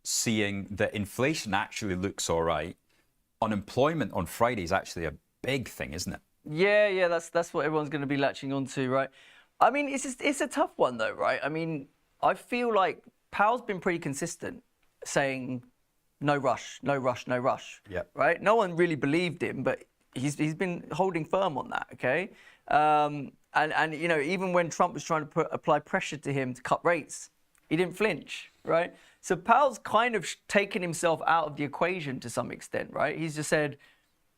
seeing that inflation actually looks all right? Unemployment on Friday is actually a big thing, isn't it? Yeah, that's what everyone's going to be latching onto, right? I mean, it's a tough one though, right? I mean, I feel like Powell's been pretty consistent, saying no rush, no rush, no rush. Yeah. Right? No one really believed him, but he's been holding firm on that, okay? And you know, even when Trump was trying to apply pressure to him to cut rates, he didn't flinch, right? So Powell's kind of taken himself out of the equation to some extent, right? He's just said,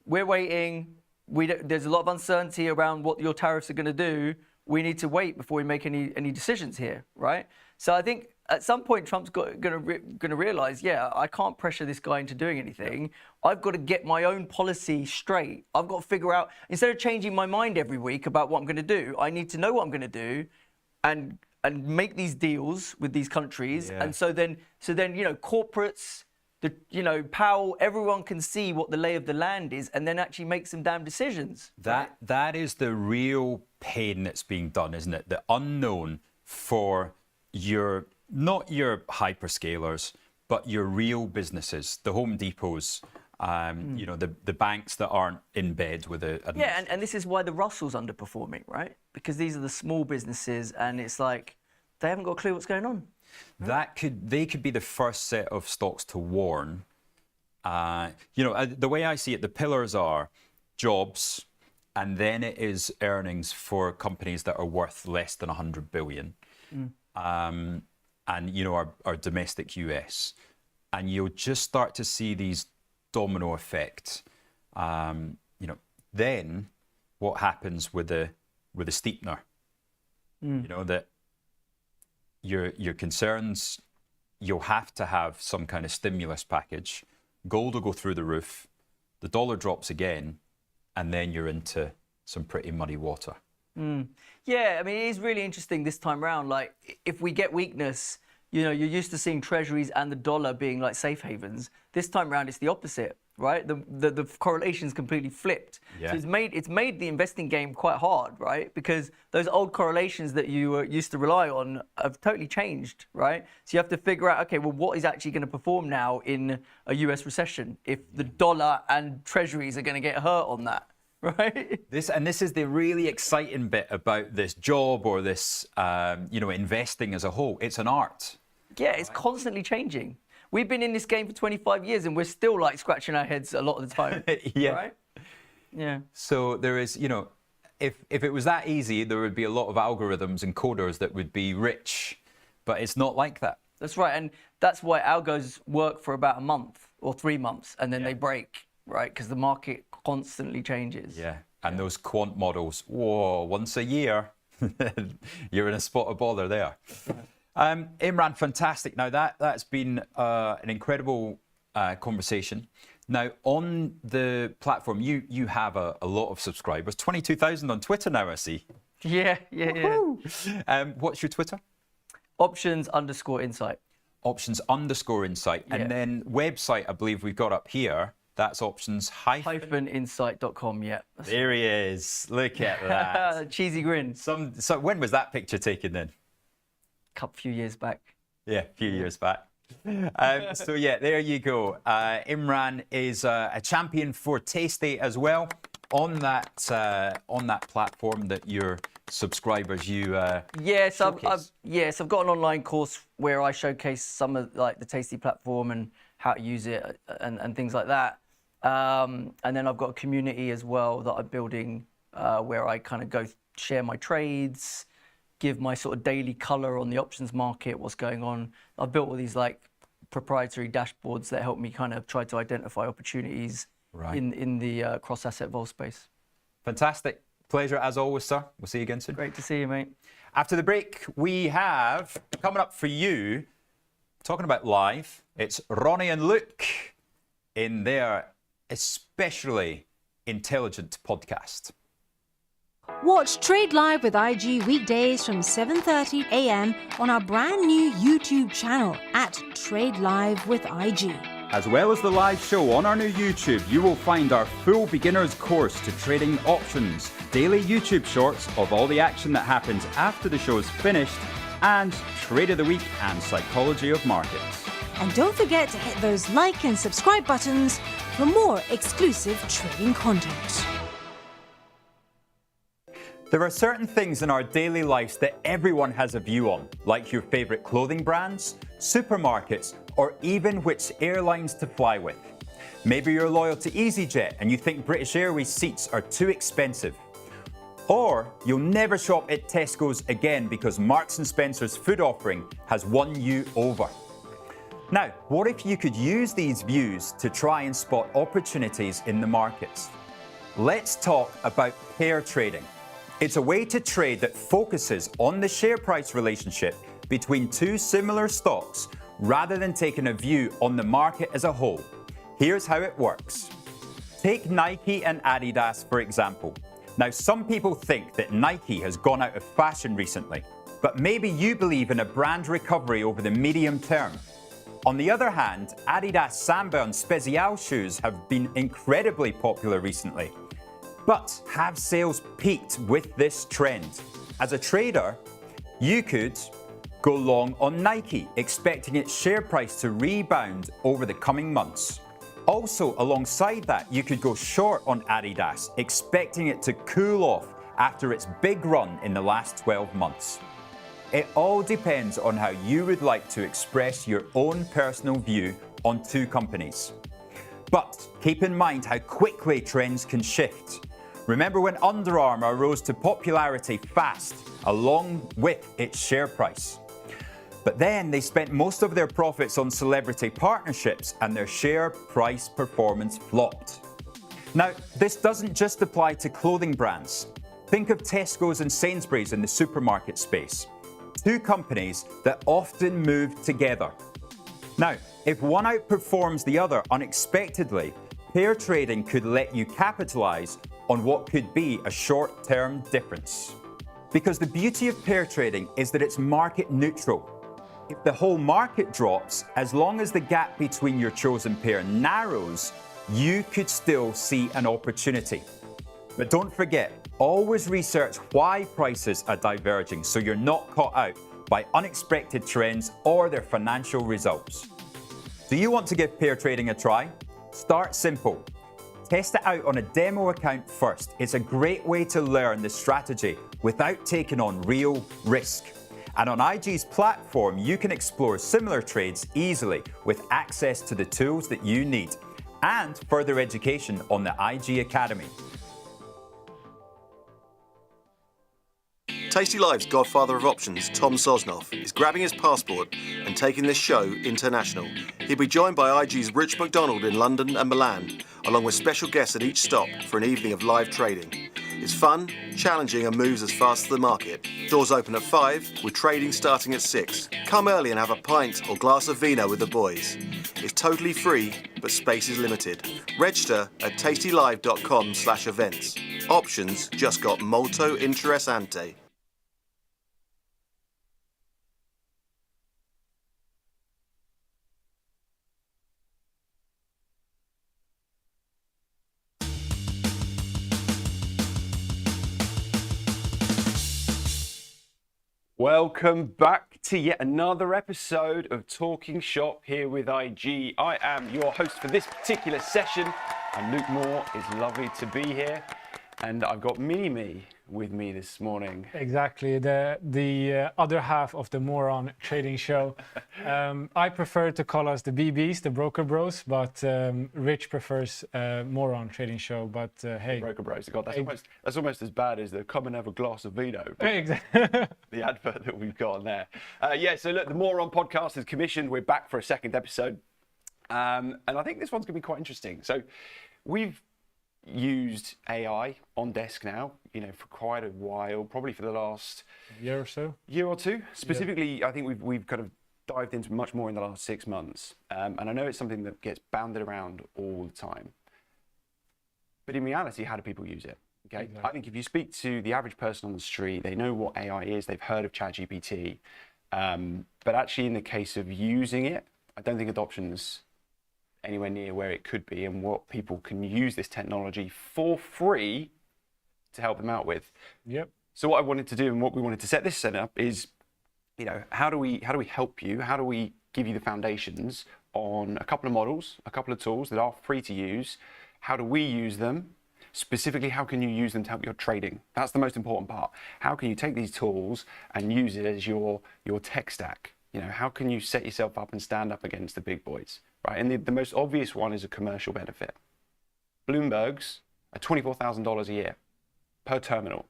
we're waiting. There's a lot of uncertainty around what your tariffs are going to do. We need to wait before we make any decisions here, right? So I think at some point Trump's going to realize, yeah, I can't pressure this guy into doing anything. I've got to get my own policy straight. I've got to figure out, instead of changing my mind every week about what I'm going to do, I need to know what I'm going to do, and make these deals with these countries. Yeah. And so then you know, corporates, Powell, everyone can see what the lay of the land is and then actually make some damn decisions. That is the real pain that's being done, isn't it? The unknown for not your hyperscalers, but your real businesses, the Home Depots, the banks that aren't in bed with a... Yeah, and this is why the Russell's underperforming, right? Because these are the small businesses and it's like, they haven't got a clue what's going on. They could be the first set of stocks to warn. The way I see it, the pillars are jobs, and then it is earnings for companies that are worth less than 100 billion, and our domestic US, and you'll just start to see these domino effect. Then what happens with the steepener? That your concerns, you'll have to have some kind of stimulus package. Gold will go through the roof, the dollar drops again, and then you're into some pretty muddy water. Yeah, I mean, it is really interesting this time round. Like, if we get weakness, you're used to seeing treasuries and the dollar being like safe havens. This time round, it's the opposite, right? The correlation's completely flipped. Yeah. So it's made the investing game quite hard, right? Because those old correlations that you used to rely on have totally changed, right? So you have to figure out, okay, well, what is actually going to perform now in a US recession if the dollar and treasuries are going to get hurt on that? Right. This is the really exciting bit about this job or this, investing as a whole. It's an art. Yeah, it's constantly changing. We've been in this game for 25 years and we're still like scratching our heads a lot of the time. Yeah. Right? Yeah. So there is, if it was that easy, there would be a lot of algorithms and coders that would be rich, but it's not like that. That's right. And that's why algos work for about a month or 3 months and then they break, right? Because the market constantly changes. Yeah. And those quant models, once a year, you're in a spot of bother there. Imran, fantastic. Now that's been an incredible conversation. Now on the platform, you have a lot of subscribers, 22,000 on Twitter now, I see. Yeah. What's your Twitter? Options_insight. Options_insight. Yeah. And then website, I believe we've got up here. That's options-insight.com, yeah. There he is. Look at that. Cheesy grin. So when was that picture taken then? Few years back. Yeah, a few years back. So yeah, there you go. Imran is a champion for Tasty as well on that platform that your subscribers Yes, showcase. I've got an online course where I showcase some of like the Tasty platform and how to use it and things like that. And then I've got a community as well that I'm building where I kind of go share my trades, give my sort of daily color on the options market, what's going on. I've built all these like proprietary dashboards that help me kind of try to identify opportunities in the cross-asset vol space. Fantastic. Pleasure as always, sir. We'll see you again soon. Great to see you, mate. After the break, we have coming up for you, talking about live, it's Ronnie and Luke in their especially intelligent podcast. Watch Trade Live with IG weekdays from 7:30 a.m. on our brand new YouTube channel at Trade Live with IG. As well as the live show on our new YouTube, you will find our full beginner's course to trading options, daily YouTube shorts of all the action that happens after the show's finished, and Trade of the Week and Psychology of Markets. And don't forget to hit those like and subscribe buttons for more exclusive trading content. There are certain things in our daily lives that everyone has a view on, like your favorite clothing brands, supermarkets, or even which airlines to fly with. Maybe you're loyal to EasyJet and you think British Airways seats are too expensive. Or you'll never shop at Tesco's again because Marks & Spencer's food offering has won you over. Now, what if you could use these views to try and spot opportunities in the markets? Let's talk about pair trading. It's a way to trade that focuses on the share price relationship between two similar stocks rather than taking a view on the market as a whole. Here's how it works. Take Nike and Adidas, for example. Now, some people think that Nike has gone out of fashion recently, but maybe you believe in a brand recovery over the medium term. On the other hand, Adidas Samba and Spezial shoes have been incredibly popular recently. But have sales peaked with this trend? As a trader, you could go long on Nike, expecting its share price to rebound over the coming months. Also, alongside that, you could go short on Adidas, expecting it to cool off after its big run in the last 12 months. It all depends on how you would like to express your own personal view on two companies. But keep in mind how quickly trends can shift. Remember when Under Armour rose to popularity fast, along with its share price. But then they spent most of their profits on celebrity partnerships and their share price performance flopped. Now, this doesn't just apply to clothing brands. Think of Tesco's and Sainsbury's in the supermarket space. Two companies that often move together. Now, if one outperforms the other unexpectedly, pair trading could let you capitalize on what could be a short-term difference. Because the beauty of pair trading is that it's market neutral. If the whole market drops, as long as the gap between your chosen pair narrows, you could still see an opportunity. But don't forget, always research why prices are diverging so you're not caught out by unexpected trends or their financial results. Do you want to give pair trading a try? Start simple. Test it out on a demo account first. It's a great way to learn the strategy without taking on real risk. And on IG's platform, you can explore similar trades easily with access to the tools that you need and further education on the IG Academy. Tasty Live's godfather of options, Tom Sosnoff, is grabbing his passport and taking this show international. He'll be joined by IG's Rich McDonald in London and Milan, along with special guests at each stop for an evening of live trading. It's fun, challenging and moves as fast as the market. Doors open at 5, with trading starting at 6. Come early and have a pint or glass of vino with the boys. It's totally free, but space is limited. Register at tastylive.com/events. Options just got molto interessante. Welcome back to yet another episode of Talking Shop here with IG. I am your host for this particular session, and Luke Moore is lovely to be here. And I've got Mini-Me with me this morning. Exactly, the other half of the Moron Trading Show. I prefer to call us the BBs, the Broker Bros, but Rich prefers Moron Trading Show. But hey, Broker Bros. God, that's almost as bad as the come and have a glass of vino. Exactly. The advert that we've got on there. Yeah, so look, the Moron podcast is commissioned. We're back for a second episode, and I think this one's going to be quite interesting. So we've used AI on desk now, for quite a while, probably for the last year or two. Specifically, yeah. I think we've kind of dived into much more in the last 6 months, and I know it's something that gets bounded around all the time. But in reality, how do people use it? Okay, exactly. I think if you speak to the average person on the street, they know what AI is. They've heard of ChatGPT, but actually, in the case of using it, I don't think adoption's anywhere near where it could be, and what people can use this technology for free to help them out with. Yep. So what I wanted to do, and what we wanted to set this set up is, how do we help you? How do we give you the foundations on a couple of models, a couple of tools that are free to use? How do we use them? Specifically, how can you use them to help your trading? That's the most important part. How can you take these tools and use it as your tech stack? How can you set yourself up and stand up against the big boys? Right, and the most obvious one is a commercial benefit. Bloomberg's are $24,000 a year per terminal.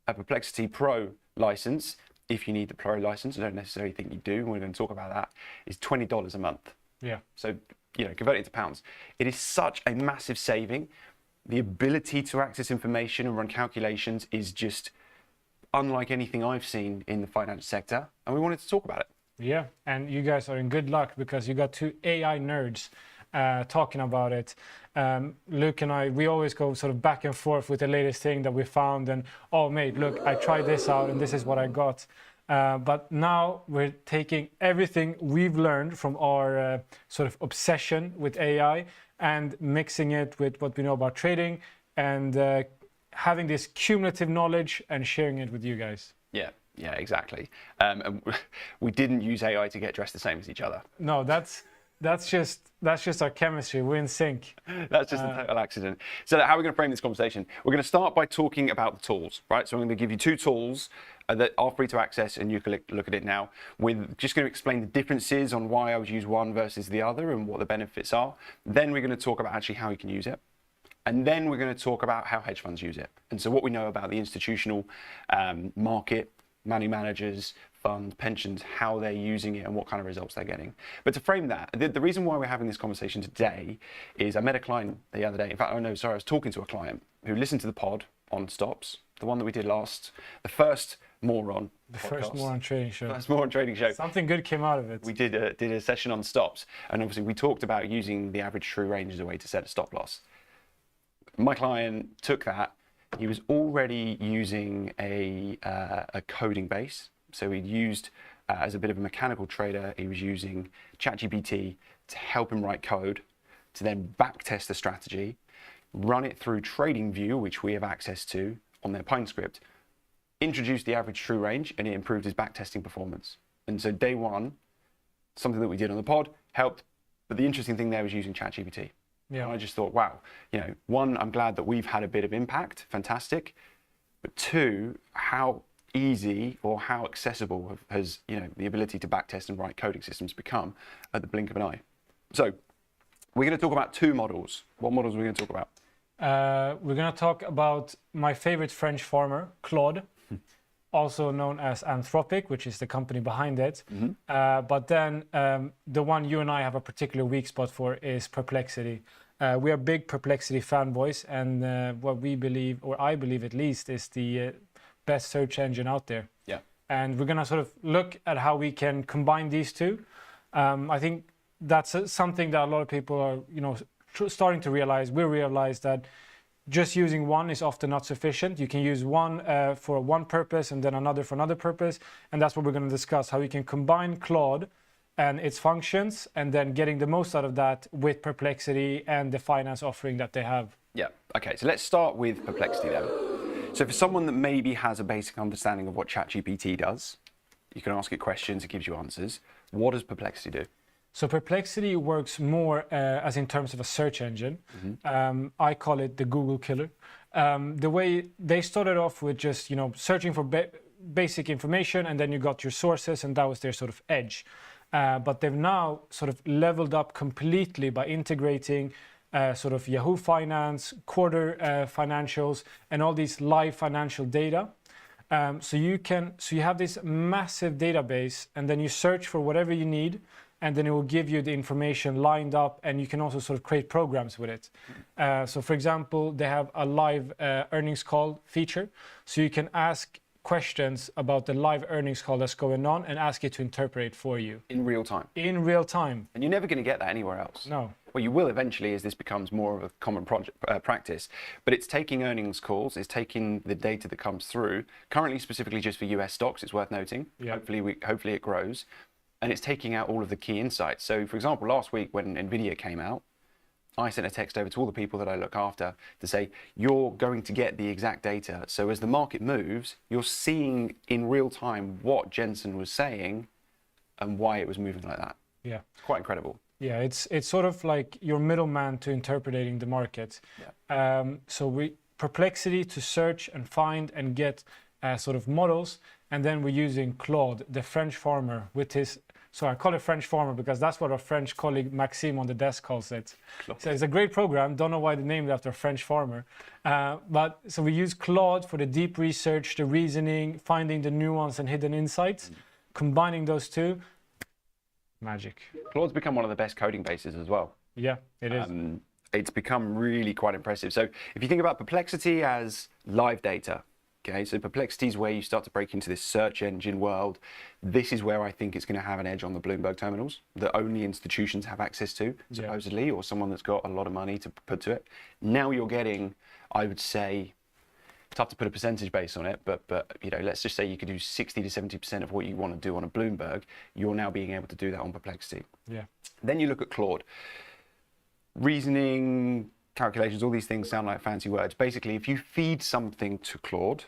A Perplexity Pro license, if you need the Pro license, I don't necessarily think you do, we're going to talk about that, is $20 a month. Yeah. So, convert it into pounds. It is such a massive saving. The ability to access information and run calculations is just unlike anything I've seen in the finance sector, and we wanted to talk about it. Yeah, and you guys are in good luck because you got two AI nerds talking about it. Luke and I, we always go sort of back and forth with the latest thing that we found, and oh mate, look, I tried this out and this is what I got. But now we're taking everything we've learned from our sort of obsession with AI and mixing it with what we know about trading and having this cumulative knowledge and sharing it with you guys. Yeah, exactly. And we didn't use AI to get dressed the same as each other. No, that's just our chemistry. We're in sync. That's just a total accident. So how are we going to frame this conversation? We're going to start by talking about the tools, right? So I'm going to give you 2 tools that are free to access, and you can look at it now. We're just going to explain the differences on why I would use one versus the other and what the benefits are. Then we're going to talk about actually how you can use it. And then we're going to talk about how hedge funds use it. And so what we know about the institutional market, money managers, funds, pensions, how they're using it and what kind of results they're getting. But to frame that, the reason why we're having this conversation today is I met a client the other day. In fact, I was talking to a client who listened to the pod on stops, the one that we did last, the first Moron podcast. First Moron trading show. First Moron trading show. Something good came out of it. We did a session on stops, and obviously we talked about using the average true range as a way to set a stop loss. My client took that. He was already using a coding base. So he'd used, as a bit of a mechanical trader, he was using ChatGPT to help him write code, to then backtest the strategy, run it through TradingView, which we have access to on their Pine script, introduce the average true range, and it improved his backtesting performance. And so day one, something that we did on the pod helped. But the interesting thing there was using ChatGPT. Yeah. And I just thought, wow, one, I'm glad that we've had a bit of impact, fantastic. But 2, how easy or how accessible has the ability to backtest and write coding systems become at the blink of an eye. So we're going to talk about 2 models. What models are we going to talk about? We're going to talk about my favorite French farmer, Claude, also known as Anthropic, which is the company behind it. But then the one you and I have a particular weak spot for is Perplexity. We are big Perplexity fanboys, and what we believe, or I believe at least, is the best search engine out there. Yeah. And we're going to sort of look at how we can combine these two. I think that's something that a lot of people are, starting to realize. We realize that just using one is often not sufficient. You can use one for one purpose and then another for another purpose. And that's what we're going to discuss, how we can combine Claude and its functions and then getting the most out of that with Perplexity and the finance offering that they have. Yeah, okay, so let's start with Perplexity then. So for someone that maybe has a basic understanding of what ChatGPT does, you can ask it questions, it gives you answers. What does Perplexity do? So Perplexity works more as in terms of a search engine. I call it the Google killer. The way they started off with just searching for basic information, and then you got your sources, and that was their sort of edge. But they've now sort of leveled up completely by integrating sort of Yahoo Finance, quarter financials, and all these live financial data. So you have this massive database, and then you search for whatever you need, and then it will give you the information lined up, and you can also sort of create programs with it. So for example, they have a live earnings call feature. So you can ask questions about the live earnings call that's going on and ask it to interpret it for you. In real time. In real time. And you're never going to get that anywhere else. No. Well, you will eventually as this becomes more of a common practice. But it's taking earnings calls, it's taking the data that comes through, currently specifically just for US stocks, it's worth noting. Yeah. Hopefully it grows. And it's taking out all of the key insights. So for example, last week when NVIDIA came out, I sent a text over to all the people that I look after to say, you're going to get the exact data. So as the market moves, you're seeing in real time what Jensen was saying and why it was moving like that. Yeah. It's quite incredible. Yeah, it's sort of like your middleman to interpreting the market. Yeah. So Perplexity to search and find and get sort of models. And then we're using Claude, the French farmer, with his... So I call it French farmer because that's what our French colleague Maxime on the desk calls it. So it's a great program. Don't know why they named it after a French farmer. But so we use Claude for the deep research, the reasoning, finding the nuance and hidden insights, combining those two. Magic. Claude's become one of the best coding bases as well. Yeah, it is. It's become really quite impressive. So if you think about Perplexity as live data, okay, so Perplexity is where you start to break into this search engine world. This is where I think it's going to have an edge on the Bloomberg terminals that only institutions have access to, supposedly, or someone that's got a lot of money to put to it. Now you're getting, I would say, tough to put a percentage base on it, but you know, let's just say you could do 60 to 70% of what you want to do on a Bloomberg. You're now being able to do that on Perplexity. Yeah. Then you look at Claude. Reasoning, calculations, all these things sound like fancy words. Basically, if you feed something to Claude,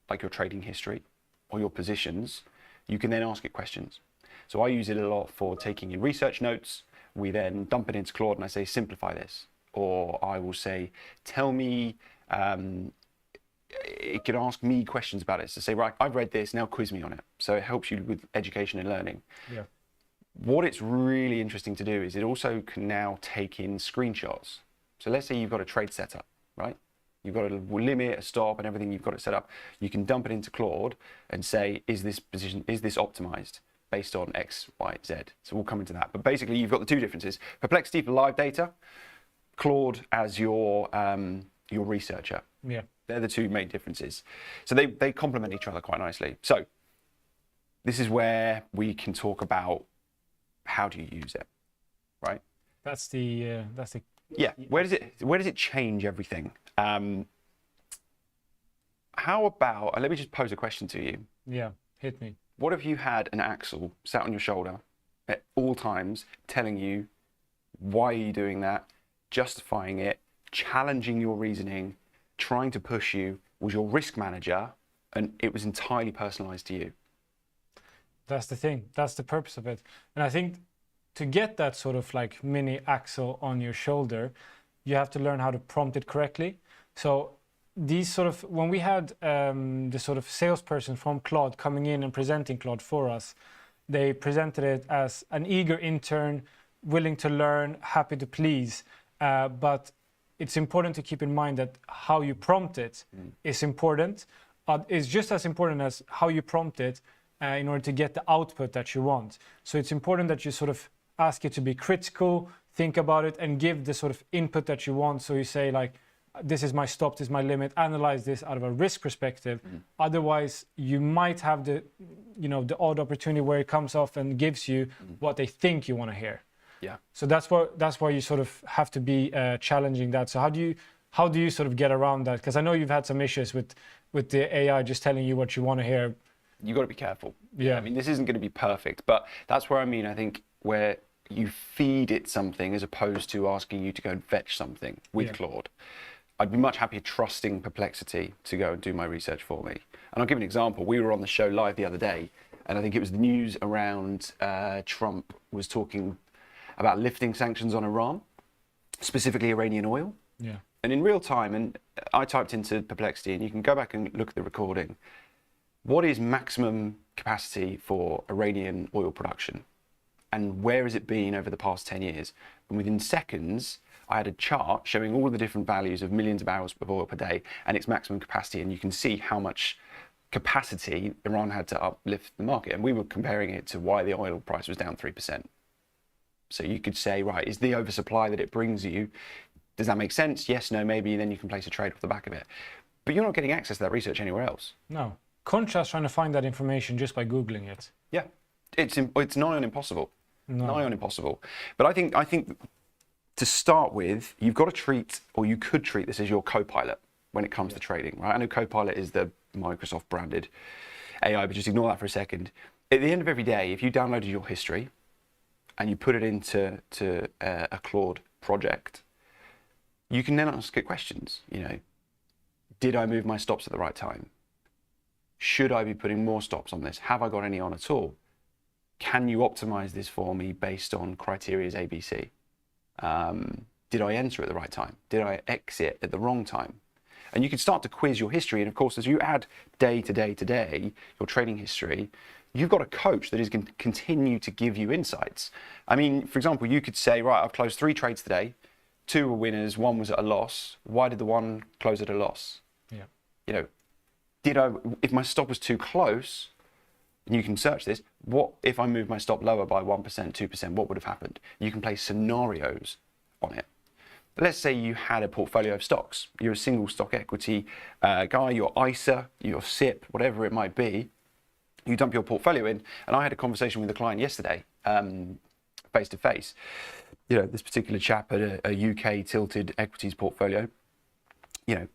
like your trading history or your positions, you can then ask it questions. So I use it a lot for taking in research notes. We then dump it into Claude and I say, simplify this. Or I will say, tell me, it can ask me questions about it. So say, right, I've read this, now quiz me on it. So it helps you with education and learning. Yeah. What it's really interesting to do is it also can now take in screenshots. So let's say you've got a trade set up, right? You've got a limit, a stop, and everything, you've got it set up. You can dump it into Claude and say, is this position, is this optimized based on X, Y, Z? So we'll come into that. But basically, you've got the two differences. Perplexity for live data, Claude as your researcher. Yeah. They're the two main differences. So they complement each other quite nicely. So this is where we can talk about how do you use it, right? That's the yeah. Where does it change everything? How about, let me just pose a question to you. Yeah, hit me. What if you had an axle sat on your shoulder at all times telling you why are you doing that, justifying it, challenging your reasoning, trying to push you, was your risk manager, and it was entirely personalized to you? That's the thing. That's the purpose of it. And I think to get that sort of like mini axle on your shoulder, you have to learn how to prompt it correctly. So these sort of, when we had the sort of salesperson from Claude coming in and presenting Claude for us, they presented it as an eager intern, willing to learn, happy to please. But it's important to keep in mind that how you prompt it is important. It's just as important as how you prompt it in order to get the output that you want. So it's important that you sort of ask it to be critical, think about it, and give the sort of input that you want. So you say like, this is my stop, this is my limit, analyze this out of a risk perspective. Otherwise, you might have the odd opportunity where it comes off and gives you what they think you want to hear. Yeah. So that's why you sort of have to be challenging that. So how do you sort of get around that? Because I know you've had some issues with the AI just telling you what you want to hear. You got to be careful. Yeah. I mean, this isn't going to be perfect, but that's where I think where you feed it something as opposed to asking you to go and fetch something with Claude. I'd be much happier trusting Perplexity to go and do my research for me. And I'll give an example. We were on the show live the other day, and I think it was the news around Trump was talking about lifting sanctions on Iran, specifically Iranian oil. Yeah. And in real time, and I typed into Perplexity, and you can go back and look at the recording. What is maximum capacity for Iranian oil production? And where has it been over the past 10 years? And within seconds, I had a chart showing all of the different values of millions of barrels of oil per day and its maximum capacity. And you can see how much capacity Iran had to uplift the market. And we were comparing it to why the oil price was down 3%. So you could say, right, is the oversupply that it brings you, does that make sense? Yes, no, maybe, and then you can place a trade off the back of it. But you're not getting access to that research anywhere else. No. Contrast trying to find that information just by Googling it. Yeah, it's nigh on impossible. No. Nigh on impossible. But I think to start with, you've got to treat, or you could treat this as your co-pilot when it comes to trading, right? I know Copilot is the Microsoft branded AI, but just ignore that for a second. At the end of every day, if you downloaded your history and you put it into a Claude project, you can then ask it questions. Did I move my stops at the right time? Should I be putting more stops on this? Have I got any on at all? Can you optimize this for me based on criteria ABC? Did I enter at the right time? Did I exit at the wrong time? And you can start to quiz your history. And of course, as you add day to day to day, your trading history, you've got a coach that is going to continue to give you insights. I mean, for example, you could say, right, I've closed 3 trades today. 2 were winners, 1 was at a loss. Why did the one close at a loss? Yeah. If my stop was too close, and you can search this, what if I moved my stop lower by 1%, 2%, what would have happened? You can play scenarios on it. But let's say you had a portfolio of stocks. You're a single stock equity guy, your ISA, your SIP, whatever it might be. You dump your portfolio in, and I had a conversation with a client yesterday, face to face. This particular chap had a UK tilted equities portfolio.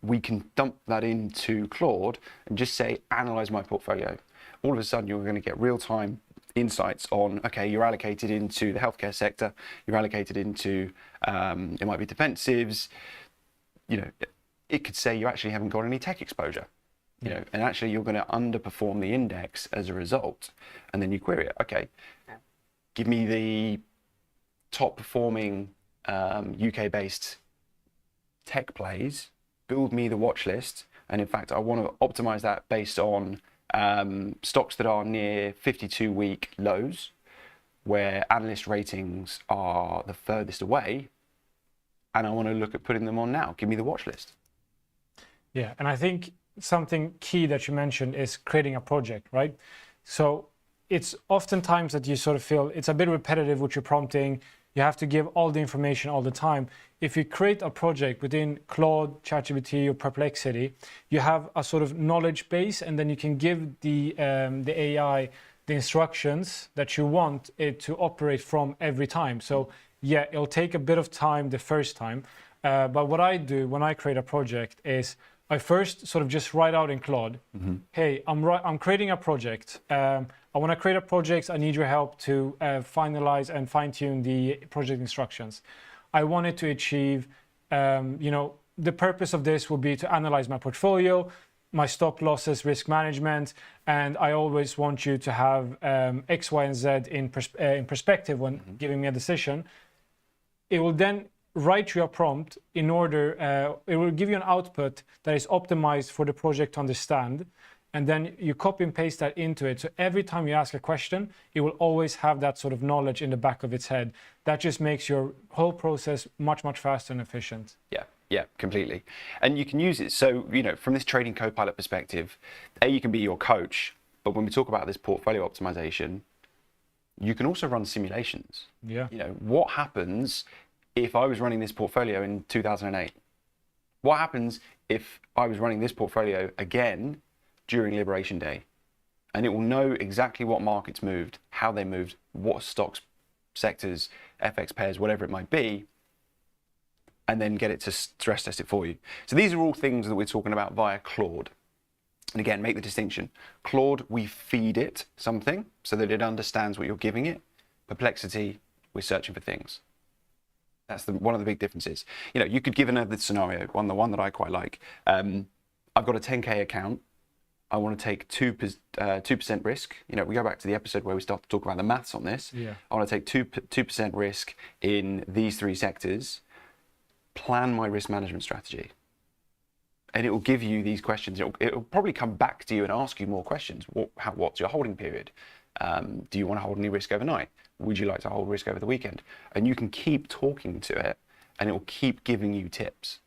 we can dump that into Claude and just say, analyze my portfolio. All of a sudden, you're going to get real-time insights on, okay, you're allocated into the healthcare sector, you're allocated into, it might be defensives, it could say you actually haven't got any tech exposure, and actually you're going to underperform the index as a result. And then you query it, okay, give me the top performing UK-based tech plays, build me the watch list, and in fact I want to optimize that based on stocks that are near 52-week lows, where analyst ratings are the furthest away, and I want to look at putting them on now. Give me the watch list. Yeah, and I think something key that you mentioned is creating a project, right? So it's oftentimes that you sort of feel it's a bit repetitive what you're prompting. You have to give all the information all the time. If you create a project within Claude, ChatGPT, or Perplexity, you have a sort of knowledge base, and then you can give the AI the instructions that you want it to operate from every time. So yeah, it'll take a bit of time the first time. But what I do when I create a project is I first sort of just write out in Claude, hey, I'm creating a project. I want to create a project. I need your help to finalize and fine-tune the project instructions. I want it to achieve, the purpose of this will be to analyze my portfolio, my stop losses, risk management, and I always want you to have X, Y, and Z in perspective when giving me a decision. It will then write you a prompt in order, it will give you an output that is optimized for the project to understand, and then you copy and paste that into it. So every time you ask a question, it will always have that sort of knowledge in the back of its head. That just makes your whole process much, much faster and efficient. Yeah, completely. And you can use it. So, from this trading co-pilot perspective, you can be your coach, but when we talk about this portfolio optimization, you can also run simulations. Yeah. What happens if I was running this portfolio in 2008? What happens if I was running this portfolio again during Liberation Day? And it will know exactly what markets moved, how they moved, what stocks, sectors, FX pairs, whatever it might be, and then get it to stress test it for you. So these are all things that we're talking about via Claude. And again, make the distinction. Claude, we feed it something so that it understands what you're giving it. Perplexity, we're searching for things. That's one of the big differences. You could give another scenario, the one that I quite like. I've got a 10K account. I want to take 2% risk. We go back to the episode where we start to talk about the maths on this. Yeah. I want to take 2% risk in these 3 sectors. Plan my risk management strategy. And it will give you these questions. It will probably come back to you and ask you more questions. What's your holding period? Do you want to hold any risk overnight? Would you like to hold risk over the weekend? And you can keep talking to it, and it will keep giving you tips.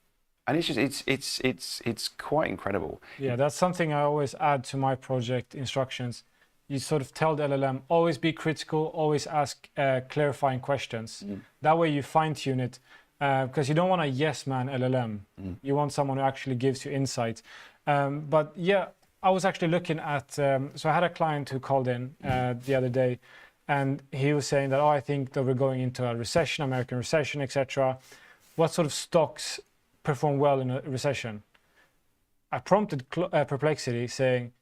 And it's quite incredible. Yeah, that's something I always add to my project instructions. You sort of tell the LLM, always be critical, always ask clarifying questions. That way you fine tune it, because you don't want a yes man LLM. You want someone who actually gives you insight. But yeah, I was actually looking at, so I had a client who called in the other day, and he was saying that, I think that we're going into a recession, American recession, etc. What sort of stocks perform well in a recession? I prompted Perplexity saying,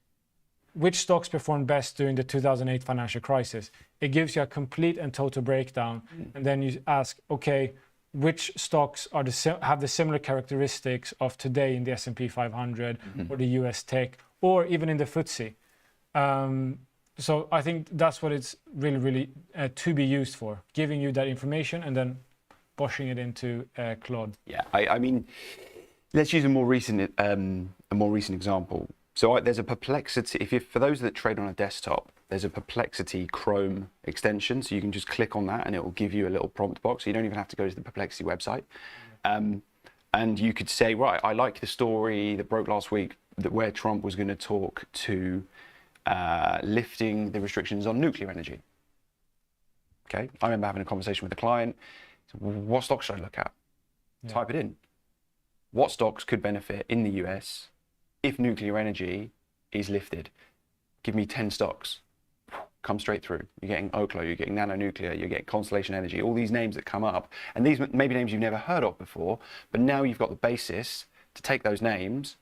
which stocks performed best during the 2008 financial crisis? It gives you a complete and total breakdown. And then you ask, okay, which stocks are have the similar characteristics of today in the S&P 500 or the US tech, or even in the FTSE. So I think that's what it's really to be used for, giving you that information and then washing it into Claude. Yeah, I mean, let's use a more recent example. So there's a Perplexity. For those that trade on a desktop, there's a Perplexity Chrome extension, so you can just click on that and it will give you a little prompt box. So you don't even have to go to the Perplexity website. And you could say, right, I like the story that broke last week where Trump was going to talk to lifting the restrictions on nuclear energy. Okay, I remember having a conversation with a client. What stocks should I look at? Yeah. Type it in. What stocks could benefit in the US if nuclear energy is lifted? Give me 10 stocks. Come straight through. You're getting Oklo, you're getting Nano Nuclear, you're getting Constellation Energy, all these names that come up. And these may be names you've never heard of before, but now you've got the basis to take those names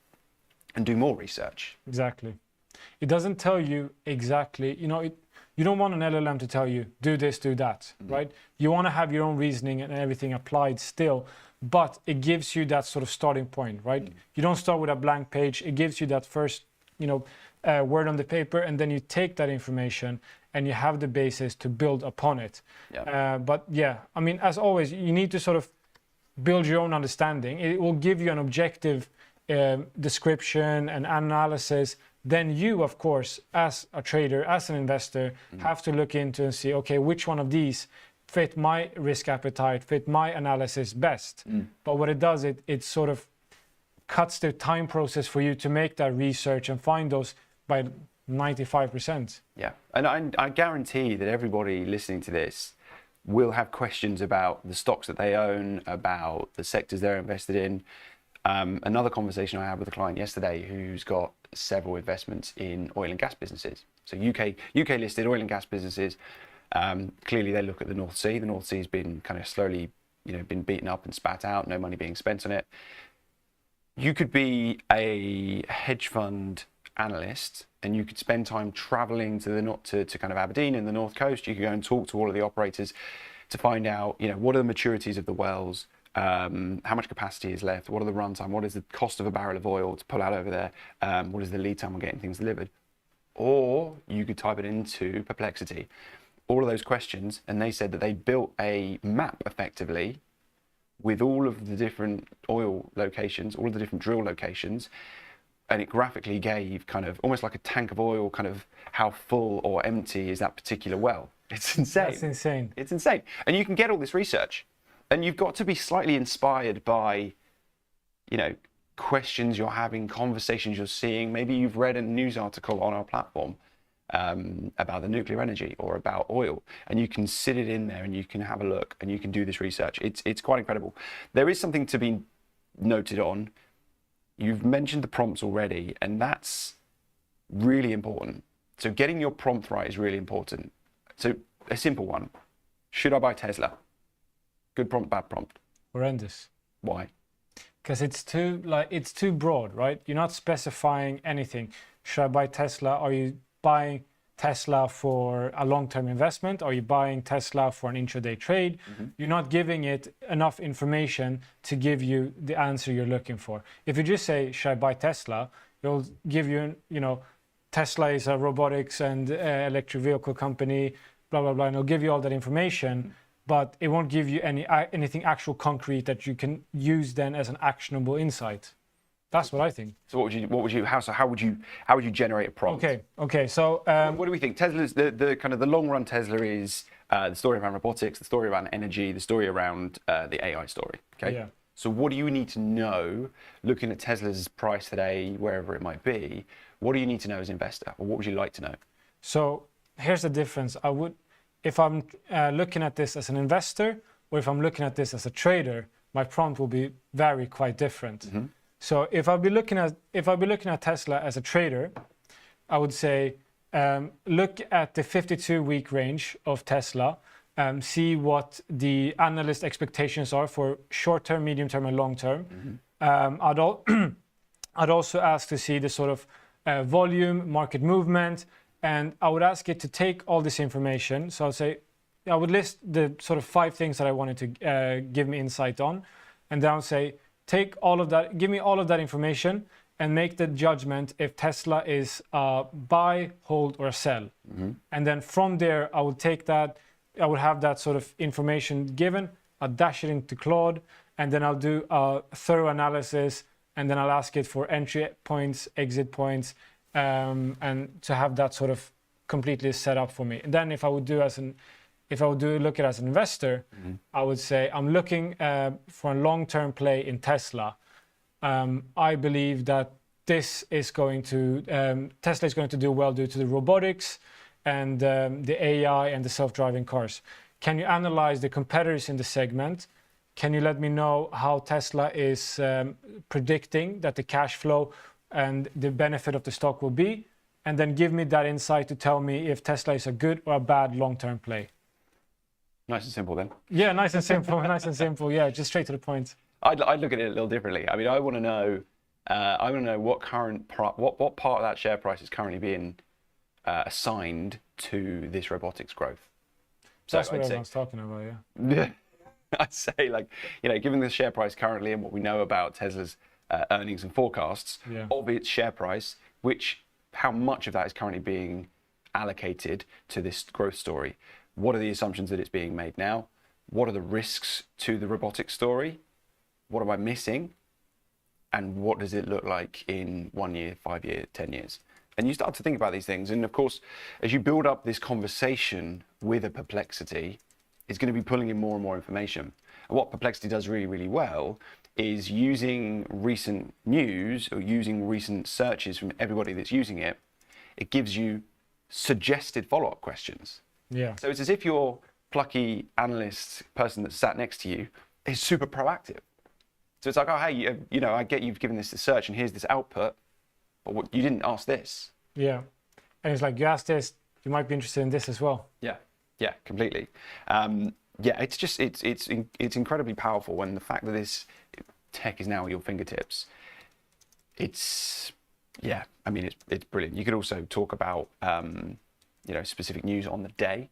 and do more research. Exactly. It doesn't tell you exactly, you don't want an LLM to tell you, do this, do that, right? You want to have your own reasoning and everything applied still, but it gives you that sort of starting point, right? You don't start with a blank page. It gives you that first, word on the paper, and then you take that information and you have the basis to build upon it. Yeah. But yeah, I mean, as always, you need to sort of build your own understanding. It will give you an objective description and analysis. Then you, of course, as a trader, as an investor, have to look into and see, okay, which one of these fit my risk appetite, fit my analysis best. But what it does, it sort of cuts the time process for you to make that research and find those by 95%. Yeah, and I guarantee that everybody listening to this will have questions about the stocks that they own, about the sectors they're invested in. Another conversation I had with a client yesterday who's got several investments in oil and gas businesses. So UK listed oil and gas businesses. Clearly they look at the North Sea. The North Sea has been kind of slowly, been beaten up and spat out, no money being spent on it. You could be a hedge fund analyst and you could spend time traveling to kind of Aberdeen in the North Coast. You could go and talk to all of the operators to find out, what are the maturities of the wells, how much capacity is left, what are the runtime, what is the cost of a barrel of oil to pull out over there, what is the lead time on getting things delivered. Or you could type it into Perplexity, all of those questions, and they said that they built a map effectively with all of the different oil locations, all of the different drill locations, and it graphically gave kind of almost like a tank of oil, kind of how full or empty is that particular well. It's insane. That's insane. It's insane. And you can get all this research, and you've got to be slightly inspired by, questions you're having, conversations you're seeing. Maybe you've read a news article on our platform about the nuclear energy or about oil, and you can sit it in there and you can have a look and you can do this research. It's quite incredible. There is something to be noted on. You've mentioned the prompts already, and that's really important. So getting your prompt right is really important. So a simple one: should I buy Tesla? Good prompt, bad prompt? Horrendous. Why? Because it's too broad, right? You're not specifying anything. Should I buy Tesla? Are you buying Tesla for a long-term investment? Are you buying Tesla for an intraday trade? You're not giving it enough information to give you the answer you're looking for. If you just say, should I buy Tesla? It'll give you, Tesla is a robotics and electric vehicle company, blah, blah, blah, and it'll give you all that information, but it won't give you anything actual concrete that you can use then as an actionable insight. That's what I think. So how would you generate a prompt? Okay. So what do we think? Tesla's the kind of the long run Tesla is the story around robotics, the story around energy, the story around the AI story. Okay. Yeah. So what do you need to know, looking at Tesla's price today, wherever it might be? What do you need to know as an investor, or what would you like to know? So here's the difference. If I'm looking at this as an investor, or if I'm looking at this as a trader, my prompt will be quite different. So if I'll be looking at Tesla as a trader, I would say look at the 52-week range of Tesla, see what the analyst expectations are for short-term, medium-term, and long-term. I'd also ask to see the sort of volume, market movement, and I would ask it to take all this information. So I would list the sort of 5 things that I wanted to give me insight on, and then I'll say, take all of that, give me all of that information, and make the judgment if Tesla is a buy, hold, or a sell. And then from there, I would take that, I would have that sort of information given, I'll dash it into Claude, and then I'll do a thorough analysis, and then I'll ask it for entry points, exit points, and to have that sort of completely set up for me. And then if I would look at it as an investor, I would say I'm looking for a long-term play in Tesla. I believe that Tesla is going to do well due to the robotics and the AI and the self-driving cars. Can you analyze the competitors in the segment? Can you let me know how Tesla is predicting that the cash flow and the benefit of the stock will be? And then give me that insight to tell me if Tesla is a good or a bad long-term play. Nice and simple then. Yeah, nice and simple. Yeah, just straight to the point. I'd look at it a little differently. I mean, I want to know what what part of that share price is currently being assigned to this robotics growth. So That's what I'd say, everyone's talking about, yeah. I'd say, like, given the share price currently and what we know about Tesla's earnings and forecasts of its share price, how much of that is currently being allocated to this growth story? What are the assumptions that it's being made now? What are the risks to the robotics story? What am I missing? And what does it look like in 1 year, 5 years, 10 years? And you start to think about these things. And of course, as you build up this conversation with a Perplexity, it's going to be pulling in more and more information. And what Perplexity does really, really well is using recent news or using recent searches from everybody that's using it. It gives you suggested follow-up questions. Yeah. So it's as if your plucky analyst person that sat next to you is super proactive. So it's like, oh, hey, I get you've given this a search and here's this output, but you didn't ask this. Yeah. And it's like, you asked this, you might be interested in this as well. Yeah, completely. It's just it's incredibly powerful when the fact that this tech is now at your fingertips. It's brilliant. You could also talk about specific news on the day.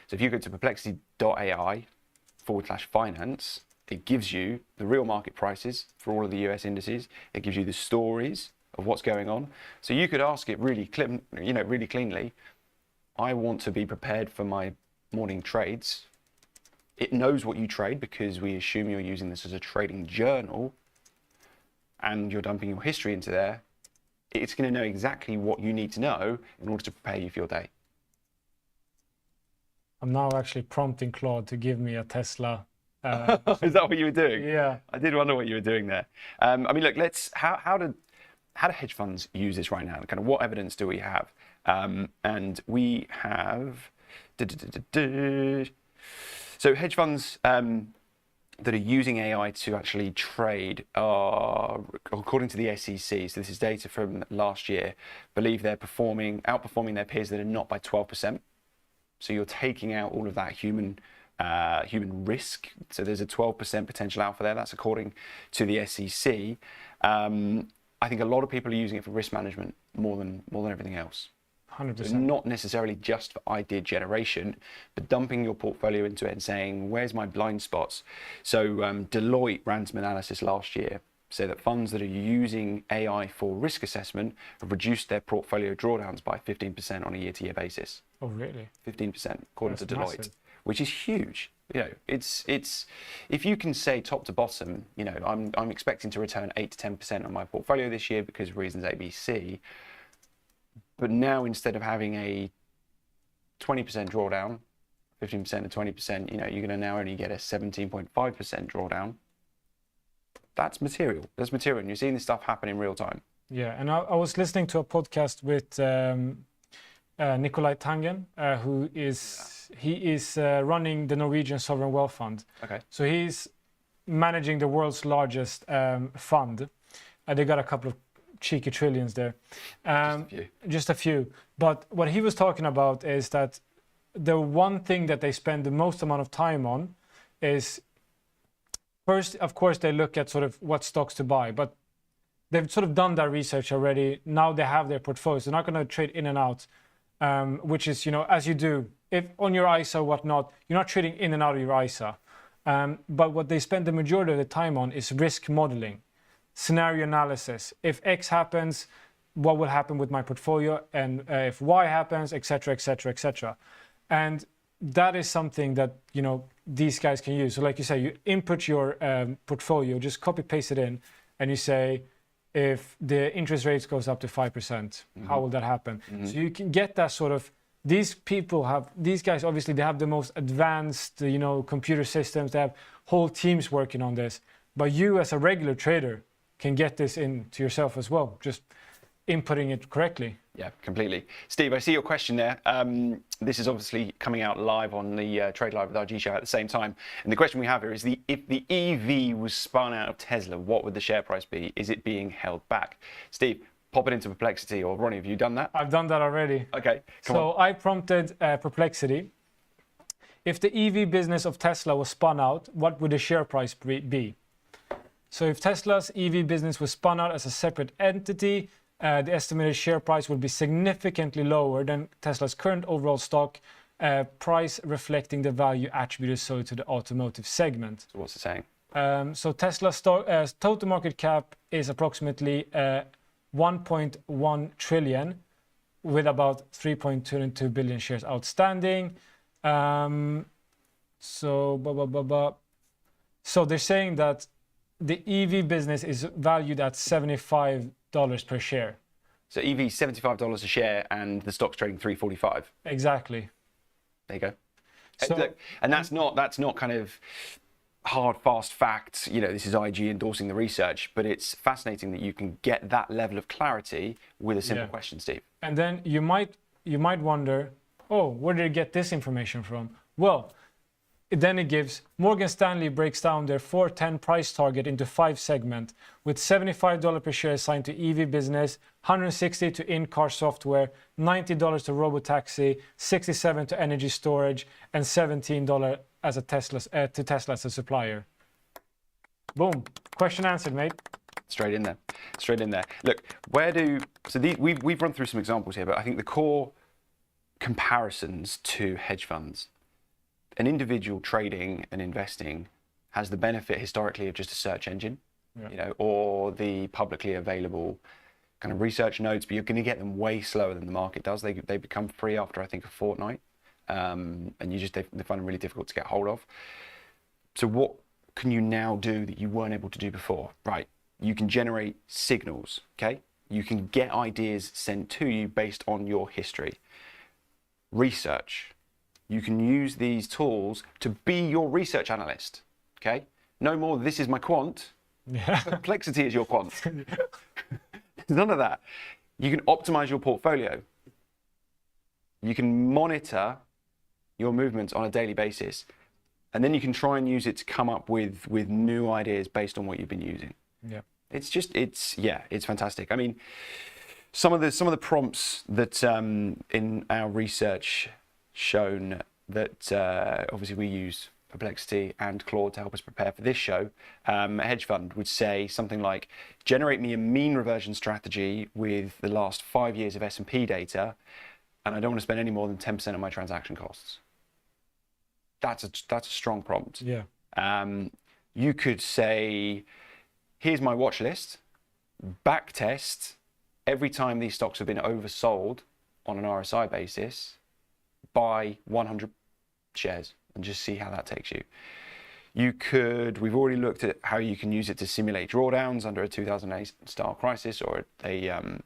So if you go to perplexity.ai/finance, it gives you the real market prices for all of the US indices. It gives you the stories of what's going on. So you could ask it really cleanly. I want to be prepared for my morning trades. It knows what you trade because we assume you're using this as a trading journal and you're dumping your history into there. It's going to know exactly what you need to know in order to prepare you for your day. I'm now actually prompting Claude to give me a Tesla. Is that what you were doing? Yeah. I did wonder what you were doing there. Look, how do hedge funds use this right now? Kind of what evidence do we have? And we have, so hedge funds that are using AI to actually trade are, according to the SEC, so this is data from last year, believe they're outperforming their peers that are not by 12%. So you're taking out all of that human risk. So there's a 12% potential alpha there. That's according to the SEC. I think a lot of people are using it for risk management more than everything else. 100%. So not necessarily just for idea generation, but dumping your portfolio into it and saying, where's my blind spots? So Deloitte ran some analysis last year, say that funds that are using AI for risk assessment have reduced their portfolio drawdowns by 15% on a year-to-year basis. Oh, really? 15%, according to Deloitte, massive. Which is huge. It's if you can say top to bottom, I'm expecting to return 8 to 10% on my portfolio this year because of reasons A, B, C. But now instead of having a 20% drawdown, 15% to 20%, you're going to now only get a 17.5% drawdown. That's material. That's material. And you're seeing this stuff happen in real time. Yeah, and I was listening to a podcast with Nikolai Tangen, who is running the Norwegian Sovereign Wealth Fund. Okay. So he's managing the world's largest fund. They got a couple of cheeky trillions there. Just a few. But what he was talking about is that the one thing that they spend the most amount of time on is, first, of course, they look at sort of what stocks to buy, but they've sort of done that research already. Now they have their portfolios. They're not going to trade in and out, which is, as you do, if on your ISA or whatnot, you're not trading in and out of your ISA. But what they spend the majority of the time on is risk modeling, scenario analysis. If X happens, what will happen with my portfolio? And if Y happens, et cetera, et cetera, et cetera. And that is something that, these guys can use. So like you say, you input your portfolio, just copy paste it in, and you say, if the interest rates goes up to 5%, how will that happen? So you can get that sort of, these guys, obviously they have the most advanced, computer systems. They have whole teams working on this. But you as a regular trader can get this into yourself as well, just inputting it correctly. Yeah, completely. Steve, I see your question there. This is obviously coming out live on the Trade Live with RG show at the same time. And the question we have here is, if the EV was spun out of Tesla, what would the share price be? Is it being held back? Steve, pop it into Perplexity, or Ronnie, have you done that? I've done that already. Okay, so I prompted Perplexity. If the EV business of Tesla was spun out, what would the share price be? So if Tesla's EV business was spun out as a separate entity, the estimated share price would be significantly lower than Tesla's current overall stock price, reflecting the value attributed solely to the automotive segment. So what's it saying? So Tesla's total market cap is approximately 1.1 trillion, with about 3.22 billion shares outstanding. So they're saying that the EV business is valued at $75 per share. So EV $75 a share, and the stock's trading $3.45. Exactly. There you go. So, Look, and that's not kind of hard, fast facts. You know, this is IG endorsing the research, but it's fascinating that you can get that level of clarity with a simple question, Steve. And then you might wonder, oh, where did it get this information from? Well, then it gives Morgan Stanley breaks down their 410 price target into 5 segments, with $75 per share assigned to EV business, $160 to in-car software, $90 to robotaxi, $67 to energy storage, and $17 as a Tesla as a supplier. Boom. Question answered, mate. Straight in there. Look, we've run through some examples here, but I think the core comparisons to hedge funds. An individual trading and investing has the benefit historically of just a search engine, or the publicly available kind of research notes, but you're going to get them way slower than the market does. They become free after, I think, a fortnight, and they find them really difficult to get hold of. So what can you now do that you weren't able to do before? Right, you can generate signals, okay? You can get ideas sent to you based on your history. Research. You can use these tools to be your research analyst, okay? No more, this is my quant. Yeah. Complexity is your quant. None of that. You can optimize your portfolio. You can monitor your movements on a daily basis. And then you can try and use it to come up with new ideas based on what you've been using. Yeah. It's fantastic. I mean, some of the prompts that in our research shown that obviously we use Perplexity and Claude to help us prepare for this show. A hedge fund would say something like, generate me a mean reversion strategy with the last 5 years of S&P data, and I don't want to spend any more than 10% of my transaction costs. That's a strong prompt. Yeah. You could say, here's my watch list, back test every time these stocks have been oversold on an RSI basis, buy 100 shares and just see how that takes you. We've already looked at how you can use it to simulate drawdowns under a 2008 style crisis or another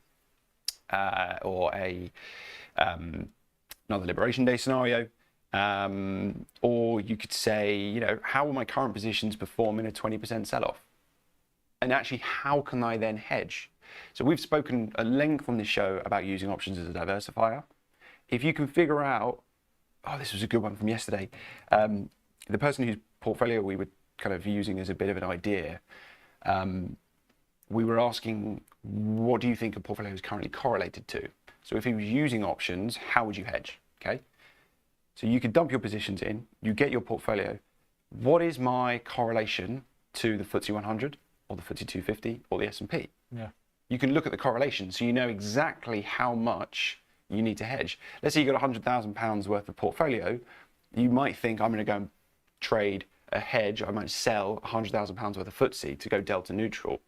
Liberation Day scenario. Or you could say, how will my current positions perform in a 20% sell-off? And actually, how can I then hedge? So we've spoken at length on this show about using options as a diversifier. If you can figure out, this was a good one from yesterday, the person whose portfolio we were kind of using as a bit of an idea, we were asking, what do you think a portfolio is currently correlated to? So if he was using options, how would you hedge? Okay. So you could dump your positions in, you get your portfolio. What is my correlation to the FTSE 100 or the FTSE 250 or the S&P? Yeah. You can look at the correlation so you know exactly how much you need to hedge. Let's say you got £100,000 worth of portfolio. You might think, I'm going to go and trade a hedge. I might sell £100,000 worth of FTSE to go delta neutral.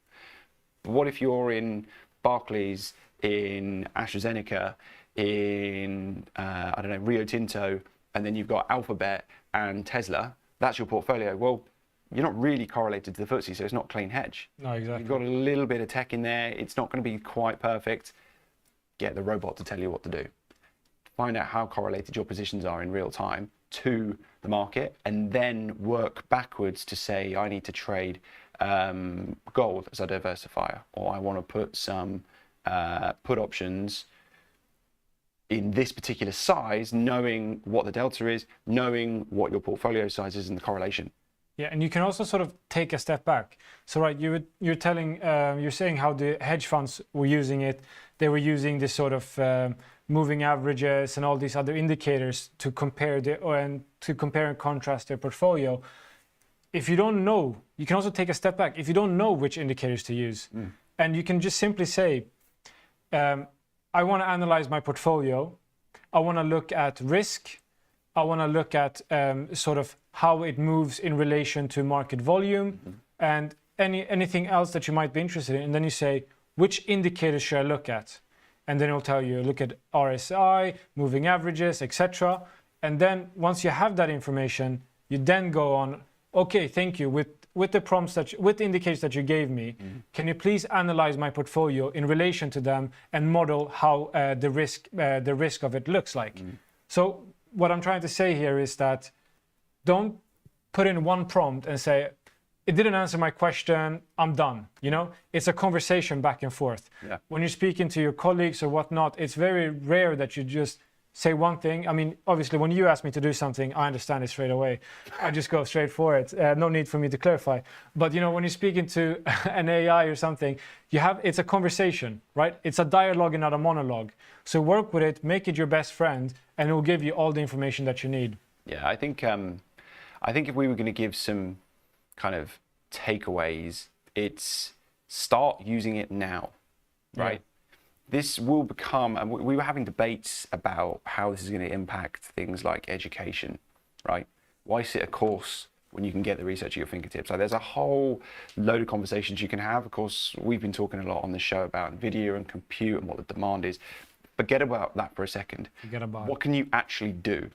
But what if you're in Barclays, in AstraZeneca, in Rio Tinto, and then you've got Alphabet and Tesla? That's your portfolio. Well, you're not really correlated to the FTSE, so it's not a clean hedge. No, exactly. You've got a little bit of tech in there. It's not going to be quite perfect. Get the robot to tell you what to do. Find out how correlated your positions are in real time to the market, and then work backwards to say, I need to trade gold as a diversifier, or I want to put some put options in this particular size, knowing what the delta is, knowing what your portfolio size is and the correlation. Yeah, and you can also sort of take a step back. So, right, you're saying how the hedge funds were using it. They were using this sort of moving averages and all these other indicators to compare and contrast their portfolio. if you don't know, you can also take a step back. If you don't know which indicators to use, and you can just simply say, I want to analyze my portfolio. I want to look at risk. I want to look at sort of how it moves in relation to market volume and anything else that you might be interested in. And then you say, which indicators should I look at? And then it'll tell you, look at RSI, moving averages, etc. And then once you have that information, you then go on, okay, thank you. With the prompts with the indicators that you gave me, can you please analyze my portfolio in relation to them and model how the risk of it looks like? So what I'm trying to say here is that don't put in one prompt and say, it didn't answer my question, I'm done. You know, it's a conversation back and forth. Yeah. When you're speaking to your colleagues or whatnot, it's very rare that you just say one thing. I mean, obviously, when you ask me to do something, I understand it straight away. I just go straight for it. No need for me to clarify. But you know, when you're speaking to an AI or something, it's a conversation, right? It's a dialogue and not a monologue. So work with it, make it your best friend, and it will give you all the information that you need. Yeah, I think if we were going to give some kind of takeaways, it's start using it now, right? This will become, and we were having debates about how this is going to impact things like education, right? Why sit a course when you can get the research at your fingertips? Like, there's a whole load of conversations you can have. Of course, we've been talking a lot on the show about video and compute and what the demand is. Forget about that for a second. Forget about what can you actually do?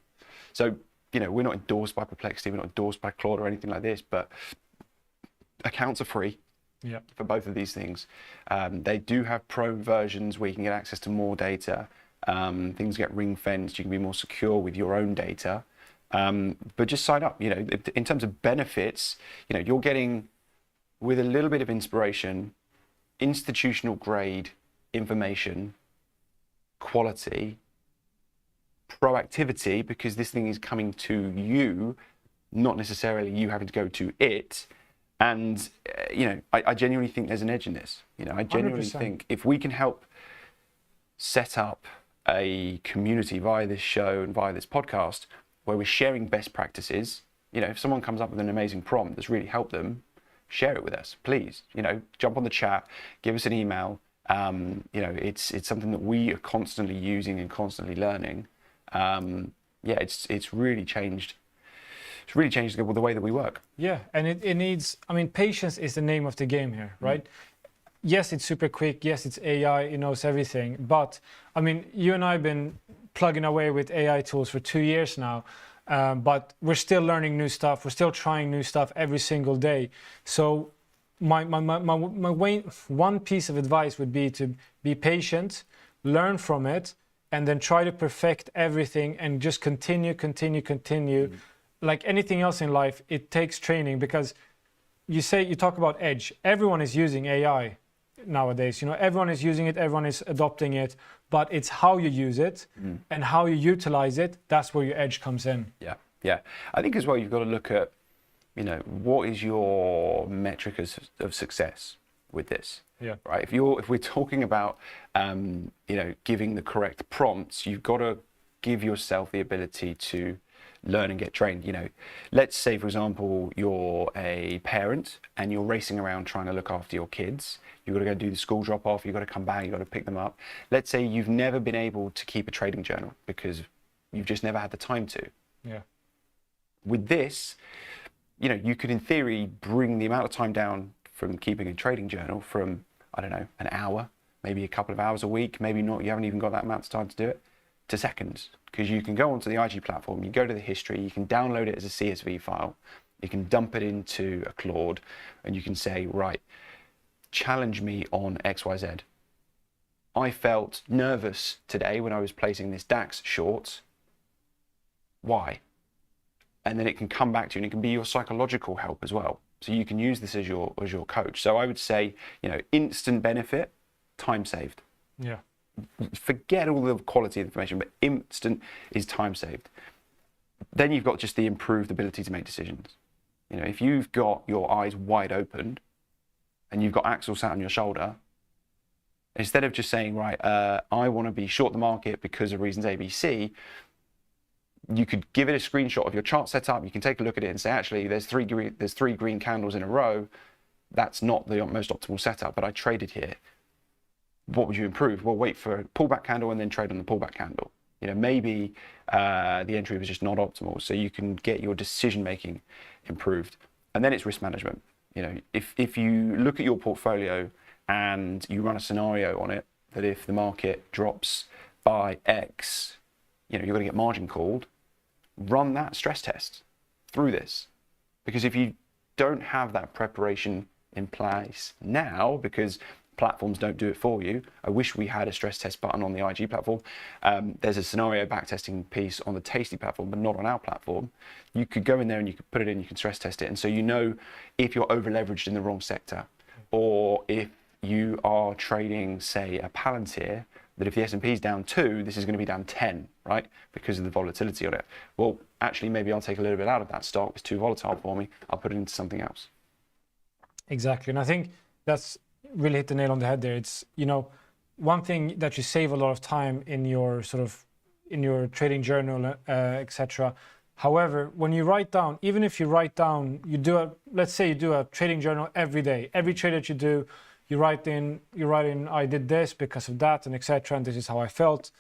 So, you know, we're not endorsed by Perplexity, we're not endorsed by Claude or anything like this, but accounts are free for both of these things. They do have pro versions where you can get access to more data. Things get ring fenced, you can be more secure with your own data. But just sign up. You know, in terms of benefits, you know, you're getting, with a little bit of inspiration, institutional grade information, quality, proactivity, because this thing is coming to you, not necessarily you having to go to it. And you know, I genuinely think there's an edge in this. You know, I genuinely 100%. think if we can help set up a community via this show and via this podcast where we're sharing best practices, you know, if someone comes up with an amazing prompt that's really helped them, share it with us, please. You know, jump on the chat, give us an email. You know, it's something that we are constantly using and constantly learning. Yeah, it's really changed. It's really changed the way that we work. Yeah, and it needs, I mean, patience is the name of the game here, right? Yes, it's super quick. Yes, it's AI, it knows everything. But I mean, you and I have been plugging away with AI tools for 2 years now, but we're still learning new stuff. We're still trying new stuff every single day. So my one piece of advice would be to be patient, learn from it, and then try to perfect everything and just continue. Like anything else in life, it takes training, because you talk about edge. Everyone is using AI nowadays. You know, everyone is using it, everyone is adopting it, but it's how you use it and how you utilize it. That's where your edge comes in. Yeah. I think as well, you've got to look at, you know, what is your metric of success with this? Yeah. Right. If we're talking about, you know, giving the correct prompts, you've got to give yourself the ability to learn and get trained. You know, let's say, for example, you're a parent and you're racing around trying to look after your kids. You've got to go do the school drop off. You've got to come back. You've got to pick them up. Let's say you've never been able to keep a trading journal because you've just never had the time to. Yeah. With this, you know, you could in theory bring the amount of time down from keeping a trading journal from, I don't know, an hour, maybe a couple of hours a week, maybe not, you haven't even got that amount of time to do it, to seconds. Because you can go onto the IG platform, you go to the history, you can download it as a CSV file, you can dump it into a Claude, and you can say, right, challenge me on XYZ. I felt nervous today when I was placing this DAX short. Why? And then it can come back to you, and it can be your psychological help as well. So you can use this as your coach. So I would say, you know, instant benefit, time saved. Yeah. Forget all the quality information, but instant is time saved. Then you've got just the improved ability to make decisions. You know, if you've got your eyes wide open and you've got Axel sat on your shoulder, instead of just saying, right, I want to be short the market because of reasons ABC, you could give it a screenshot of your chart setup. You can take a look at it and say, actually, there's three green candles in a row. That's not the most optimal setup, but I traded here. What would you improve? Well, wait for a pullback candle and then trade on the pullback candle. Maybe the entry was just not optimal, so you can get your decision making improved. And then it's risk management. If you look at your portfolio and you run a scenario on it that if the market drops by X, you're going to get margin called. Run that stress test through this, because if you don't have that preparation in place now, because platforms don't do it for you. I wish we had a stress test button on the IG platform. There's a scenario backtesting piece on the Tasty platform, but not on our platform. You could go in there and you could put it in, you can stress test it. And so if you're over leveraged in the wrong sector, or if you are trading, say, a Palantir, that if the S&P is down 2, this is going to be down 10, right? Because of the volatility on it. Well, actually, maybe I'll take a little bit out of that stock. It's too volatile for me. I'll put it into something else. Exactly. And I think that's really hit the nail on the head there. It's, one thing that you save a lot of time in your trading journal, etc. However, when you write down, even if you write down, let's say you do a trading journal every day. Every trade that you do, you write in, I did this because of that, and etc. And this is how I felt.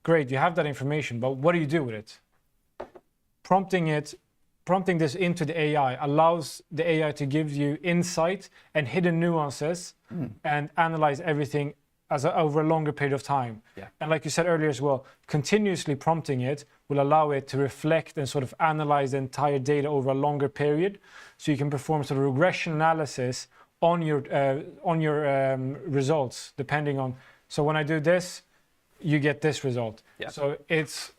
Great, you have that information, but what do you do with it? Prompting this into the AI allows the AI to give you insight and hidden nuances and analyze everything over a longer period of time. Yeah. And like you said earlier as well, continuously prompting it will allow it to reflect and sort of analyze the entire data over a longer period. So you can perform sort of regression analysis on your results, depending on. So when I do this, you get this result. Yeah. So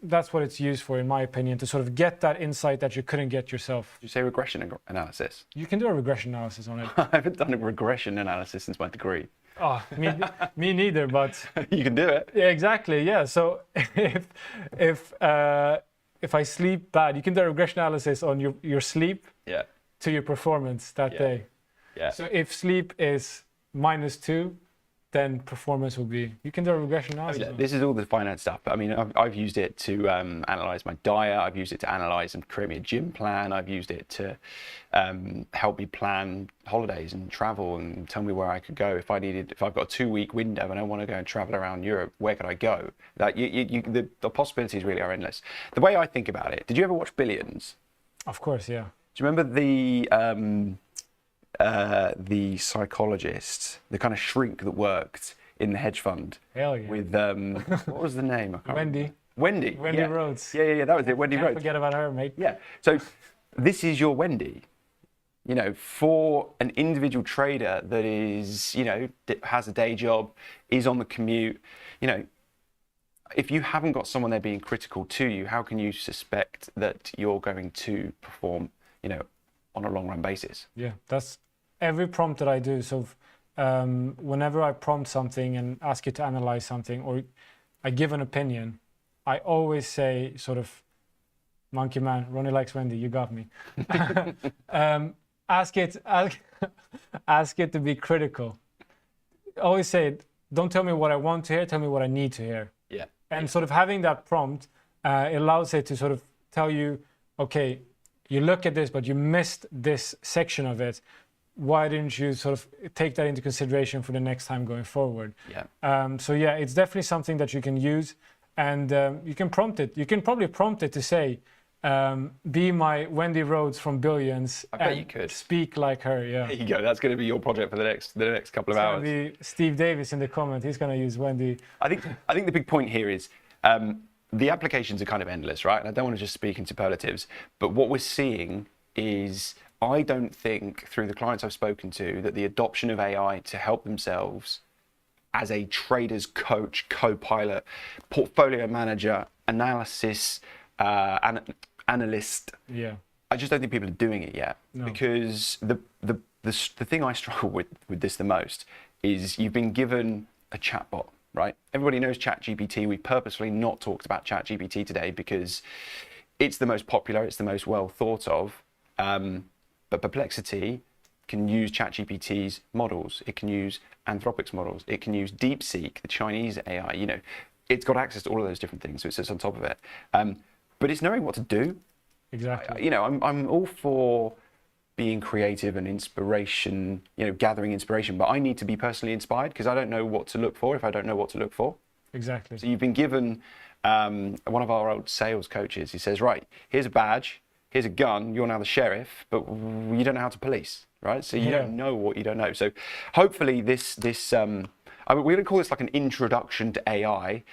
that's what it's used for, in my opinion, to sort of get that insight that you couldn't get yourself. Did you say regression analysis? You can do a regression analysis on it. I haven't done a regression analysis since my degree. Oh, me neither, but You can do it. yeah, exactly. Yeah. So if I sleep bad, you can do a regression analysis on your sleep Yeah. to your performance that day. Yeah. So if sleep is -2, then performance will be. You can do a regression analysis. This is all the finance stuff. But I mean, I've used it to analyze my diet. I've used it to analyze and create me a gym plan. I've used it to help me plan holidays and travel and tell me where I could go if I've got a 2-week window and I want to go and travel around Europe. Where could I go? Like the possibilities really are endless. The way I think about it. Did you ever watch Billions? Of course, yeah. Do you remember the psychologist, the kind of shrink that worked in the hedge fund? Hell yeah. With what was the name? I can't remember. Wendy yeah. Rhodes. Yeah, that was it. Wendy Can't Rhodes. forget about her, mate. Yeah. So this is your Wendy. For an individual trader that is, has a day job, is on the commute, if you haven't got someone there being critical to you, how can you suspect that you're going to perform, on a long run basis? Yeah, that's every prompt that I do. So whenever I prompt something and ask you to analyze something, or I give an opinion, I always say sort of, monkey man, Ronnie likes Wendy, you got me. Ask it to be critical. Always say, don't tell me what I want to hear, tell me what I need to hear. Yeah. And sort of having that prompt, it allows it to sort of tell you, okay, you look at this, but you missed this section of it. Why didn't you sort of take that into consideration for the next time going forward? Yeah. So yeah, it's definitely something that you can use, and you can prompt it. You can probably prompt it to say, be my Wendy Rhodes from Billions. I bet you could. Speak like her, yeah. There you go. That's going to be your project for the next couple of hours. It's going to be Steve Davis in the comment. He's going to use Wendy. I think the big point here is the applications are kind of endless, right? And I don't want to just speak in superlatives, but what we're seeing is, I don't think, through the clients I've spoken to, that the adoption of AI to help themselves as a trader's coach, co-pilot, portfolio manager, analysis, analyst. Yeah. I just don't think people are doing it yet. No. Because the thing I struggle with this the most is, you've been given a chatbot, right? Everybody knows ChatGPT. We purposely not talked about ChatGPT today because it's the most popular, it's the most well thought of. But Perplexity can use ChatGPT's models. It can use Anthropic's models. It can use DeepSeek, the Chinese AI. It's got access to all of those different things, so it sits on top of it. but it's knowing what to do. Exactly. You know, I'm all for being creative and inspiration, you know, gathering inspiration, but I need to be personally inspired because I don't know what to look for if I don't know what to look for. Exactly. So you've been given one of our old sales coaches. He says, right, here's a badge, here's a gun, you're now the sheriff, but you don't know how to police, right? So you don't know what you don't know. So hopefully this I mean, we're going to call this like an introduction to AI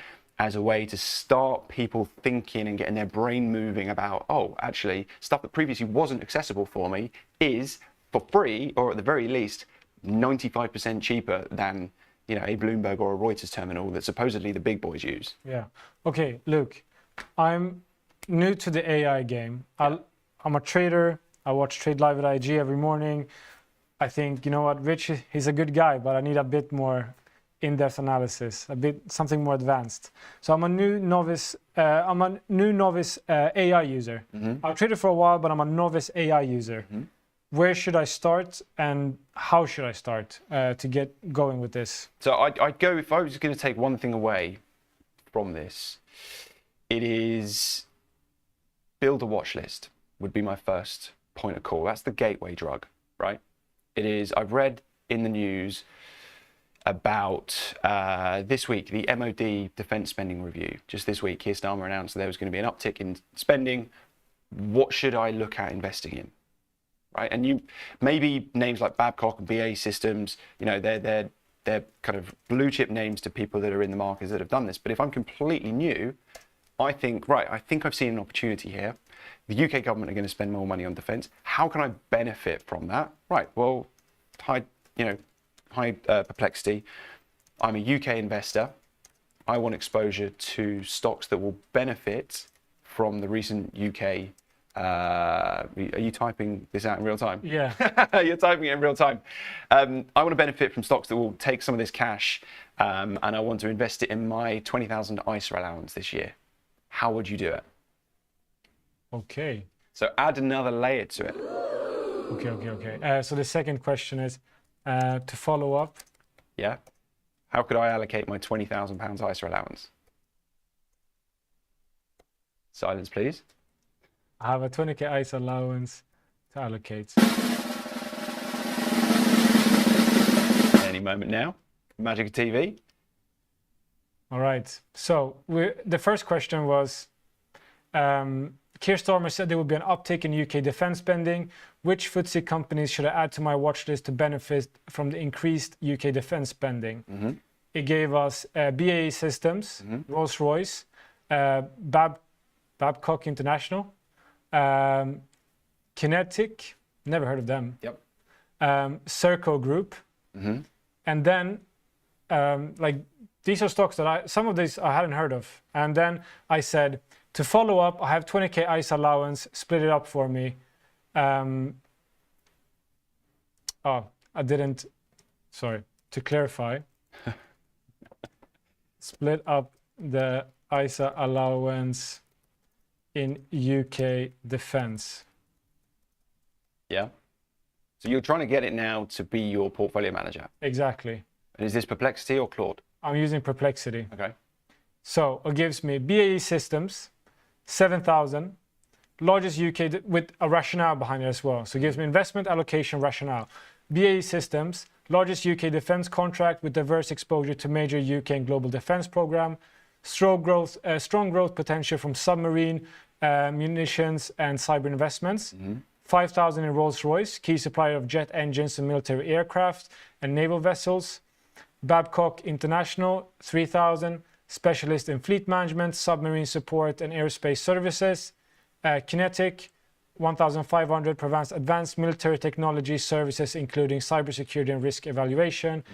as a way to start people thinking and getting their brain moving about, oh, actually, stuff that previously wasn't accessible for me is for free, or at the very least, 95% cheaper than, you know, a Bloomberg or a Reuters terminal that supposedly the big boys use. Yeah. Okay, Luke, I'm new to the AI game. I'm a trader. I watch Trade Live at IG every morning. I think, you know what, Rich, he's a good guy, but I need a bit more in-depth analysis, something more advanced. So I'm a new novice. AI user. I've traded for a while, but I'm a novice AI user. Where should I start, and how should I start to get going with this? So I'd go, if I was going to take one thing away from this, it is build a watch list would be my first point of call. That's the gateway drug, right? It is. I've read in the news about this week, the MOD defense spending review. Just this week, Keir Starmer announced that there was going to be an uptick in spending. What should I look at investing in? Right, and you maybe names like Babcock and BAE Systems, you know, they're kind of blue chip names to people that are in the markets that have done this. But if I'm completely new, I think, right, I think I've seen an opportunity here. The UK government are going to spend more money on defence. How can I benefit from that? Right, well, high perplexity. I'm a UK investor. I want exposure to stocks that will benefit from the recent UK. Are you typing this out in real time? Yeah. You're typing it in real time. I want to benefit from stocks that will take some of this cash, and I want to invest it in my 20,000 ISA allowance this year. How would you do it? Okay. So add another layer to it. Okay. So the second question is to follow up. Yeah. How could I allocate my £20,000 ISA allowance? Silence, please. I have a 20k ISA allowance to allocate. Any moment now. Magic of TV. All right. So the first question was, Keir Starmer said there would be an uptick in UK defence spending. Which FTSE companies should I add to my watch list to benefit from the increased UK defence spending? It gave us BAE Systems, Rolls-Royce, Babcock International, Kinetic, never heard of them. Yep. Serco Group, and then like these are stocks that some of these I hadn't heard of. And then I said, to follow up, I have 20k ISA allowance, split it up for me. To clarify, split up the ISA allowance in UK defense. Yeah. So you're trying to get it now to be your portfolio manager. Exactly. And is this Perplexity or Claude? I'm using Perplexity. Okay. So it gives me BAE Systems, 7,000, largest UK with a rationale behind it as well. So it gives me investment allocation rationale. BAE Systems, largest UK defense contract with diverse exposure to major UK and global defense program. Strong growth potential from submarine, munitions and cyber investments. 5,000 in Rolls-Royce, key supplier of jet engines and military aircraft and naval vessels. Babcock International, 3,000, specialist in fleet management, submarine support and aerospace services. Kinetic, 1,500, provides advanced military technology services including cybersecurity and risk evaluation.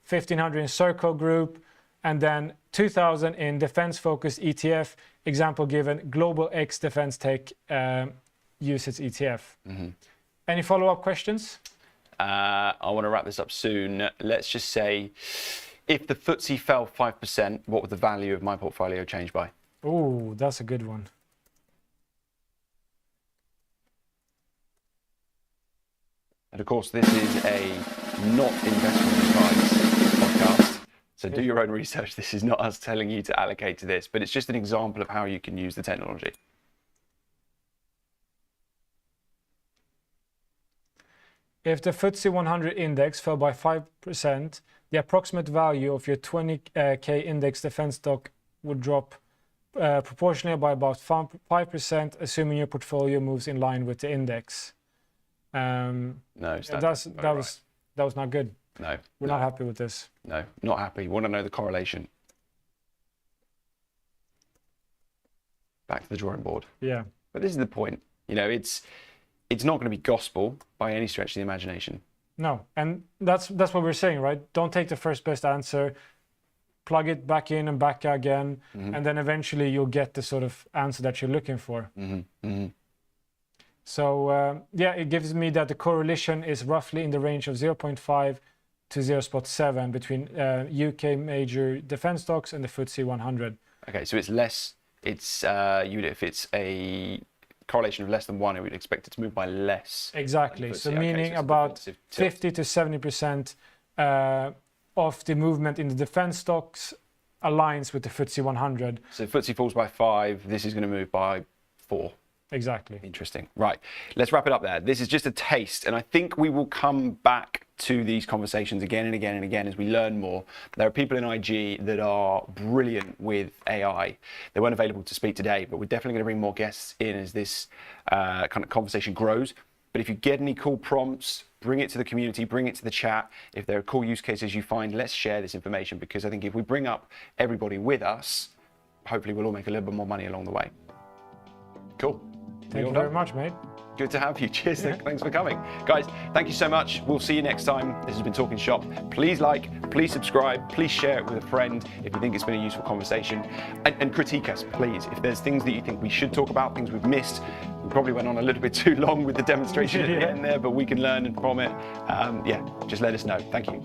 1,500 in Serco Group, and then 2,000 in defense-focused ETF. Example given, Global X Defense Tech uses ETF. Any follow-up questions? I want to wrap this up soon. Let's just say, if the FTSE fell 5%, what would the value of my portfolio change by? Oh, that's a good one. And of course, this is a not investment advice podcast. So do your own research. This is not us telling you to allocate to this, but it's just an example of how you can use the technology. if the FTSE 100 index fell by 5%, the approximate value of your 20k index defense stock would drop proportionally by about 5%, assuming your portfolio moves in line with the index. No, that was not good. No, we're not happy with this. No, not happy. Want to know the correlation? Back to the drawing board. Yeah. But this is the point. You know, it's not going to be gospel by any stretch of the imagination. No, and that's what we're saying, right? Don't take the first best answer, plug it back in and back again, and then eventually you'll get the sort of answer that you're looking for. So yeah, it gives me that the correlation is roughly in the range of 0.5 to 0.7 between UK major defense stocks and the FTSE 100. Okay, so it's less. If it's a correlation of less than 1, I would expect it to move by less. Exactly. So meaning about 50 to 70% of the movement in the defense stocks aligns with the FTSE 100. So FTSE falls by 5, this is going to move by 4. Exactly. Interesting. Right. Let's wrap it up there. This is just a taste, and I think we will come back to these conversations again and again and again as we learn more. There are people in IG that are brilliant with AI. They weren't available to speak today, but we're definitely going to bring more guests in as this kind of conversation grows. But if you get any cool prompts, bring it to the community, bring it to the chat. If there are cool use cases you find, let's share this information, because I think if we bring up everybody with us, hopefully we'll all make a little bit more money along the way. Cool. Thank you very much, mate. Good to have you. Cheers. Thanks for coming. Guys, thank you so much. We'll see you next time. This has been Talking Shop. Please like, please subscribe, please share it with a friend if you think it's been a useful conversation. And critique us, please. If there's things that you think we should talk about, things we've missed, we probably went on a little bit too long with the demonstration at the end there, but we can learn from it. Yeah, just let us know. Thank you.